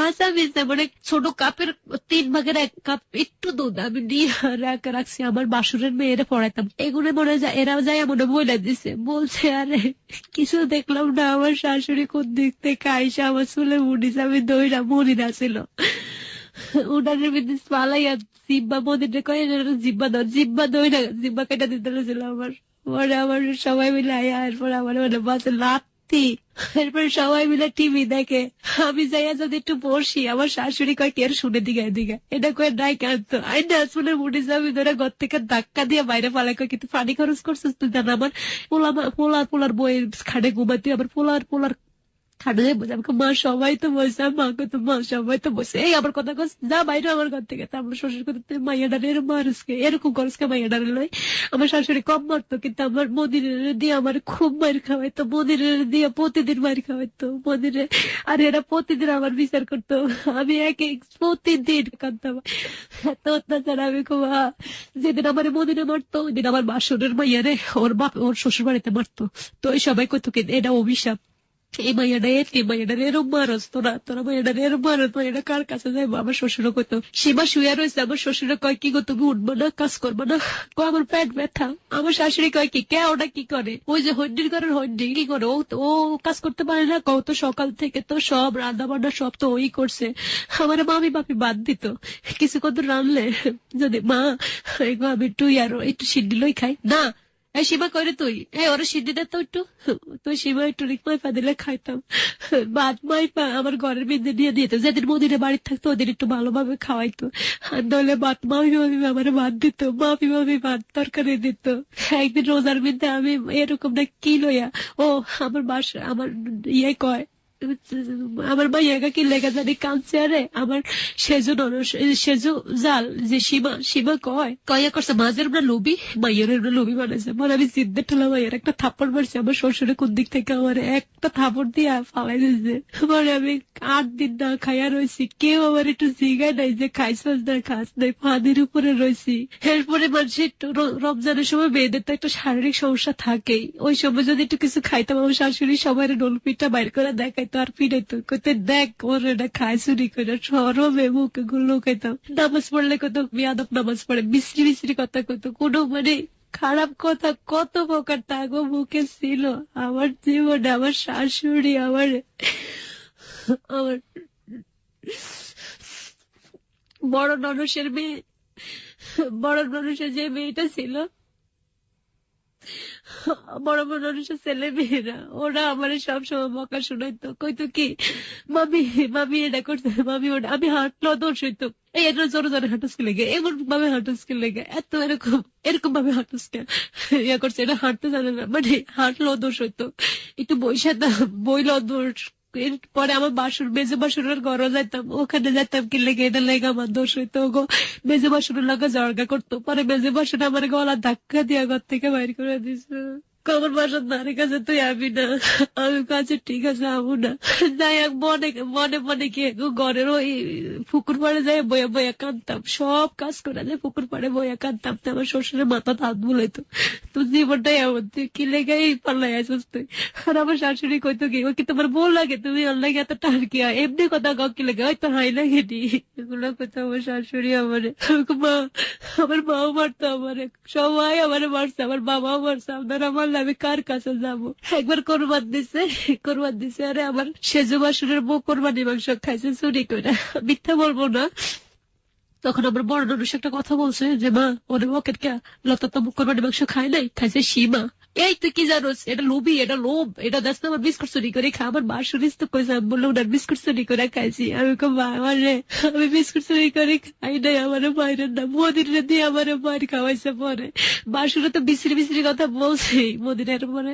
আসা মিশে, মানে ছোট কাপের 3 ভাগের 1 কাপ একটু দুধ আমি নিয়ে রাখছি, আমার বাসুরের মেয়েরা পড়াইতাম। এগুলো মনে যায় এরা যায় মনে বলে দিছে, বলছে আরে কিছু দেখলাম না, আমার শাশুড়ি কোন দিক থেকে আইসা আমার চুলে মুড়িস, আমি দইরা মরিনা ছিল উনানের বিদেশ পালাইয়া জিব্বা মন্দিরে কয়ে জিব্বা ধর, জিব্বা দইরা জিব্বা কেটে দিতে ছিল আমার। পরে আমার সবাই মিলে আয়া, এরপর আমার মানে বাসে লাত্তি। এরপর সবাই মিলে টিভি দেখে, আমি যাইয়া যদি একটু বসি, আমার শাশুড়ি কয় কে শুনে দিঘা এটা কয়ে নাই কাঁদতো, আই না শুনে মুড়ি যাবি ধরে ঘর থেকে ধাক্কা দিয়ে বাইরে পালাই, কয় কিন্তু পানি খরচ করছিস তুই, জান আমার পোলার বইয়ের খাটে ঘুমাতে, আবার পোলার খাটে বসে আমাকে মা সবাই তো বসে, মাকে তো মা সবাই তো বসে, এই আমার কথা কস যা বাইরে আমার ঘর থেকে। আমার শ্বশুর করতে মাইয়া ডারে মারুসকে এরকম করসকে, মাইয়া ডারে লই। আমার শাশুড়ি কম মারতো, কিন্তু আমার মন্দিরের দিয়ে আমার খুব মার খাওয়াইতো, মন্দিরের দিয়ে প্রতিদিন মার খাওয়াইতো মন্দিরে। আর এরা প্রতিদিন আমার বিচার করতো, আমি প্রতিদিন কাঁদতাম, এত অত্যাচার। আমি খুব যেদিন আমার মন্দিরে মারতো ওই দিন আমার বাসুরের মাইয়ারে ওর শ্বশুর বাড়িতে মারতো। তো ওই সবাই কইতো কি এটা অভিশাপ, এই মাইয়াটা এরম মারস, তোরা মাইয়াটা এরম মারস, মাইয়াটা কার কাছে যাই। আমার শ্বশুরও কইতো, সীমা শুয়ে রয়েছে, আমার শ্বশুরে কয় কি গো তুমি উঠবো না, কাজ করবো না, আমার পেট ব্যথা। আমার শাশুড়ি কয় কি কে ওটা কি করে, ওই যে হন্ডির ঘরের হন্ডি কি করে, ও কাজ করতে পারে না, কত সকাল থেকে তো সব রান্না বান্না সব তো ওই করছে। আমার মামি বাপি বাদ দিত, কিছু কত রানলে যদি মা আমি একটু সিদ্ধি লই খাই না, এই সীমা করে তুই ওরা সিদ্ধি দে তো একটু, তুই সীমা একটু রিকমাই পা দিলে খাইতাম। ভাত মাইপা আমার ঘরের মধ্যে দিয়ে দিত, যেদিন মদিনে বাড়ি থাকতো ওদের একটু ভালোভাবে খাওয়াইতো, নইলে ভাত মামি আমার ভাত দিত, মামি ভাত তরকারি দিত। একদিন রোজার মধ্যে আমি এরকম না কি লইয়া, ও আমার ইয়ে কয় আমার মাইয়াকে কি লেখা জানি কাঁদছে, আরে আমার সেজো জাল যে সীমা কয়া করছে মাঝের আমরা লোভি, মাইয়ের আমরা লোভি বানাইছে। মানে আমি জিদ্দে ঠেলা মাইয়ের একটা থাপ্পড় মারছি, আমার শ্বশুরে কোন দিক থেকে আমার একটা থাপ্পড় দিয়ে ফালাই দিয়েছে। মানে আমি 8 দিন না খাইয়া রয়েছি, কেউ আমার একটু জিগায় নাই যে খাইছাস না খাস নাই, পানির উপরে রয়েছি। এরপরে মানুষ একটু রমজানের সময় মেয়েদের তো একটা শারীরিক সমস্যা থাকেই, ওই সময় যদি একটু কিছু খাইতাম আমার শাশুড়ি সবাই ডোল পিঠা বাইর করে দেখাইতো আর পিড়াইতো, কইতে দেখ ওর এটা খায় চুরি করে সরমে মুখে গুলো খাইতাম। নামাজ পড়লে কত বেয়াদব নামাজ পড়ে, বিশ্রী বিশ্রী কথা কত, কোনো মানে খারাপ কথা কত প্রকার তাগো মুখে ছিল। আমার জীবনে আমার শাশুড়ি আমার বড় ননসের মেয়ে, বড় ননসের যে মেয়েটা ছিল, বড় মানুষের ছেলে মেয়েরা ওরা আমার সবসময় বকা শোনাইতো, কইতো কি মামি এটা করতে, মামি ওটা, আমি হাঁটলো দোষ হইতো, এই এটা জোরে জোরে হাঁটুসকে লেগে, এমন ভাবে হাঁটুসকে লেগে, এত এরকম ভাবে হাঁটুসকে ইয়া করছে, এটা হাঁটতে জানে না, মানে হাঁটলো দোষ হইতো, একটু বইলো দোষ। পরে আমার মেজে বাসুরের ঘরে যাইতাম, ওখানে যাইতাম কি লেগে এটা লেগে আমার দোষ হইতো, গো মেজে বাসুরের লাগে জর্গা করতো। পরে মেজে বাসুর আমার গলা ধাক্কা দিয়া ঘর থেকে বাইর করে দিছে। আমার বাসার ধারে কাছে তুই আবি না, আমি কাছে ঠিক আছে আবু না। যাই হোক মনে মনে কি ঘরের ওই পুকুর পাড়ে যাই বইয়া বইয়া কাঁদতাম, সব কাজ করে যায় পুকুর পাড়ে বইয়া কাঁদতাম। আমার শ্বশুরের মাথা হাত বুলাইতো, তোর জীবনটাই এমন, তুই কি লেগে পাল্লাই আসিস তুই। আর আমার শাশুড়ি কইতো কি, ও কি তোমার বউ লাগে, তুমি ওর লাগে এত টার্কি হয়, এমনি কথা কাউ কি লাগে, হয়তো হাই লাগে নি, এগুলো কইতো আমার শাশুড়ি। আমার মাও মারতো, আমার সবাই আমার মারছে, আমার বাবাও মারছে, আপনারা আমার আমি কার কাছে যাবো। একবার কোরবান দিছে, আরে আমার সেজো বাসুরের বউ কোরবানি মাংস খাইছে চুরি করে, মিথ্যা বলবো না। তখন আমার বড় মানুষ একটা কথা বলছে যে মা ওরে বকের কে, লতা তো কোরবানি মাংস খায় নাই, খাইছে সীমা। এই তুই কি জানোস, এটা লোভী, এটা লোভ, এটা দেখ আমার বিস্কুট চুরি করে খা। আমার বাসুরিস তো কইছে, আমি বললাম ওনার বিস্কুট চুরি করে খাইছি। আমি আমি বিস্কুট চুরি করে খাই নাই, আমার বাইরের না, মদিরে দিয়ে আমার বাইর খাওয়াইছে। পরে বাসুরে তো বিশ্রী কথা বলছে, মদিরের পরে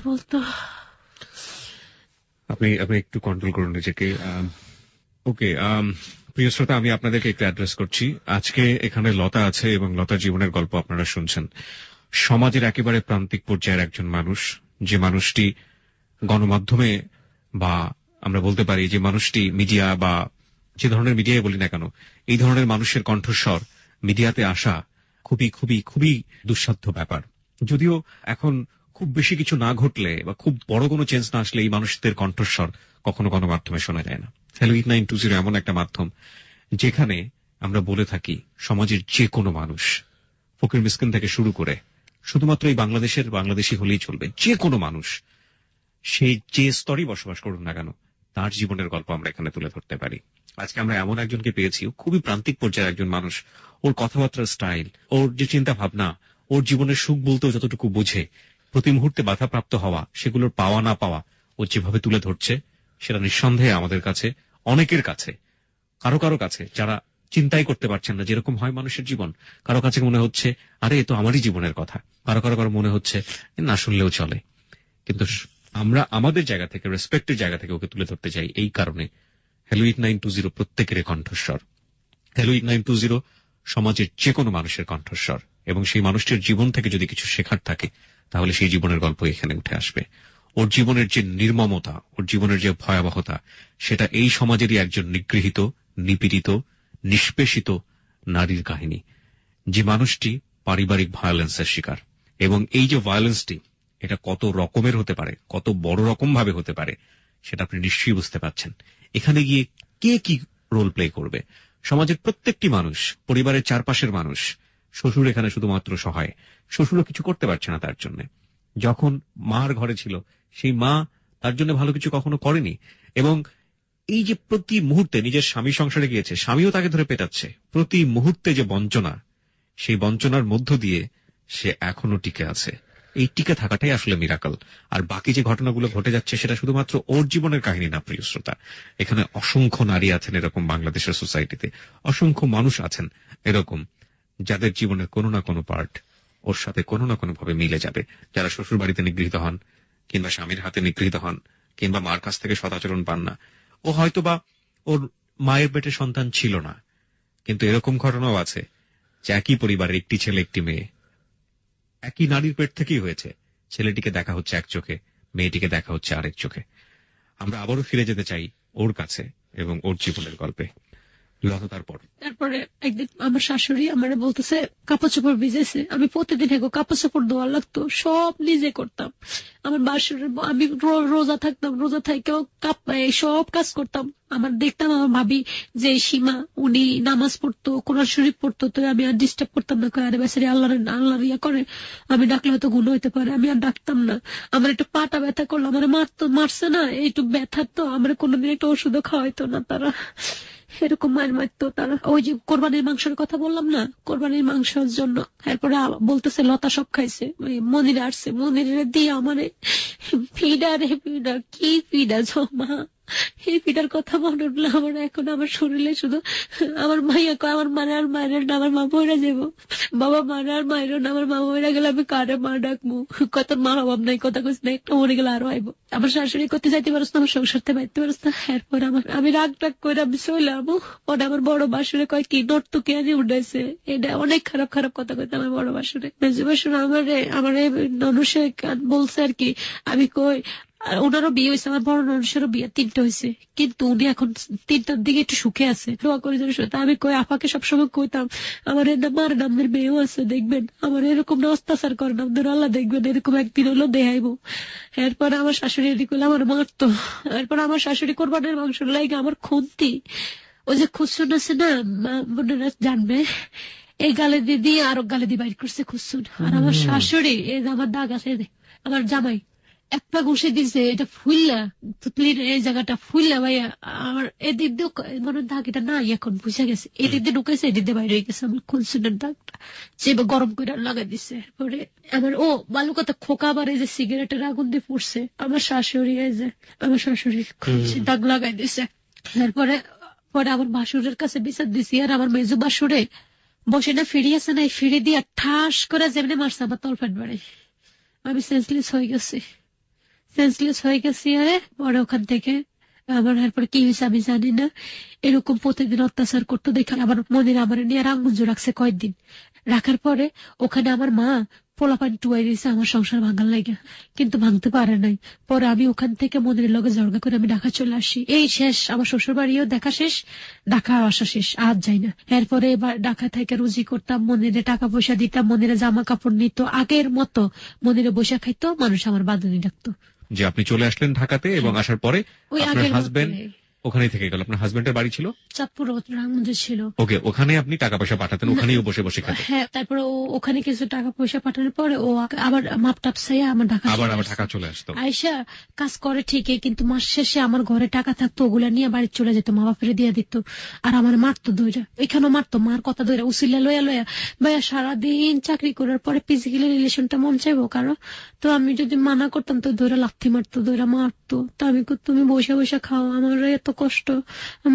বলতো। আপনি একটু কন্ট্রোল করুন নিজেকে। ওকে, প্রিয় শ্রোতা, আমি আপনাদেরকে একটু অ্যাড্রেস করছি। আজকে এখানে লতা আছে এবং লতার জীবনের গল্প আপনারা শুনছেন। সমাজের একেবারে প্রান্তিক পর্যায়ের একজন মানুষ, যে মানুষটি গণমাধ্যমে বা আমরা বলতে পারি যে মানুষটি মিডিয়া বা যে ধরনের মিডিয়ায় বলি না কেন, এই ধরনের মানুষের কণ্ঠস্বর মিডিয়াতে আসা খুবই খুবই খুবই দুঃসাধ্য ব্যাপার। যদিও এখন খুব বেশি কিছু না ঘটলে বা খুব বড় কোনো চেঞ্জ না আসলে এই মানুষদের কণ্ঠস্বর কখনো গণমাধ্যমে শোনা যায় না। হ্যালো 8920 এমন একটা মাধ্যম যেখানে আমরা বলে থাকি সমাজের যে কোনো মানুষ, ফকির মিসকিন থেকে শুরু করে শুধুমাত্র এই বাংলাদেশি হলেই চলবে, যে কোনো মানুষ সে যে স্তরই বসবাস করুন না কেন, তার জীবনের গল্প আমরা এখানে তুলে ধরতে পারি। আজকে আমরা এমন একজনকে পেয়েছি, খুবই প্রান্তিক পর্যায়ের একজন মানুষ। ওর কথাবার্তার স্টাইল, ওর যে চিন্তা ভাবনা, ওর জীবনের সুখ বলতেও যতটুকু বুঝে, প্রতি মুহূর্তে বাধাপ্রাপ্ত হওয়া, সেগুলোর পাওয়া না পাওয়া ও যেভাবে তুলে ধরছে, সেটা নিঃসন্দেহে আমাদের কাছে, অনেকের কাছে, কারো কাছে যারা চিন্তাই করতে পারছেন না যেরকম হয় মানুষের জীবন, কারো কাছে মনে হচ্ছে আরে এ তো আমারই জীবনের কথা, কারো মনে হচ্ছে না শুনলেও চলে। কিন্তু আমরা আমাদের জায়গা থেকে, রেসপেক্টের জায়গা থেকে ওকে তুলে ধরতে চাই। এই কারণে হ্যালো 8920 প্রত্যেকের কণ্ঠস্বর। হ্যালো 8920 সমাজের যে কোনো মানুষের কণ্ঠস্বর, এবং সেই মানুষটির জীবন থেকে যদি কিছু শেখার থাকে তাহলে সেই জীবনের গল্প এখানে উঠে আসবে। ওর জীবনের যে নির্মমতা, ওর জীবনের যে ভয়াবহতা, সেটা এই সমাজেরই একজন নিগৃহীত, নিপীড়িত, নিষ্পেষিত নারীর কাহিনী। যে মানুষটি পারিবারিক ভায়োলেন্সের শিকার, এবং এই যে ভায়োলেন্সটি, এটা কত রকমের হতে পারে, কত বড় রকম ভাবে হতে পারে, সেটা আপনি নিশ্চয়ই বুঝতে পারছেন। এখানে গিয়ে কে কি রোল প্লে করবে? সমাজের প্রত্যেকটি মানুষ, পরিবারের চারপাশের মানুষ। শ্বশুর এখানে শুধুমাত্র সহায়, শ্বশুরও কিছু করতে পারছে না তার জন্য। যখন মার ঘরে ছিল, সেই মা তার জন্য ভালো কিছু কখনো করেনি, এবং এই যে প্রতি মুহূর্তে নিজের স্বামী সংসারে গিয়েছে, স্বামীও তাকে ধরে পেটাচ্ছে, প্রতি মুহূর্তে যে বঞ্চনা, সেই বঞ্চনার মধ্য দিয়ে সে এখনো টিকে আছে। এই টিকে থাকাটাই আসলে মিরাকল। আর বাকি যে ঘটনাগুলো ঘটে যাচ্ছে সেটা শুধুমাত্র ওর জীবনের কাহিনী না, প্রিয় শ্রোতা। এখানে অসংখ্য নারী আছেন এরকম, বাংলাদেশের সোসাইটিতে অসংখ্য মানুষ আছেন এরকম, যাদের জীবনের কোনো না কোনো পার্ট ওর সাথে কোনো না কোনো ভাবে মিলে যাবে। যারা শ্বশুর বাড়িতে নিগৃহীত হন, কিংবা স্বামীর হাতে নিগৃহীত হন, কিংবা মার কাছ থেকে সদাচরণ পান না, ও হয়তো বা ওর মায়ের পেটে সন্তান ছিল না। কিন্তু এরকম ঘটনাও আছে যে একই পরিবারের একটি ছেলে একটি মেয়ে, একই নারীর পেট থেকেই হয়েছে, ছেলেটিকে দেখা হচ্ছে এক চোখে, মেয়েটিকে দেখা হচ্ছে আরেক চোখে। আমরা আবারও ফিরে যেতে চাই ওর কাছে এবং ওর জীবনের গল্পে। তারপরে একদিন আমার শাশুড়ি আমার বলতেছে কাপড় চোপড় ভিজেছে, আমি প্রতিদিন এগো কাপড় চোপড় ধোয়া লাগতো, সব নিজে করতাম। আমার বাসুর আমি রোজা থাকতাম, রোজা থাকেও সব কাজ করতাম। আমার দেখতাম আমার ভাবি যে সীমা উনি নামাজ পড়তো, কোরআন শরীফ পড়তো, তো আমি আর ডিস্টার্ব করতাম না। আরে বেচারি আল্লাহর ইয়া করে, আমি ডাকলে হয়তো গুণ হইতে পারে, আমি আর ডাকতাম না। আমার একটু পাটা ব্যথা করলো, আমার মারছে না, একটু ব্যথা তো আমার কোনোদিন একটা ওষুধও খাওয়াইতো না তারা, এরকম মায়ের মারতো তারা। ওই যে কোরবানির মাংসের কথা বললাম না, কোরবানির মাংসের জন্য এরপরে বলতেছে লতা সব খাইছে, মনির আসছে, মনিরে দিয়ে আমারে ফিডার কি ফিডা জমা, এই পিটার কথা মনে উঠলো আমার এখন আমার শরীরে শুধু আমার মাইয়া কয় আমার মারে আর মায়ের না আমার মা মরে যাবো, বাবা মারে আর মায়ের না আমার মা মরে গেলে আমি কারে মা ডাকবো, কত মা অভাব নাই, কথা কইস না, একটা মরে গেলে আরো আইবো। আমার শাশুড়ি করতে যাইতে পারস না, আমার সংসারতে বাইতে পারস না। এরপর আমি রাগ করে আমি চললাম। ওটা আমার বড় বাসুরে কয় কি নর্তকে আনি উঠাইছে, এটা অনেক খারাপ খারাপ কথা কইতে আমার বড় বাসুরে। মেজু বাসুর আমার ননুষে বলছে আর কি, আমি কই ওনারও বিয়ে হয়েছে, আমার বড় ননুষেরও বিয়ে 3টা হয়েছে, কিন্তু উনি এখন 3টার দিকে একটু সুখে আছে, দোয়া করে তা আমি কই আপাকে সবসময় কইতাম আমার মার নামের মেয়েও আছে, দেখবেন আমার এরকম না অত্যাচার করে নামদের আল্লাহ দেখবেন, এরকম একদিন হলো দেখাইবো। এরপর আমার শাশুড়ি এদিকে আমার মারতো। এরপর আমার শাশুড়ি কোরবানির মাংস লাগে আমার খুন্তি, ওই যে খুসুন আছে না, বোনেরা জানবে, এই গালে দিয়ে আরো গালে দিয়ে বাইর করছে খুসুন। আর আমার শাশুড়ি এই যে আমার দাগ আছে, আমার জামাই একটা ঘুষে দিছে, এটা ফুললা তুতলির এই জায়গাটা ফুললা ভাইয়া আমার এদিক দিয়ে মনে দাগ এটা নাই এখন বুঝে গেছে, এদিক দিয়ে ঢুকেছে, এদিক দিয়ে বাইরে গেছে আমার খুনসুনের দাগটা, সে গরম করে লাগাই দিছে। পরে আমার বালু কথা খোকা আবার এই যে সিগারেটের আগুন দিয়ে পড়ছে, আমার শাশুড়ি এই যে আমার শাশুড়ি দাগ লাগাই দিছে। তারপরে আমার বাসুরের কাছে বিচার দিছি, আর আমার মেজু বাসুরে বসে না ফিরি আছে না, ফিরে দিয়ে ঠাস করে যেমনি মারছে আমার তলপেট বাড়ে, আমি সেন্সলেস হয়ে গেছি। আরে পরে ওখান থেকে আমার এরপরে কি হয়েছে আমি জানি না, এরকম প্রতিদিন অত্যাচার করতো দেখে আবার মনির আমার নিয়ে রাঙ্গুঞ্জ রাখছে কয়েকদিন, রাখার পরে ওখানে আমার মা পোলাপান টুয়াই দিয়েছে আমার সংসার ভাঙার লাগে, কিন্তু ভাঙতে পারে নাই। পরে আমি ওখান থেকে মন্দিরের লগে জড়গা করে আমি ঢাকা চলে আসি, এই শেষ আমার শ্বশুর বাড়িও দেখা শেষ, ঢাকা আসা শেষ, আজ যাই না। এরপরে এবার ঢাকা থেকে রুজি করতাম, মন্দিরে টাকা পয়সা দিতাম, মন্দিরে জামা কাপড় নিত, আগের মতো মন্দিরে বসে খাইতো, মানুষ আমার বাঁধনি ডাকতো। যে আপনি চলে আসলেন ঢাকাতে এবং আসার পরে আপনার হাজবেন্ড ওখানেই থেকে গেল, আপনার হাজবেন্ডের বাড়ি ছিল চাঁদপুর রামগঞ্জে ছিল। ওকে, ওখানে আপনি টাকা পয়সা পাঠাতেন, ওখানেই বসে বসে খেতেন। হ্যাঁ, তারপরে ওখানে কিছু টাকা পয়সা পাঠানোর পরে ও আবার মাপ টাপ চাইয়া আমার ঢাকা চলে আসতো। আয়সা কাজ করে ঠিকই, কিন্তু মাস শেষে আমার ঘরে টাকা থাকতো, ওগুলা নিয়ে বাড়ি চলে যেত, মা বাপের দিয়ে দিত, আর আমার মারতো দইরা, এখানেও মারতো, মার কথা দইরা উসিলা লইয়া ভাইয়া সারাদিন চাকরি করার পরে ফিজিক্যালি রিলেশনটা মন চাইবো কারো, তো আমি যদি মানা করতাম তো দইরা লাথি মারতো, দইরা মারতো। তো আমি তুমি বসে বসে খাও, আমার এত কষ্ট,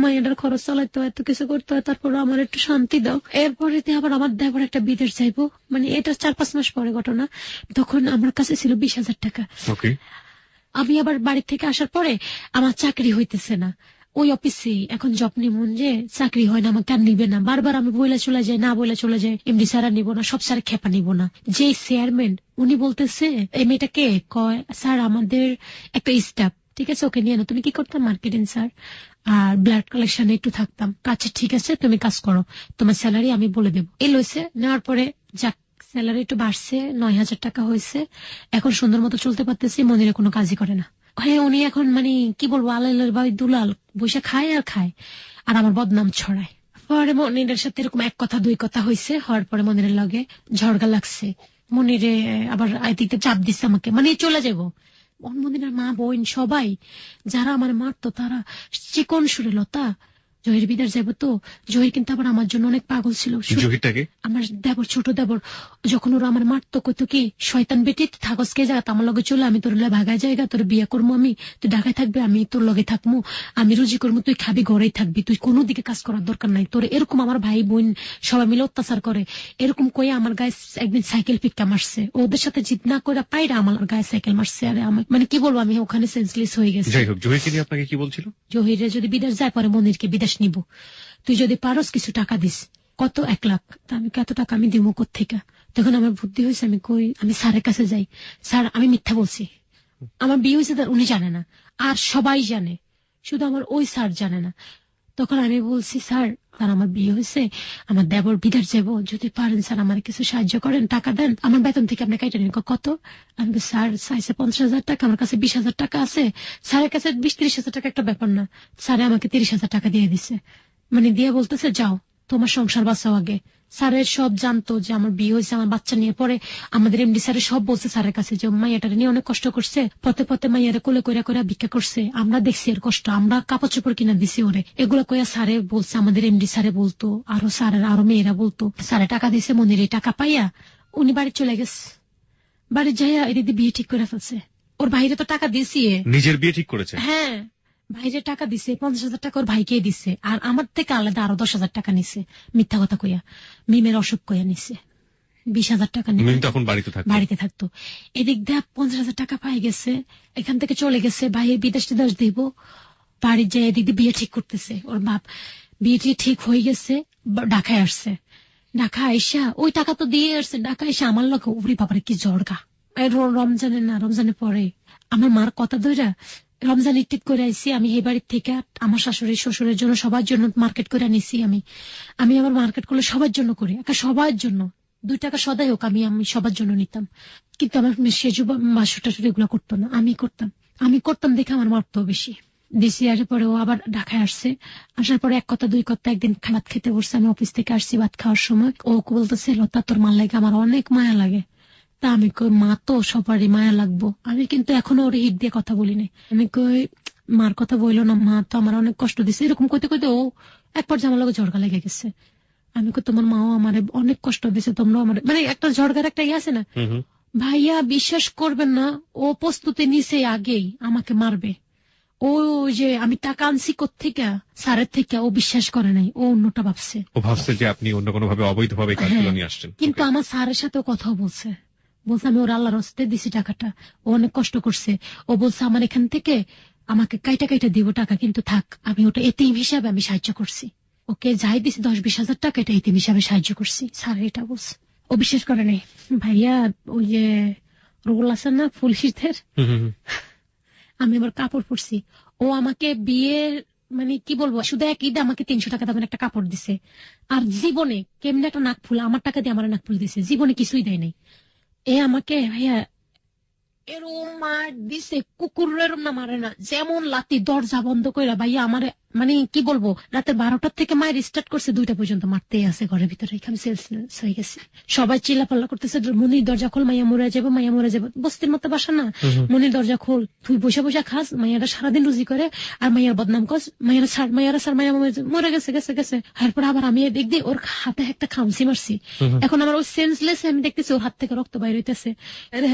মায়ের খরচ চালাইতে হয়, এত কিছু করতে হয়, তারপর আমার একটু শান্তি দাও। এরপরে আবার আমার দেবর একটা বিদেশ যাইবো, মানে এটা 4-5 মাস পরে ঘটনা, তখন আমার কাছে ছিল 20,000 টাকা। আমি আবার বাড়ি থেকে আসার পরে আমার চাকরি হইতেছে না, ওই অফিসে এখন জব নিমন যে চাকরি হয় না, আমাকে আর নিবে না, বারবার আমি বইলে চলে যাই, না বইলে চলে যাই, এমডি স্যার নিবো না, সব স্যার খেপা নিবো না। যে চেয়ারম্যান উনি বলতেছে এই মেয়েটাকে কয়, স্যার আমাদের একটা স্টাফ ঠিক আছে, ওকে নিয়ে না। তুমি কি করতাম? মার্কেটিং স্যার আর ব্লাড কালেকশনে একটু থাকতাম। আচ্ছা ঠিক আছে, তুমি কাজ করো, তোমার স্যালারি আমি বলে দেবো। এই লইছে, নেওয়ার পরে যাক স্যালারি একটু বাড়ছে, 9,000 টাকা হয়েছে, এখন সুন্দর মতো চলতে পারতেছি, মন্দিরে কোনো কাজই করে না। হ্যাঁ, উনি এখন মানে কি বলবো, আলালের ভাই দুলাল বসে খায় আর খায়, আর আমার বদনাম ছড়ায়। পরে মনিরের সাথে এরকম 1 কথা 2 কথা হয়েছে, হওয়ার পরে মনিরের লগে ঝড়গা লাগছে, মনিরে আবার আইতে চাপ দিচ্ছে আমাকে, মানে চলে যাবো। মনিরের মা বোন সবাই যারা আমার মারতো তারা চিকন সুরে, লতা জহির বিদার যাবো তো। জহির কিন্তু আবার আমার জন্য অনেক পাগল ছিল। জহিরটাকে আমার দেবর, ছোট দেবর, যখন ওরা আমার মারতো কইতো কি, শয়তান বেটি থাকস কে জায়গা, আমার লগে চলে, আমি তোর ভাগায় জায়গা, তোর বিয়ে করবো, আমি তুই ঢাকায় থাকবি, আমি তোর লগে থাকবো, আমি রুজি করবো, তুই খাবি, ঘরেই থাকবি, তুই কোনো দিকে কাজ করার দরকার নাই তোর। এরকম আমার ভাই বোন সবাই মিলে অত্যাচার করে, এরকম কয়ে আমার গায়ে একদিন সাইকেল পিক্কা মারছে। ওদের সাথে জিত না করে পাইরা আমার গায়ে সাইকেল মারছে। আরে আমি মানে কি বলবো, আমি ওখানে সেন্সলেস হয়ে গেছি। যাই হোক, জহিরকে নিয়ে আপনাকে কি বলছিল? জহিরে যদি বিদেশ যায়, পরে মনিরকে বিদেশ নিব, তুই যদি পারস কিছু টাকা দিস। কত? 1 লাখ। আমি কত টাকা আমি দিব কোত্থেকে? তখন আমার বুদ্ধি হয়েছে, আমি কই আমি স্যারের কাছে যাই। স্যার, আমি মিথ্যা বলছি, আমার বিয়ে হয়েছে, তার উনি জানে না, আর সবাই জানে, শুধু আমার ওই স্যার জানে না। তখন আমি বলছি, স্যার তার আমার বিয়ে হয়েছে, আমার দেবর বিদেশ যাবো, যদি পারেন স্যার আমার কিছু সাহায্য করেন, টাকা দেন, আমার বেতন থেকে আপনি কাইটা নিন। কত? আমি স্যার চাইছে 50,000 টাকা, আমার কাছে 20,000 টাকা আছে। স্যারের কাছে 20-30,000 টাকা একটা ব্যাপার না, স্যারে আমাকে 30,000 টাকা দিয়ে দিছে। মানে দিয়ে বলতেছে, যাও তোমার সংসার বাঁচাও আগে। স্যারের সব জানতো যে আমার বিয়ে হয়েছে, আমার বাচ্চা নিয়ে। পরে আমাদের এমডি স্যারের সব বলছে স্যারের কাছে যে মাইয়াটারে নিয়ে অনেক কষ্ট করছে, পথে পথে মাইয়ারে কোলে কইরা কইরা ভিক্ষা করছে, আমরা দেখছি এর কষ্ট, আমরা কাপড় চোপড় কিনা দিছি ওরে। এগুলো কইয়া স্যারে বলছে, আমাদের এমডি স্যারে বলতো, আরো স্যারের আরো মেয়েরা বলতো। স্যারে টাকা দিছে, মনির এই টাকা পাইয়া উনি বাড়ি চলে গেছে। বাড়ি যাইয়া এদিকে বিয়ে ঠিক করে ফেলছে। ওর ভাইরে তো টাকা দিয়েছি, নিজের বিয়ে ঠিক করেছে। হ্যাঁ, ভাইরে টাকা দিছে, 50,000 টাকা ওর ভাইকে দিছে, আর আমার থেকে আলাদা আরো 10,000 টাকা নিছে, মিথ্যা কথা কইয়া, মিমের অসুখ কইয়া নিছে। 20,000 টাকা নিয়ে তখন বাড়িতে থাকতো। এদিক দিয়ে 50,000 টাকা পাই গেছে, এখান থেকে চলে গেছে, ভাইয়ের বিদেশ টিদেশ দিব। বাড়ির যায় এদিক দিয়ে বিয়ে ঠিক করতেছে ওর বাপ। বিয়েটি ঠিক হয়ে গেছে, ঢাকায় আসছে। ঢাকা আইসা ওই টাকা তো দিয়ে আসছে, ঢাকা এসে আমার লোক উড়ি বাবারে কি জড়গা। রমজানের পরে আমার মার কথা ধইরা রমজান ঈদ করে আইসি আমি এই বাড়ির থেকে। আমার শাশুড়ি শ্বশুরের জন্য সবার জন্য মার্কেট করে আনিছি। আমি আমার মার্কেট করলে সবার জন্য করি, একা সবার জন্য 2 টাকা সদাই হোক আমি সবার জন্য নিতাম। কিন্তু আমার সেজু মাসুর টাসুর এগুলো করতো না, আমি করতাম দেখে আমার মারতো বেশি। দিছি আসার পরে ও আবার ঢাকায় আসছে। আসার পরে 1 কথা 2 কথা একদিন খাবার খেতে বসছে, আমি অফিস থেকে আসছি ভাত খাওয়ার সময়। ও বলতেছে, লতা তোর মার লাগে আমার অনেক মায়া লাগে। তা আমি কই, মা তো সবারই মায়া লাগবো। আমি কিন্তু এখনো ওর হিট দিয়ে কথা বলি নাই। আমি কই, মার কথা বললো না, মা তো আমার অনেক কষ্ট দিছে। এরকম কইতে কইতে ও এক পর্যায়ে আমার লগে ঝড়গা লেগে গেছে। আমি কই, তোমার মাও আমার অনেক কষ্ট দিছে, তোমরা আমার, মানে একটা ঝড়গার একটা ইয়ে আছে না। ভাইয়া বিশ্বাস করবেন না, ও প্রস্তুতি নিছে আগেই আমাকে মারবে। ও যে আমি টাকা আনছি কোত্থেকে, স্যারের থেকে, ও বিশ্বাস করে নাই, ও অন্যটা ভাবছে। ও ভাবছে যে আপনি অন্য কোনো ভাবে অবৈধভাবে কাজগুলো নিয়ে আসছেন। কিন্তু আমার স্যারের সাথেও কথা বলছে, আমি ওর আল্লাহর হস্তে দিছি টাকাটা, ও অনেক কষ্ট করছে। ও বলছে আমার এখান থেকে আমাকে কাইটা দিব টাকা, কিন্তু থাক, আমি ওটা এতিম হিসাবে আমি সাহায্য করছি। ওকে যাই দিছি 10-20,000 টাকা, এটা এতিম হিসাবে সাহায্য করছি। স্যার এটা বলছে, ও বিশ্বাস করে নাই। ভাইয়া ওই যে রোল আছে না ফুল শীতের, আমি আবার কাপড় পরছি। ও আমাকে বিয়ের মানে কি বলবো, শুধু এক ঈদে আমাকে 300 টাকা দামের একটা কাপড় দিছে। আর জীবনে কেমনে একটা নাক ফুল, আমার টাকা দিয়ে আমার নাক ফুল দিছে, জীবনে কিছুই দেয় নাই। এ আমাকে ভাইয়া এরম মার দিছে, কুকুরের না মারে না, যেমন লাতি, দরজা বন্ধ কইরা ভাইয়া আমারে, মানে কি বলবো, রাতে 12টার থেকে মায়ের স্টার্ট করছে 2টা পর্যন্ত মারতেই আছে ঘরের ভিতরে। এখানে সেলস হয়ে গেছে, সবাই চিল্লাপাল্লা করতেছে, মনির দরজা খোল, মাইয়া মরে যাবো, মাইয়া মরে যাবো। বস্তির মতো বাসা না, মনির দরজা খোল, তুই বসে বসে খাস, মাইয়ারা সারাদিন রুজি করে, আর মাইয়ার বদনাম কর, মাইয়া মরে গেছে। এরপর আবার আমি দেখ দিই ওর হাতে একটা খামসি মারছি। এখন আমার ওই সেন্সলেস, আমি দেখতেছি ওর হাত থেকে রক্ত বাইরে হইতেছে।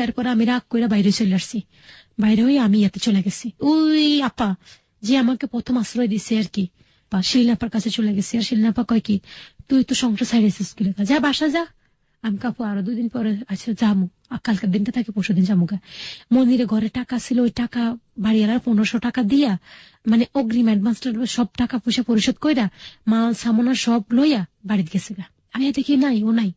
এরপর আমি রাগ করে বাইরে চলে আসছি। বাইরে হয়ে আমি এতে চলে গেছি, ওই আপা যে আমাকে প্রথম আশ্রয় দিছে আর কি, বা শিলনাপার কাছে চলে গেছি। আর শিলনাপা কয় কি, তুই তো সংসার ছাড়িয়েছিস, যা বাসা যা। আমি কাপু আরো 2 দিন পরে আচ্ছা যামু, কালকের দিনটা থাকে, পরশু দিন যামুগা। মন্দিরে ঘরে টাকা ছিল, ওই টাকা বাড়িওয়ালার 1500 টাকা দিয়া, মানে অগ্রিম অ্যাডভান্স সব টাকা পয়সা পরিশোধ কইরা মাল সামনা সব লইয়া বাড়িতে গেছে গা। আমি দেখি নাই, ও নাই।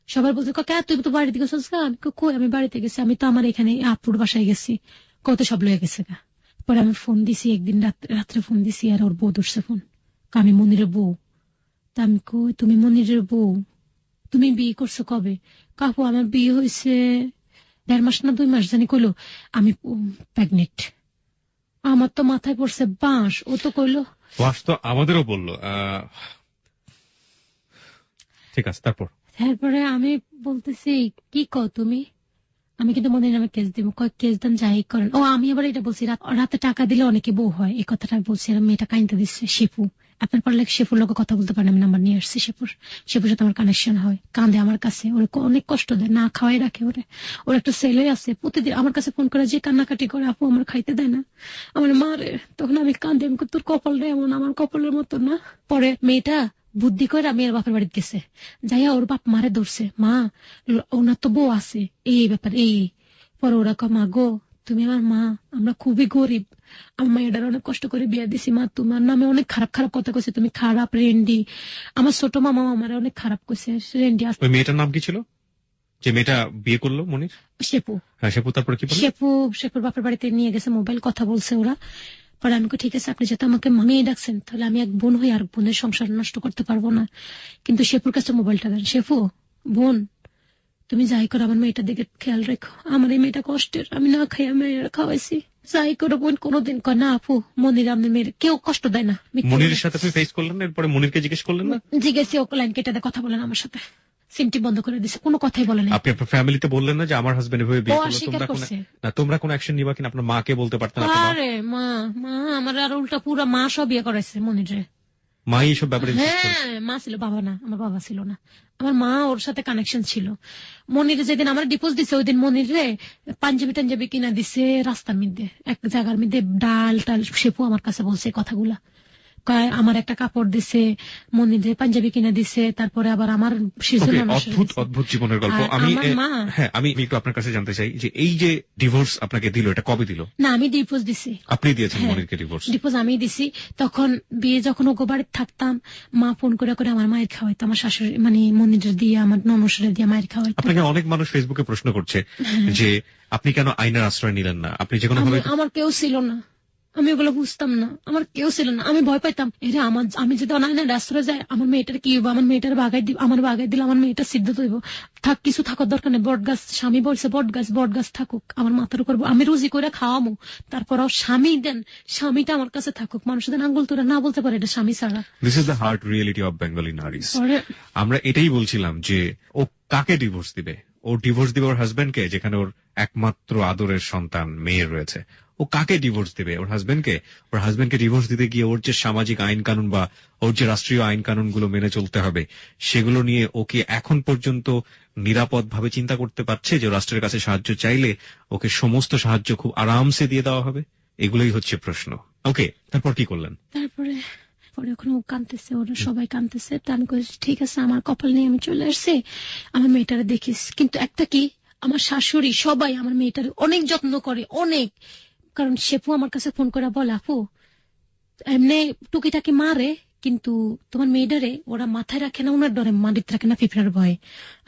সবার বলছে, তুই তো বাড়িতে গেছিস গা? আমি কই, আমি বাড়িতে গেছি, আমি তো আমার এখানে আপুর বাসায় গেছি। কত সব লইয়া গেছে গা। পরে আমি ফোন দিছি, একদিন রাত্রে ফোন দিছি, আর ওর বউ ধরছে ফোন, আমি মনিরের বউ। তা আমি কই, তুমি মনিরের বউ, তুমি বিয়ে করছো কবে? কাকু আমার বিয়ে হয়েছে 1.5 মাস না 2 মাস জানি কইলো, আমি প্রেগনেন্ট। আমার তো মাথায় পড়ছে বাঁশ। ও তো কইলো, বাঁশ তো আমাদেরও বললো। ঠিক আছে, তারপরে আমি বলতেছি, কি কও তুমি? আমি কিন্তু মনির নামে কেস দিব। কেস দেন, যাই করেন। ও আমি আবার এটা বলছি, রাতে টাকা দিলে অনেকে বউ হয়, এই কথাটা বলছি। আর মেয়েটা কাইন্দা দিচ্ছে, শিপু আপনার পরে শেফুর লোক কথা বলতে পারেন, আমি নাম্বার নিয়ে আসছি শেফুর সাথে আমার কানেকশন হয়, কাঁদে আমার কাছে, ওরে অনেক কষ্ট দেয়, না খাওয়াই রাখে ওর একটা ছেলে আছে, প্রতিদিন আমার কাছে ফোন করে যে কান্নাকাটি করে, আপু আমার খাইতে দেয় না, আমার মা রে। তখন আমি কাঁদে, আমি তোর কপাল রে এমন, আমার কপালের মতো না। পরে মেয়েটা বুদ্ধি করে মেয়ের বাপের বাড়িতে গেছে, যাইয়া ওর বাপ মারে ধরছে, মা ওনার তো বউ আছে, এই ব্যাপার এই। পরে ওরা কয়, মা গো তুমি আমার মা, আমরা খুবই গরিব, আমার মায়ের অনেক কষ্ট করে বিয়ে দিছি, মা তোমার নামে অনেক খারাপ খারাপ কথা কইছে, তুমি খারাপ রেন্ডি। আমার ছোট মামা আমার অনেক খারাপ কইছে রেন্ডি। ওই মেয়েটার নাম কি ছিল যে মেয়েটা বিয়ে করলো মনির? শেপু। হ্যাঁ শেপু, তারপরে কি? শেপুর বাপের বাড়িতে নিয়ে গেছে, মোবাইল কথা বলছে ওরা। পরে আমি ঠিক আছে, আপনি যেহেতু আমাকে মেয়ে ডাকছেন, তাহলে আমি এক বোন হই আর বোনের সংসার নষ্ট করতে পারবো না, কিন্তু শেপুর কাছে মোবাইলটা দেন। শেফু বোন, তুমি যাই করো আমার মেয়েটার দিকে খেয়াল রেখো, আমার এই মেয়েটা কষ্টের, আমি না খাই মেয়ের খাওয়াইছি, যাই করো বোন। কোনোদিন কয় না আপু মনির আপনার মেয়ের কেউ কষ্ট দেয় না। মনিরের সাথে আপনি ফেস করলেন, এরপরে মনিরকে জিজ্ঞেস করলেন না? জিজ্ঞেসি, ও লাইন কেটে দেয়, কথা বলেন আমার সাথে, সিমটি বন্ধ করে দিছে, কোনো কথাই বলে না। আপনি আপনার ফ্যামিলিতে বললেন না যে আমার হাজবেন্ড এভাবে বিয়ে করলো, তোমরা কোন অ্যাকশন নিবা কিনা? আপনার মাকে বলতে পারতেন? আরে মা আমার আর উল্টা পুরা মা সব বিয়ে করাইছে মনিরে, মা এইসব ব্যাপারে? হ্যাঁ মা ছিল, বাবা না, আমার বাবা ছিল না, আমার মা ওর সাথে কানেকশন ছিল। মনিরে যেদিন আমার ডিপোজ দিছে, ওই দিন মনিরে পাঞ্জাবি টাঞ্জাবি কিনা দিছে, রাস্তার মধ্যে এক জায়গার মধ্যে ডাল টাল। শেপু আমার কাছে বলছে কথাগুলা, আমার একটা কাপড় দিছে, মনিরে পাঞ্জাবি কিনা দিছে, তারপরে আবার আমার অদ্ভুত জীবনের গল্প। আমি একটু আপনার কাছে জানতে চাই যে এই যে ডিভোর্স আপনাকে দিল, এটা কবে দিল? না আমি ডিভোর্স দিছি। আপনি দিয়েছেন মনিরকে ডিভোর্স? ডিভোর্স আমি দিছি। তখন বিয়ে যখন ওগো বাড়িতে থাকতাম, মা ফোন করে করে আমার মায়ের খাওয়াইতো, আমার শাশুড়ি মানে মনিরের দিয়ে, আমার ননসরে দিয়ে মায়ের খাওয়াইতো। আপনাকে অনেক মানুষ ফেসবুকে প্রশ্ন করছে যে আপনি কেন আইনের আশ্রয় নিলেন না? আপনি যে কোনো ভাবে, আমার কেউ ছিল না, আমি ওগুলো বুঝতাম না, আমার কেউ ছিল না, আমি ভয় পাইতাম, আমি যদি অনাইনের রাস্তায় যাই আমার মেয়েটার কি হইব, আমার মেয়েটার বাগাই দিব, আমার বাগাই দিলে আমার মেয়েটা সিদ্ধ হইব, থাক কিছু থাকার দরকার নেই, বট গাছ, স্বামী বলছে বট গাছ থাকুক আমার মাথার উপর, আমি রুজি করে খাওয়ামো, তারপর স্বামী দেন, স্বামীটা আমার কাছে থাকুক, মানুষদের আঙ্গুল তোরা না বলতে পারে এটা স্বামী ছাড়া। This is the hard reality of Bengali নারীজ। আমরা এটাই বলছিলাম যে ও কাকে ডিভোর্স দিবে? ও ডিভোর্স দিবে ওর হাজবেন্ডকে, যেখানে ওর একমাত্র আদরের সন্তান মেয়ে রয়েছে। ও কাকে ডিভোর্স দিবে? ওর হাজবেন্ডকে। ওর হাজবেন্ডকে ডিভোর্স দিতে গিয়ে ওর যে সামাজিক আইন কানুন বা ওর যে রাষ্ট্রীয় আইন কানুন গুলো মেনে চলতে হবে, সেগুলো নিয়ে ওকে এখন পর্যন্ত নিরাপদ ভাবে চিন্তা করতে পারছে যে রাষ্ট্রের কাছে সাহায্য চাইলে ওকে সমস্ত সাহায্য খুব আরামসে দিয়ে দেওয়া হবে? এগুলোই হচ্ছে প্রশ্ন। ওকে, তারপর কি করলেন? তারপরে ওখানে ও কাঁদতেছে, ওরা সবাই কাঁদতেছে, তা আমি কইছি ঠিক আছে, আমার কপাল নিয়ে আমি চলে আসছি, আমার মেয়েটারে দেখিস। কিন্তু একটা কি, আমার শাশুড়ি সবাই আমার মেয়েটার অনেক যত্ন করে, অনেক। কারণ শেপু আমার কাছে ফোন করে বলে, আপু এমনি টুকিটাকি মারে, কিন্তু তোমার মেয়েটারে ওরা মাথায় রাখে না, ওনার ডরে মাটিতে রাখে না, ফিফড়ার ভয়ে।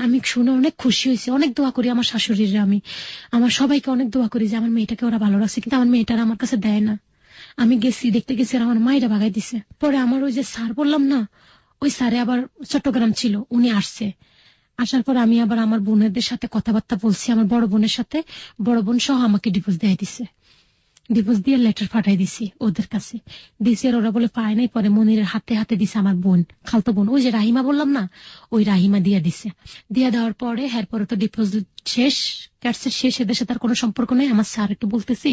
আমি শুনে অনেক খুশি হয়েছি, অনেক দোয়া করি আমার শাশুড়ির, আমি আমার সবাইকে অনেক দোয়া করি যে আমার মেয়েটাকে ওরা ভালো রাখছে, কিন্তু আমার মেয়েটারা আমার কাছে দেয় না। আমি গেছি, দেখতে গেছি, আমার মায়েরা ভাগাই দিছে। পরে আমার ওই যে স্যার বললাম না, ওই স্যারে আবার চট্টগ্রাম ছিল, উনি আসছে। আসার পর আমি আবার আমার বোনেদের সাথে কথাবার্তা বলছি, আমার বড় বোনের সাথে, বড় বোন সহ আমাকে ডিভোর্স দিয়ে দিছে, ডিভোর্স দিয়ে লেটার পাঠাই দিছি ওদের কাছে, দিছি। আর ওরা বলে পায় নাই। পরে মনিরের হাতে হাতে দিছে আমার বোন, খালতো বোন, ওই যে রাহিমা বললাম না, ওই রাহিমা দিয়ে দিছে। দিয়ে দেওয়ার পরে এরপরে তো ডিভোর্স শেষ, ক্যাটসের শেষ, এদের সাথে আর কোনো সম্পর্ক নেই। আমার স্যার একটু বলতেছি,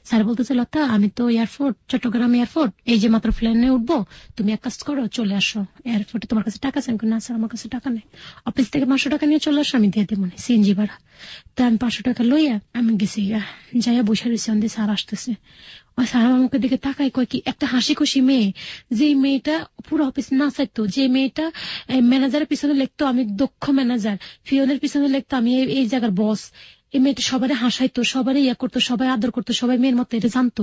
স্যার বলতেছে, লতা আমি তো এয়ারপোর্ট, চট্টগ্রাম এয়ারপোর্ট, এই যে মাত্র প্লেনে উঠবো, তুমি এক কাজ করো, চলে আসো এয়ারপোর্টে, তোমার কাছে টাকা আছে? না স্যার আমার কাছে টাকা নেই। অফিস থেকে 500 টাকা নিয়ে চলে আসো, আমি দিয়ে দেবো সিএনজি ভাড়া। তো আমি 500 টাকা লইয়া আমি গেছি, যাইয়া বসে রয়েছি, আমাদের স্যার আসতেছে। ওই স্যার আমার মুখের দিকে তাকাই, কয় কি একটা হাসি খুশি মেয়ে, যে মেয়েটা পুরো অফিস না চাইতো, যে মেয়েটা ম্যানেজারের পিছনে লিখতো আমি দক্ষ ম্যানেজার, ফিওনের পিছনে লিখতো আমি এই জায়গার বস, এই মেয়েটা সবারই হাসাইতো, সবারই ইয়া করতো, সবাই আদর করতো, সবাই মেয়ের মতো এটা জানতো।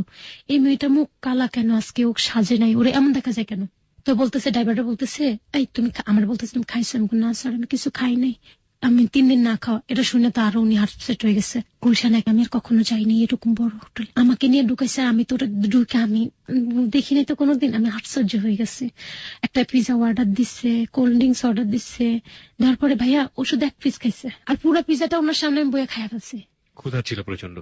এই মেয়েটা মুখ কালা কেন আজকে, ও সাজে নাই, ওরে এমন দেখা যায় কেন? তো বলতেছে, ড্রাইভারটা বলতেছে, এই তুমি আমার বলতেছে তুমি খাইছো? আমি না স্যার আমি কিছু খাই নাই, আমি 3 দিন না খাওয়া। এটা শুনে তো আরো উনি হার্টসেট হয়ে গেছে। গুলশানে আমি আর কখনো যাইনি এরকম বড় হোটেল, আমাকে নিয়ে ঢুকাইছে, আমি তো ঢুকে আমি দেখিনি তো কোনোদিন, আমি হার্টসর্য হয়ে গেছে। একটা পিজা অর্ডার দিচ্ছে, কোল্ড ড্রিঙ্কস অর্ডার দিচ্ছে, তারপরে ভাইয়া ওষুধ 1 পিস খাইছে, আর পুরো পিজাটা ওনার সামনে আমি বইয়া খাইয়া ফেলছি। ক্ষুধা ছিল প্রচন্ড।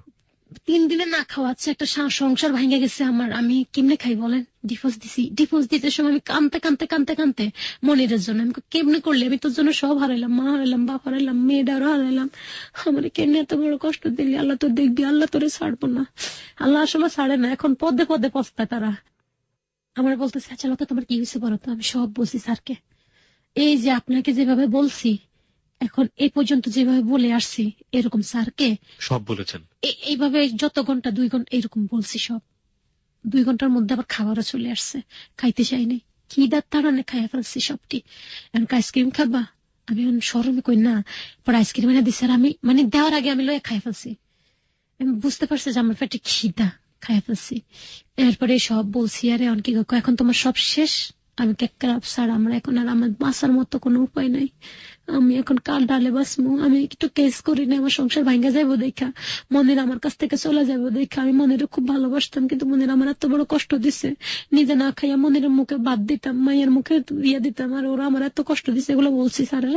3 দিনে না খাওয়াচ্ছে, একটা সংসার ভেঙে গেছে আমার, আমি কেমনে খাই বলেন? ডিভোর্স দিছি, ডিভোর্স দিতে সময় আমি কানতে কানতে কানতে কানতে মনিরের জন্য, আমি কেমনে করলে, আমি তোর জন্য সব হারাইলাম, মা হারাইলাম, বাপ হারাইলাম, মেয়েটারও হারাইলাম, আমার কেমনে এত বড় কষ্ট দিলি, আল্লাহ তোর দেখবি, আল্লাহ তোরে ছাড়বো না, আল্লাহ আসলে ছাড়ে না, এখন পদে পদে পস্তায় তারা। আমার বলতেছে আচ্ছা লতা তোমার কি হয়েছে বলো তো। আমি সব বলছি স্যারকে, এই যে আপনাকে যেভাবে বলছি এখন এই পর্যন্ত যেভাবে বলে আসছি এরকম স্যারকে সব বলেছেন, এইভাবে যত ঘন্টা 2 ঘন্টা এরকম বলছি সব। 2 ঘন্টার মধ্যে আবার খাবারও চলে আসছে, খাইতে চাইনি, খিদার তাড়ানে খাইয়া ফেলছি সবটি। এখন আইসক্রিম খাবা, আমি শরমে কই না, পরে আইসক্রিম এনে দিচ্ছে আর আমি মানে দেওয়ার আগে আমি লয়ে খাইয়া ফেলছি। আমি বুঝতে পারছি যে আমার পেটে খিদা, খাইয়া ফেলছি। এরপরে সব বলছি আরে কি এখন তোমার সব শেষ। আমি স্যার আমরা এখন আর আমার বাঁচার মতো কোনো উপায় নাই, আমি এখন কাল ডালে বাঁচবো, আমি একটু কেস করি না, আমার সংসার ভাঙ্গা যাবো দেখা, মনের আমার কাছ থেকে চলে যাবো দেখা। আমি মনের খুব ভালোবাসতাম কিন্তু মনের আমার এত বড় কষ্ট দিছে, নিজে না খাইয়া মনের মুখে বাদ দিতাম, মায়ের মুখে ইয়ে দিতাম, আর ওরা আমার এত কষ্ট দিছে, এগুলো বলছি স্যারের।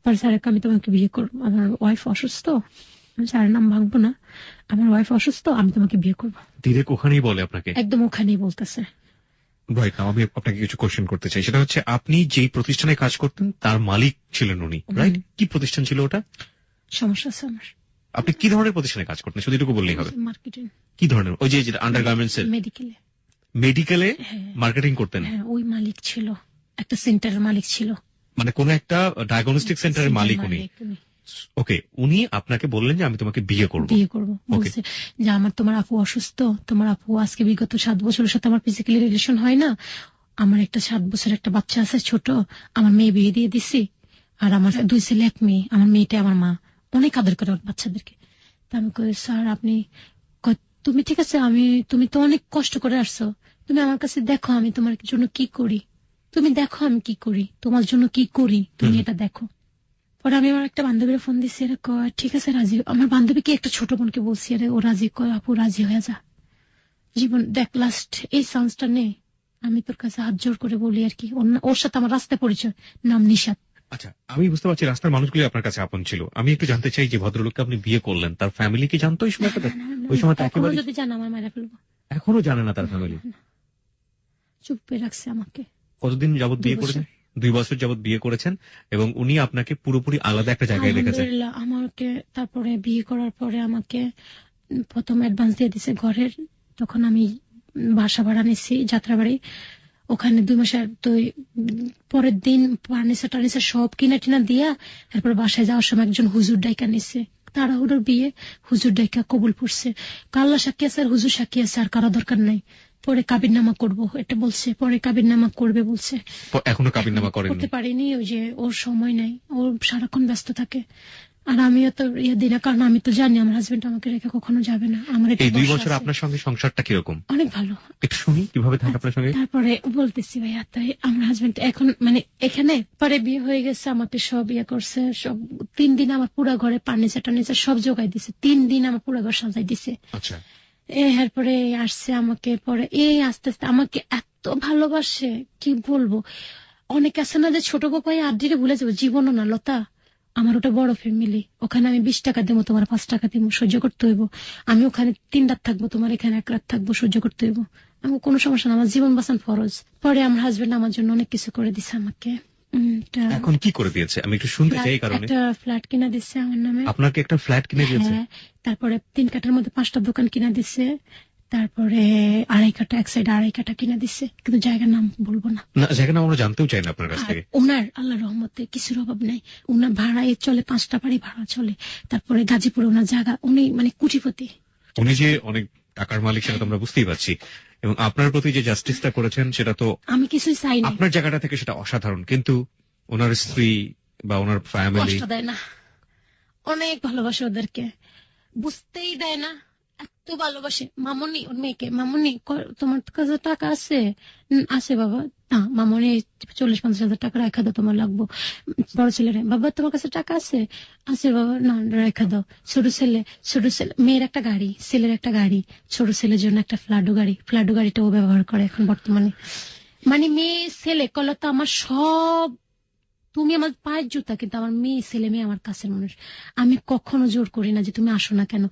পরে স্যারকে আমি তোমাকে বিয়ে করবো, আমার ওয়াইফ অসুস্থ, স্যারের নাম ভাঙবো না, আমার ওয়াইফ অসুস্থ, আমি তোমাকে বিয়ে করবো। ডিরেক্ট ওখানেই বলে আপনাকে? একদম ওখানেই বলতেছে। রাইট, আমি আপনাকে কিছু কোশ্চেন করতে চাই, সেটা হচ্ছে আপনি যেই প্রতিষ্ঠানে কাজ করতেন তার মালিক ছিলেন উনি, রাইট? কি প্রতিষ্ঠান ছিল ওটা? সমস্যা আছে আমার। আপনি কি ধরনের প্রতিষ্ঠানে কাজ করতেন শুধু এটুকু বললেই হবে? মার্কেটিং। কি ধরনের? ওই যে আন্ডারগার্মেন্টস এর? মেডিকেলে। মেডিকেলে মার্কেটিং করতেন? হ্যাঁ, ওই মালিক ছিল, একটা সেন্টারের মালিক ছিল, মানে কোন একটা ডায়াগনস্টিক সেন্টারের মালিক উনি। ওকে, উনি আপনাকে বললেন যে আমি তোমাকে বিয়ে করবো। বলছে যে আমার তোমার আপু অসুস্থ, তোমার আপু আজকে বিগত 7 বছরের সাথে আমার ফিজিক্যালি রিলেশন হয় না, আমার একটা 7 বছরের একটা বাচ্চা আছে ছোট, আমার মেয়ে বিয়ে দিয়ে দিছি, আর আমার 2 ছেলে 1 মেয়ে, আমার মেয়েটা আমার মা অনেক আদর করে বাচ্চাদেরকে। তা আমি কই স্যার আপনি, তুমি ঠিক আছে, তুমি তো অনেক কষ্ট করে আসছো, তুমি আমার কাছে দেখো আমি তোমার জন্য কি করি, তুমি দেখো আমি কি করি, তোমার জন্য কি করি, তুমি এটা দেখো। পরে আমি আমার একটা বান্ধবীর ফোন দিচ্ছি, ঠিক আছে রাজি। আমার বান্ধবীকে একটা ছোট বোনকে বলছি আরে ও রাজি, কয় আপু রাজি হয়ে যা, জীবন দেখ লাস্ট এই চান্সটা নে, আমি তোর কাছে হাত জোর করে বলি আর কি। ওর সাথে আমার রাস্তায় পরিচয়, নাম নিশাত। আচ্ছা, আমি বুঝতে পারছি রাস্তার মানুষগুলি আপনার কাছে আপন ছিল। আমি একটু জানতে চাই যে ভদ্রলোককে আপনি বিয়ে করলেন, তার ফ্যামিলি কি জানতো ওই সময়টাতে? ওই সময় এখনো যদি জানা আমার মারা ফেলবো। এখনো জানে না তার ফ্যামিলি? চুপ করে রাখছে আমাকে। কতদিন যাবত বিয়ে করেছেন? 2 বছর যাবত বিয়ে করেছেন, এবং উনি আপনাকে পুরোপুরি আলাদা একটা জায়গায় রেখেছেন। আমাকে তারপরে বিয়ে করার পরে আমাকে প্রথম অ্যাডভান্স দিয়ে দিছে ঘরের, তখন আমি বাসা ভাড়া নিচ্ছি যাত্রাবাড়ি, ওখানে 2 মাসের তো পরের দিন ফার্নিচার টার্নিচার সব কিনা টিনা দিয়া তারপর বাসায় যাওয়ার সময় একজন হুজুর ডাইকা নিচ্ছে, তাড়াহুড়োর বিয়ে, হুজুর ডাইকা কবুল পড়ছে, কাল্লা সাক্ষী আছে আর হুজুর সাক্ষী আছে, আর কারো দরকার নাই, পরে কাবিরনামা করবো এটা বলছে, পরে কাবিরনামা করবে বলছে। এখনো কাবিরনামা করতে পারিনি, ওই যে ওর সময় নাই, ও সারাক্ষণ ব্যস্ত থাকে, আর আমিও তো দিই না, কারণ আমি তো জানি আমার হাজবেন্ড আমাকে রেখে কখনো যাবে না। আমার এই 2 বছর আপনার সঙ্গে সংসারটা কিরকম? অনেক ভালো। একটু শুনি কিভাবে থাকে আপনার সঙ্গে। তারপরে বলতেছি ভাইয়া, তাই আমার হাজবেন্ড এখন মানে এখানে পরে বিয়ে হয়ে গেছে, আমাকে সব ইয়ে করছে, সব 3 দিন আমার পুরা ঘরে ফার্নিচার টার্নিচার সব জোগাই দিছে, 3 দিন আমার পুরা ঘর সাজাই দিছে। আচ্ছা, এরপরে আসছে আমাকে, পরে আস্তে আস্তে আমাকে এত ভালোবাসে কি বলবো। অনেক আছে না যে ছোট গোপাই আড্ডিরে ভুলে যাবো, জীবনও না লতা, আমার ওটা বড় ফ্যামিলি, ওখানে আমি 20 টাকা দেবো, তোমার 5 টাকা দেবো, সহ্য করতে হইব। আমি ওখানে 3 রাত থাকবো, তোমার এখানে 1 রাত থাকবো, সহ্য করতে হইব, আমার কোনো সমস্যা না, আমার জীবন বাঁচান ফরজ। পরে আমার হাজবেন্ড আমার জন্য অনেক কিছু করে দিছে আমাকে। এখন কি করে দিয়েছে আমি একটু শুনতে চাই, কারণ একটা ফ্ল্যাট কিনা দিচ্ছে আমার নামে। আপনাকে একটা ফ্ল্যাট কিনে দিয়েছে? তারপরে 3 কাঠার মধ্যে 5টা দোকান কিনা দিচ্ছে, তারপরে 2.5 কাঠা এক সাইড 2.5 কাঠা কিনা দিচ্ছে, কিন্তু জায়গার নাম বলবো না। জায়গার নাম আমরা জানতেও চাই না আপনার কাছ থেকে। ওনার আল্লাহ রহমতে কিছুর অভাব নাই, ওনার ভাড়ায় চলে, 5টা বাড়ি ভাড়া চলে, তারপরে গাজীপুরে ওনার জায়গা, উনি মানে কোটিপতি, উনি যে অনেক টাকার মালিক সেটা তো আমরা বুঝতেই পারছি, এবং আপনার প্রতি যে জাস্টিসটা করেছেন সেটা তো আমি কিছুই চাই না, আপনার জায়গাটা থেকে সেটা অসাধারণ, কিন্তু ওনার স্ত্রী বা ওনার ফ্যামিলি কষ্ট দেয় না, অনেক ভালোবাসে ওদেরকে, বুঝতেই দেয় না, এত ভালোবাসে। মামনি ওর মেয়েকে, মামনি তোমার কাছে টাকা আছে? আছে বাবা। না মামনি 40-50 হাজার টাকা রেখা দাও, তোমার লাগবো। বড় ছেলে, বাবা তোমার কাছে টাকা আছে? আছে বাবা। না রেখা দাও। ছোট ছেলে, মেয়ের একটা গাড়ি, ছেলের একটা গাড়ি, ছোট ছেলের জন্য একটা ফ্ল্যাডো গাড়িটা ও ব্যবহার করে এখন বর্তমানে। মানে মেয়ে ছেলে কলা তো আমার সব তুমি আমার পায়ের জুতা, কিন্তু আমার মেয়ে ছেলে মেয়ে আমার কাছের মানুষ। আমি কখনো জোর করি না যে তুমি আসো না কেন।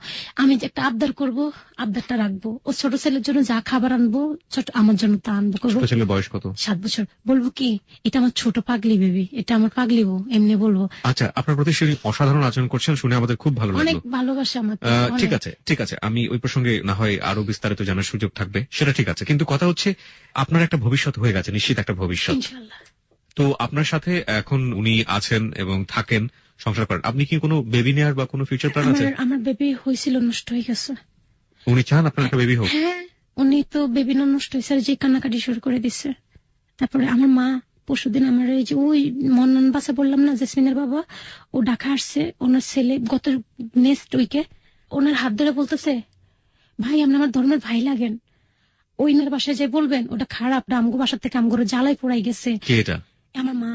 আমি যে একটা আবদার করব, আবদারটা রাখবো। ও ছোট ছেলের জন্য যা খাবার আনবো, ছোট আমার জন্য তা আনবো। ছোট ছেলের বয়স কত? 7 বছর। বলবো কি এটা আমার ছোট পাগলি বেবি, এটা আমার পাগলি বউ, এমনি বলবো। আচ্ছা, আপনার প্রতি সেই অসাধারণ আচরণ করছেন শুনে আমাদের খুব ভালো লাগলো। অনেক ভালোবাসা আমাকে। ঠিক আছে, ঠিক আছে, আমি ওই প্রসঙ্গে না হয় আরো বিস্তারিত জানার সুযোগ থাকবে, সেটা ঠিক আছে। কিন্তু কথা হচ্ছে আপনার একটা ভবিষ্যৎ হয়ে গেছে, নিশ্চিত একটা ভবিষ্যৎ। ইনশাআল্লাহ। তো আপনার সাথে এখন উনি আছেন এবং থাকেন, সংসার করেন। আপনি কি কোনো বেবি নেয়ার বা কোনো ফিউচার প্ল্যান আছে? আমার বেবি হয়েছিল, নষ্ট হয়ে গেছে। উনি চান আপনার একটা বেবি হোক? হ্যাঁ, উনি তো বেবি নষ্ট হয়েছে, যে কান্নাকাটি শুরু করে দিচ্ছে। তারপরে আমার মা পরশুদিন আমার এই যে ওই মন্নন বাসা বললাম না, জেসমিনের বাবা, ও ঢাকা আসছে, ওনার ছেলে গত নেক্সট উইকে ওনার হাত ধরে বলতেছে, ভাই আপনি আমার ধর্মের ভাই লাগেন, ওইনার বাসায় যাই বলবেন ওটা খারাপ, আমগো বাসার থেকে আমগো জ্বালাই পোড়াই গেছে। কে এটা? আমার মা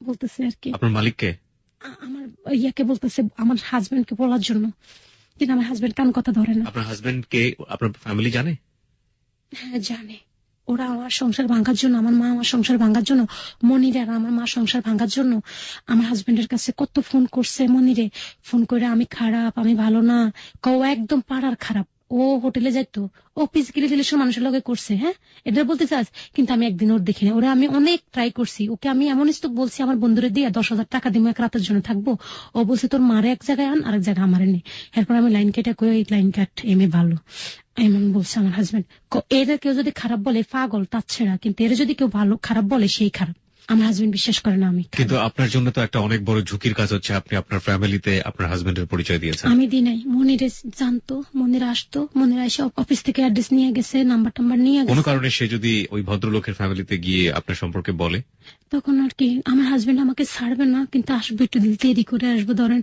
বলতেছে আর কি। আপনার মালিককে? আমার ইয়াকে বলতেছে, আমার হাজবেন্ডকে বলার জন্য, কিন্তু আমার হাজবেন্ড কান কথা ধরে না। আপনার হাজবেন্ড কে? আপনার ফ্যামিলি জানে? হ্যাঁ জানে। ওরা আমার সংসার ভাঙার জন্য, আমার মা আমার সংসার ভাঙার জন্য, মনিরে আর আমার মা সংসার ভাঙার জন্য আমার হাজবেন্ডের কাছে কত ফোন করছে। মনিরে ফোন করে আমি খারাপ, আমি ভালো না, কও একদম পাড়ার খারাপ। ও হোটেলে যাইতো, ও ফিজিক্যালি রিলেশন মানুষের লগে করছে। হ্যাঁ, এটা বলতে চাস, কিন্তু আমি একদিন ওর দেখিনি। ওরা আমি অনেক ট্রাই করছি, ওকে আমি এমন স্তূপ বলছি আমার বন্ধুরে দিয়ে 10,000 টাকা দিব এক রাতের জন্য থাকবো। ও বলছে তোর মারে এক জায়গায় আন, আরেক জায়গায় আমারে নেই। এরপর আমি লাইন কেটে কই লাইন কাট এমএ ভালো এমন বলছে আমার হাজবেন্ড। এরা কেউ যদি খারাপ বলে পাগল তার ছেড়া, কিন্তু এরা যদি কেউ ভালো খারাপ বলে সেই খারাপ। আমার হাজবেন্ড বিশ্বাস করে না আমি। কিন্তু আপনার জন্য তো একটা অনেক বড় ঝুঁকির কাজ হচ্ছে, আপনি আপনার ফ্যামিলিতে আপনার হাজবেন্ডের পরিচয় দিয়েছেন। আমি দিই নাই, মনিরে জানতো, মনিরা আসতো, মনিরা এসে অফিস থেকে অ্যাড্রেস নিয়ে গেছে, নাম্বার টাম্বার নিয়ে গেছে। কোনো কারণে সে যদি ওই ভদ্রলোকের ফ্যামিলিতে গিয়ে আপনার সম্পর্কে বলে, তখন আর কি আমার হাজবেন্ড আমাকে ছাড়বে না, কিন্তু আসবো একটু দেরি করে আসবো। ধরেন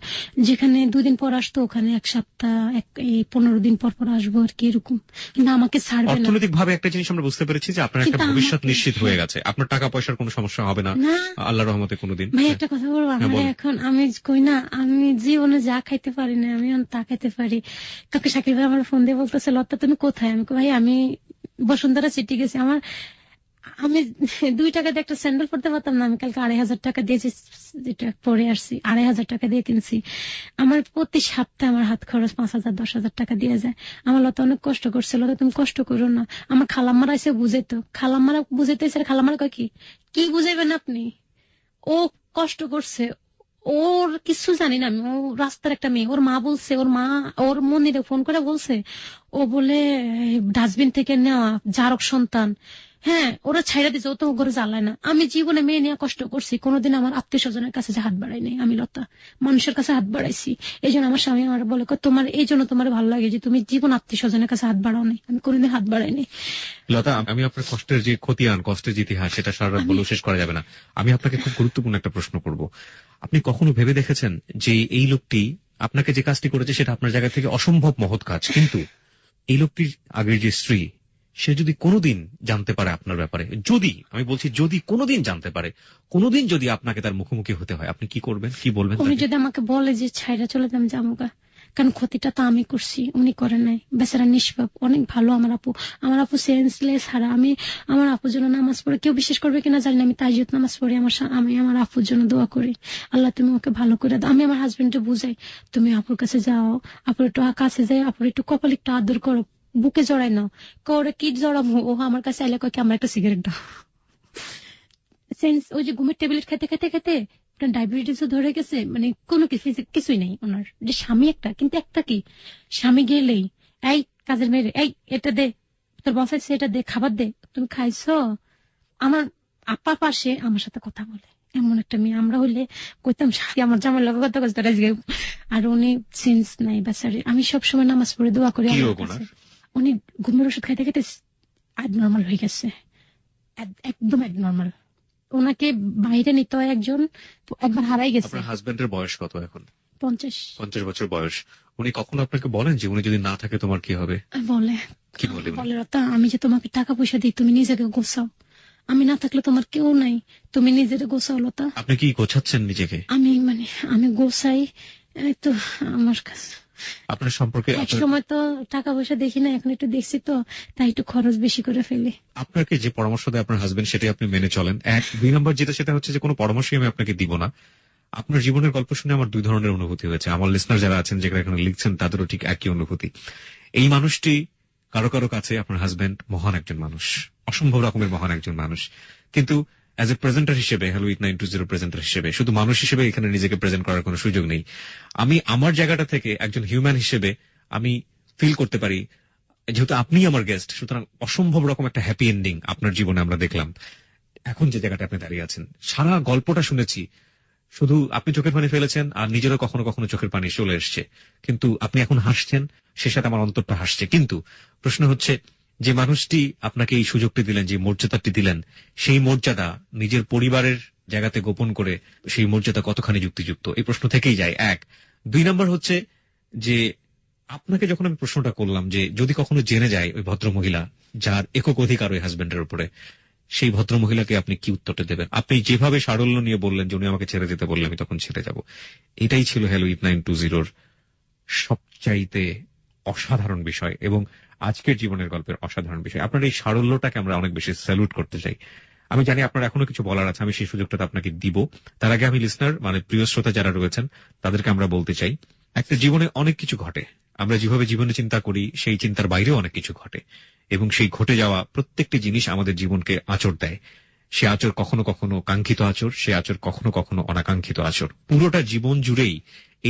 যেখানে 2 দিন পর আসতো, ওখানে 1 সপ্তাহ 15 দিন পর পর আসবো আর কি, এরকম। কিন্তু আমাকে ছাড়বে না। অর্থনৈতিক ভাবে একটা জিনিস আমরা বুঝতে পেরেছি যে আপনার একটা ভবিষ্যৎ নিশ্চিত হয়ে গেছে, আপনার টাকা পয়সার কোনো সমস্যা হবে না আল্লাহর রহমতে কোনোদিন। ভাই একটা কথা বলবো, আমার এখন আমি কই না, আমি জীবনে যা খাইতে পারি না আমি তা খাইতে পারি। কাকে শাকিল ভাই আমার ফোন দিয়ে বলতেছে, লতা তুমি কোথায়? আমি ভাই আমি বসুন্ধরা সিটি গেছি। আমি 2 টাকা দিয়ে একটা স্যান্ডেল পরতে পারতাম না, আমি কালকে 2,500 টাকা দিয়েছি, যেটা পরে আসছি 2,500 টাকা দিয়ে কিনছি। আমার প্রতি সপ্তাহে আমার হাত খরচ 5,000 10,000 টাকা দিয়ে যায়। আমার লতা অনেক কষ্ট করছে। লতা তুমি কষ্ট করো না। আমার খালাম্মারা এসে বুঝাইতো, খালাম্মারা বুঝাইতেছে, খালাম্মারা কয় কি বুঝাইবেন আপনি, ও কষ্ট করছে, ওর কিছু জানি না আমি, ও রাস্তার একটা মেয়ে। ওর মা বলছে, ওর মনিরে ফোন করে বলছে, ও বলে ডাস্টবিন থেকে নেওয়া জারক সন্তান। হ্যাঁ, ওরা ছাইড়া দিচ্ছে, ও তো ঘরে জ্বালায় না। আমি জীবনে মেয়ে নিয়ে কষ্ট করছি, কোনোদিন আমার আত্মীয় স্বজনের কাছে হাত বাড়াই নাই। আমি লতা মানুষের কাছে হাত বাড়াইছি। এই জন্য আমার স্বামী আমার বলে, তোমার এই জন্য তোমার ভালো লাগে যে তুমি জীবন আত্মীয় স্বজনের কাছে হাত বাড়াও নাই। আমি কোনোদিন হাত বাড়াই নাই। লতা, আমি আপনার কষ্টের যে খতিয়ান, কষ্টের যে ইতিহাস, সেটা সারা রাত বলে শেষ করা যাবে না। আমি আপনাকে খুব গুরুত্বপূর্ণ একটা প্রশ্ন করব। আপনি কখনো ভেবে দেখেছেন যে এই লোকটি আপনাকে যে কাজটি করেছে সেটা আপনার জায়গা থেকে অসম্ভব মহৎ কাজ, কিন্তু এই লোকটির আগের যে স্ত্রী, সে যদি কোনোদিন জানতে পারে আপনার ব্যাপারে, আমি বলছি যদি কোনোদিন জানতে পারে, কোনোদিন যদি আপনাকে তার মুখোমুখি হতে হয়, আপনি কি করবেন, কি বলবেন? উনি যদি আমাকে বলে যে ছাইরা চলে যাম জামুগা, কারণ ক্ষতিটা তো আমি করছি, উনি করেন নাই। বেচারা নিষ্পাপ, অনেক ভালো আমার আপু সেন্সলেস হারা। আমি আমার আপুর জন্য নামাজ পড়ে, কেউ বিশ্বাস করবে কিনা জানি না, আমি তাহিজ্জুদ নামাজ পড়ি। আমি আমার আপুর জন্য দোয়া করি, আল্লাহ তুমি ওকে ভালো করে দাও। আমি আমার হাজবেন্ডকে বুঝাই, তুমি আপুর কাছে যাও, আপুর একটু কাছে যাই, আপুর একটু কপাল একটু আদর করো, বুকে জড়াই নাও। ওরা কি জড়াবো, ও আমার কাছে আইলে কয় কি আমার একটা সিগারেট দাও। সেন্স ওই যে ঘুমের ট্যাবলেট খেতে খেতে খেতে ডায়াবেটিসও ধরে গেছে, মানে কোনো কিছুই নেই ওনার। যে স্বামী একটা, কিন্তু একটা কি, স্বামী গেলেই এই কাজের মেয়ে, এই এটা দে, তোর বস আছে এটা দে, খাবার দে, তুমি খাইছো। আমার আপা পাশে আমার সাথে কথা বলে, এমন একটা মেয়ে। আমরা হইলে কইতাম আমার জামার লগে কথা কইতে, আর উনি সেন্স নাই বেচারি। আমি সবসময় নামাজ পড়ে দোয়া করি। উনি ঘুমের ওষুধ খাইতে খাইতে অ্যাবনর্মাল হয়ে গেছে, একদম অ্যাবনর্মাল। ওনাকে বাইরে নিতে হয় একবার হারাই গেছে। আপনার হাজবেন্ডের বয়স কত এখন? 50 বছর বয়স। উনি কখনো আপনাকে বলেন যে উনি যদি না থাকে তোমার কি হবে? বলে। কি বলে? বলে লতা, আমি যে তোমাকে টাকা পয়সা দিই, তুমি নিজেকে গোছাও, আমি না থাকলে তোমার কেউ নাই, তুমি নিজের গোছাও। লতা, আপনি কি গোছাচ্ছেন নিজেকে? আমি গোছাই, এই তো আমার কাছে আপনার সম্পর্কে এক সময় তো টাকা পয়সা দেখি না, এখন একটু দেখছি তো তাই একটু খরচ বেশি করে ফেলি। আপনাকে যে পরামর্শ দেয় আপনার হাজবেন্ড সেটাই আপনি মেনে চলেন। এক, 2 নম্বর যেটা সেটা হচ্ছে যে কোনো পরামর্শই আমি আপনাকে দিব না। আপনার জীবনের গল্প শুনে আমার 2 ধরনের অনুভূতি হয়েছে। আমার লিসনার যারা আছেন, যারা এখানে লিখছেন, তাদেরও ঠিক একই অনুভূতি। এই মানুষটি কারো কারো কাছে আপনার হাজবেন্ড মহান একজন মানুষ, অসম্ভব রকমের মহান একজন মানুষ, কিন্তু অ্যাজ এ প্রেজেন্টার হিসেবে, হ্যালো 8920 প্রেজেন্টার হিসেবে, শুধু মানুষ হিসেবে এখানে নিজেকে প্রেজেন্ট করার কোনো সুযোগ নেই। আমি আমার জায়গাটা থেকে একজন হিউম্যান হিসেবে আমি ফিল করতে পারি, যেহেতু আপনি আমার গেস্ট, সুতরাং অসম্ভব রকম একটা হ্যাপি এন্ডিং আপনার জীবনে আমরা দেখলাম। এখন যে জায়গাটা আপনি দাঁড়িয়ে আছেন, সারা গল্পটা শুনেছি, শুধু আপনি চোখের পানি ফেলেছেন আর নিজেরও কখনো কখনো চোখের পানি চলে এসছে, কিন্তু আপনি এখন হাসছেন, সে সাথে আমার অন্তরটা হাসছে। কিন্তু প্রশ্ন হচ্ছে, যে মানুষটি আপনাকে এই সুযোগটি দিলেন, যে মর্যাদাটি দিলেন, সেই মর্যাদা নিজের পরিবারের জায়গাতে গোপন করে সেই মর্যাদা কতখানি যুক্তিযুক্ত, এই প্রশ্ন থেকেই যায়। এক। 2 নম্বর হচ্ছে যে আপনাকে যখন আমি প্রশ্নটা করলাম যে যদি কখনো জেনে যায় ওই ভদ্রমহিলা যার একক অধিকার ওই হাজবেন্ডের উপরে, সেই ভদ্রমহিলাকে আপনি কি উত্তরটা দেবেন? আপনি যেভাবে সারল্য নিয়ে বললেন যে উনি আমাকে ছেড়ে যেতে বললে আমি তখন ছেড়ে যাব। এটাই ছিল হ্যালো 8920 সবচাইতে অসাধারণ বিষয় এবং আজকের জীবনের গল্পের অসাধারণ বিষয়। আপনার এই সারল্যটাকে আমরা অনেক বেশি স্যালুট করতে চাই। আমি জানি আপনার এখনো কিছু বলার আছে, আমি সেই সুযোগটা আপনাকে দিব। তার আগে আমি লিসনার, মানে প্রিয় শ্রোতা যারা রয়েছেন, তাদেরকে আমরা বলতে চাই, একটা জীবনে অনেক কিছু ঘটে। আমরা যেভাবে জীবনে চিন্তা করি সেই চিন্তার বাইরেও অনেক কিছু ঘটে এবং সেই ঘটে যাওয়া প্রত্যেকটি জিনিস আমাদের জীবনকে আঁচড় দেয়। সে আঁচড় কখনো কখনো কাঙ্ক্ষিত আঁচড়, সে আঁচড় কখনো কখনো অনাকাঙ্ক্ষিত আঁচড়। পুরোটা জীবন জুড়েই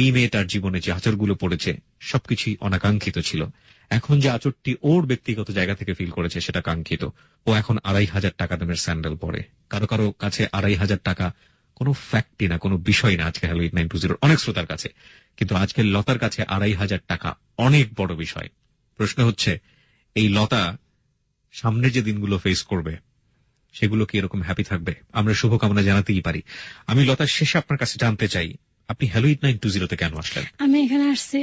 এই মেয়েটার জীবনে যে আঁচড়গুলো পড়েছে সবকিছুই অনাকাঙ্ক্ষিত ছিল। এখন যে আঁচড়টি ওর ব্যক্তিগত জায়গা থেকে ফিল করেছে সেটা কাঙ্ক্ষিত। ও এখন 2,500 টাকা দামের স্যান্ডেল পরে। কারো কারো কাছে 2,500 টাকা কোনো ফ্যাক্টই না, কোনো বিষয় না আজকে হ্যালো 8920 অনেক শ্রোতার কাছে, কিন্তু আজকের লতার কাছে 2,500 টাকা অনেক বড় বিষয়। প্রশ্ন হচ্ছে, এই লতা সামনের যে দিনগুলো ফেস করবে সেগুলো কি এরকম হ্যাপি থাকবে? আমরা শুভকামনা জানাতেই পারি। আমি লতার শেষে আপনার কাছে জানতে চাই, আপনি হ্যালো 8920 তে কেন আসলেন? আমি এখানে আসছি,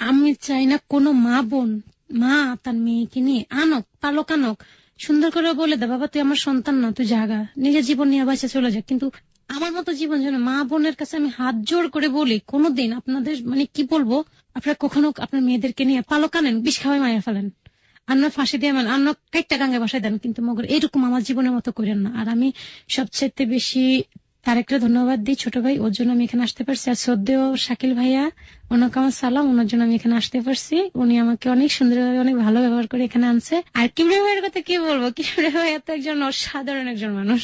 আমি চাই না কোনো মা বোন, মা তার মেয়েকে নিয়ে আনক, পালক আনক, সুন্দর করে বলে দে বাবা তুই আমার সন্তান না, তুই জাগা, নিজের জীবন নিয়ে বাঁচে চলে যা। কিন্তু আমার মতো জীবন যেন মা বোনের কাছে আমি হাত জোড় করে বলি, কোনোদিন আপনাদের মানে কি বলবো, আপনারা কখনো আপনার মেয়েদেরকে নিয়ে পালক আনেন, বিষ খাওয়াই মায়া ফেলেন, আর না ফাঁসি দিয়ে আর না কাইটটা গাঙ্গে বাসায় দেন, কিন্তু মগর এরকম আমার জীবনের মতো করেন না। আর আমি সবচেয়ে বেশি তারেকরে ধন্যবাদ দিই, ছোট ভাই, ওর জন্য আমি এখানে আসতে পারছি। আর শ্রদ্ধেয় শাকিল ভাইয়া, ওনাকে আমার সালাম, ওনার জন্য আমি এখানে আসতে পারছি। উনি আমাকে অনেক সুন্দরভাবে অনেক ভালো ব্যবহার করে এখানে আনছে। আর কিবরিয়া ভাইয়ের কথা কি বলবো, কিবরিয়া ভাই এত একজন অসাধারণ একজন মানুষ।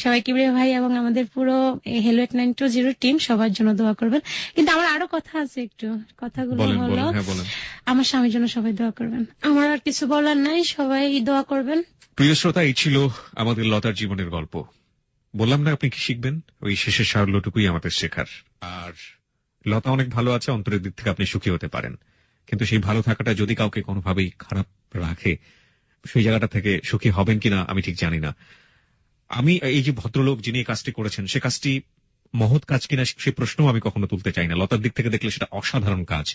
সবাই কিবরিয়া ভাই এবং আমাদের পুরো হ্যালো 8920 টিম সবার জন্য দোয়া করবেন। কিন্তু আমার আরো কথা আছে, একটু কথাগুলো হলো, আমার স্বামীর জন্য সবাই দোয়া করবেন। আমার আর কিছু বলার নাই, সবাই দোয়া করবেন। প্রিয় শ্রোতা, এই ছিল আমাদের লতার জীবনের গল্প। বললাম না আপনি কি শিখবেন, ওই শেষের সারল্যটুকুই আমাদের শেখার। আর লতা অনেক ভালো আছে, অন্তরের দিক থেকে আপনি সুখী হতে পারেন, কিন্তু সেই ভালো থাকাটা যদি কাউকে কোনোভাবেই খারাপ রাখে, সেই জায়গাটা থেকে সুখী হবেন কিনা আমি ঠিক জানি না। আমি এই যে ভদ্রলোক যিনি এই কাজটি করেছেন, সে কাজটি মহৎ কাজ কিনা সে প্রশ্নও আমি কখনো তুলতে চাই না। লতার দিক থেকে দেখলে সেটা অসাধারণ কাজ,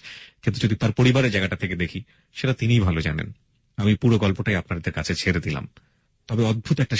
কিন্তু যদি তার পরিবারের জায়গাটা থেকে দেখি সেটা তিনিই ভালো জানেন। আমি পুরো গল্পটাই আপনাদের কাছে ছেড়ে দিলাম। তবে অদ্ভুত একটা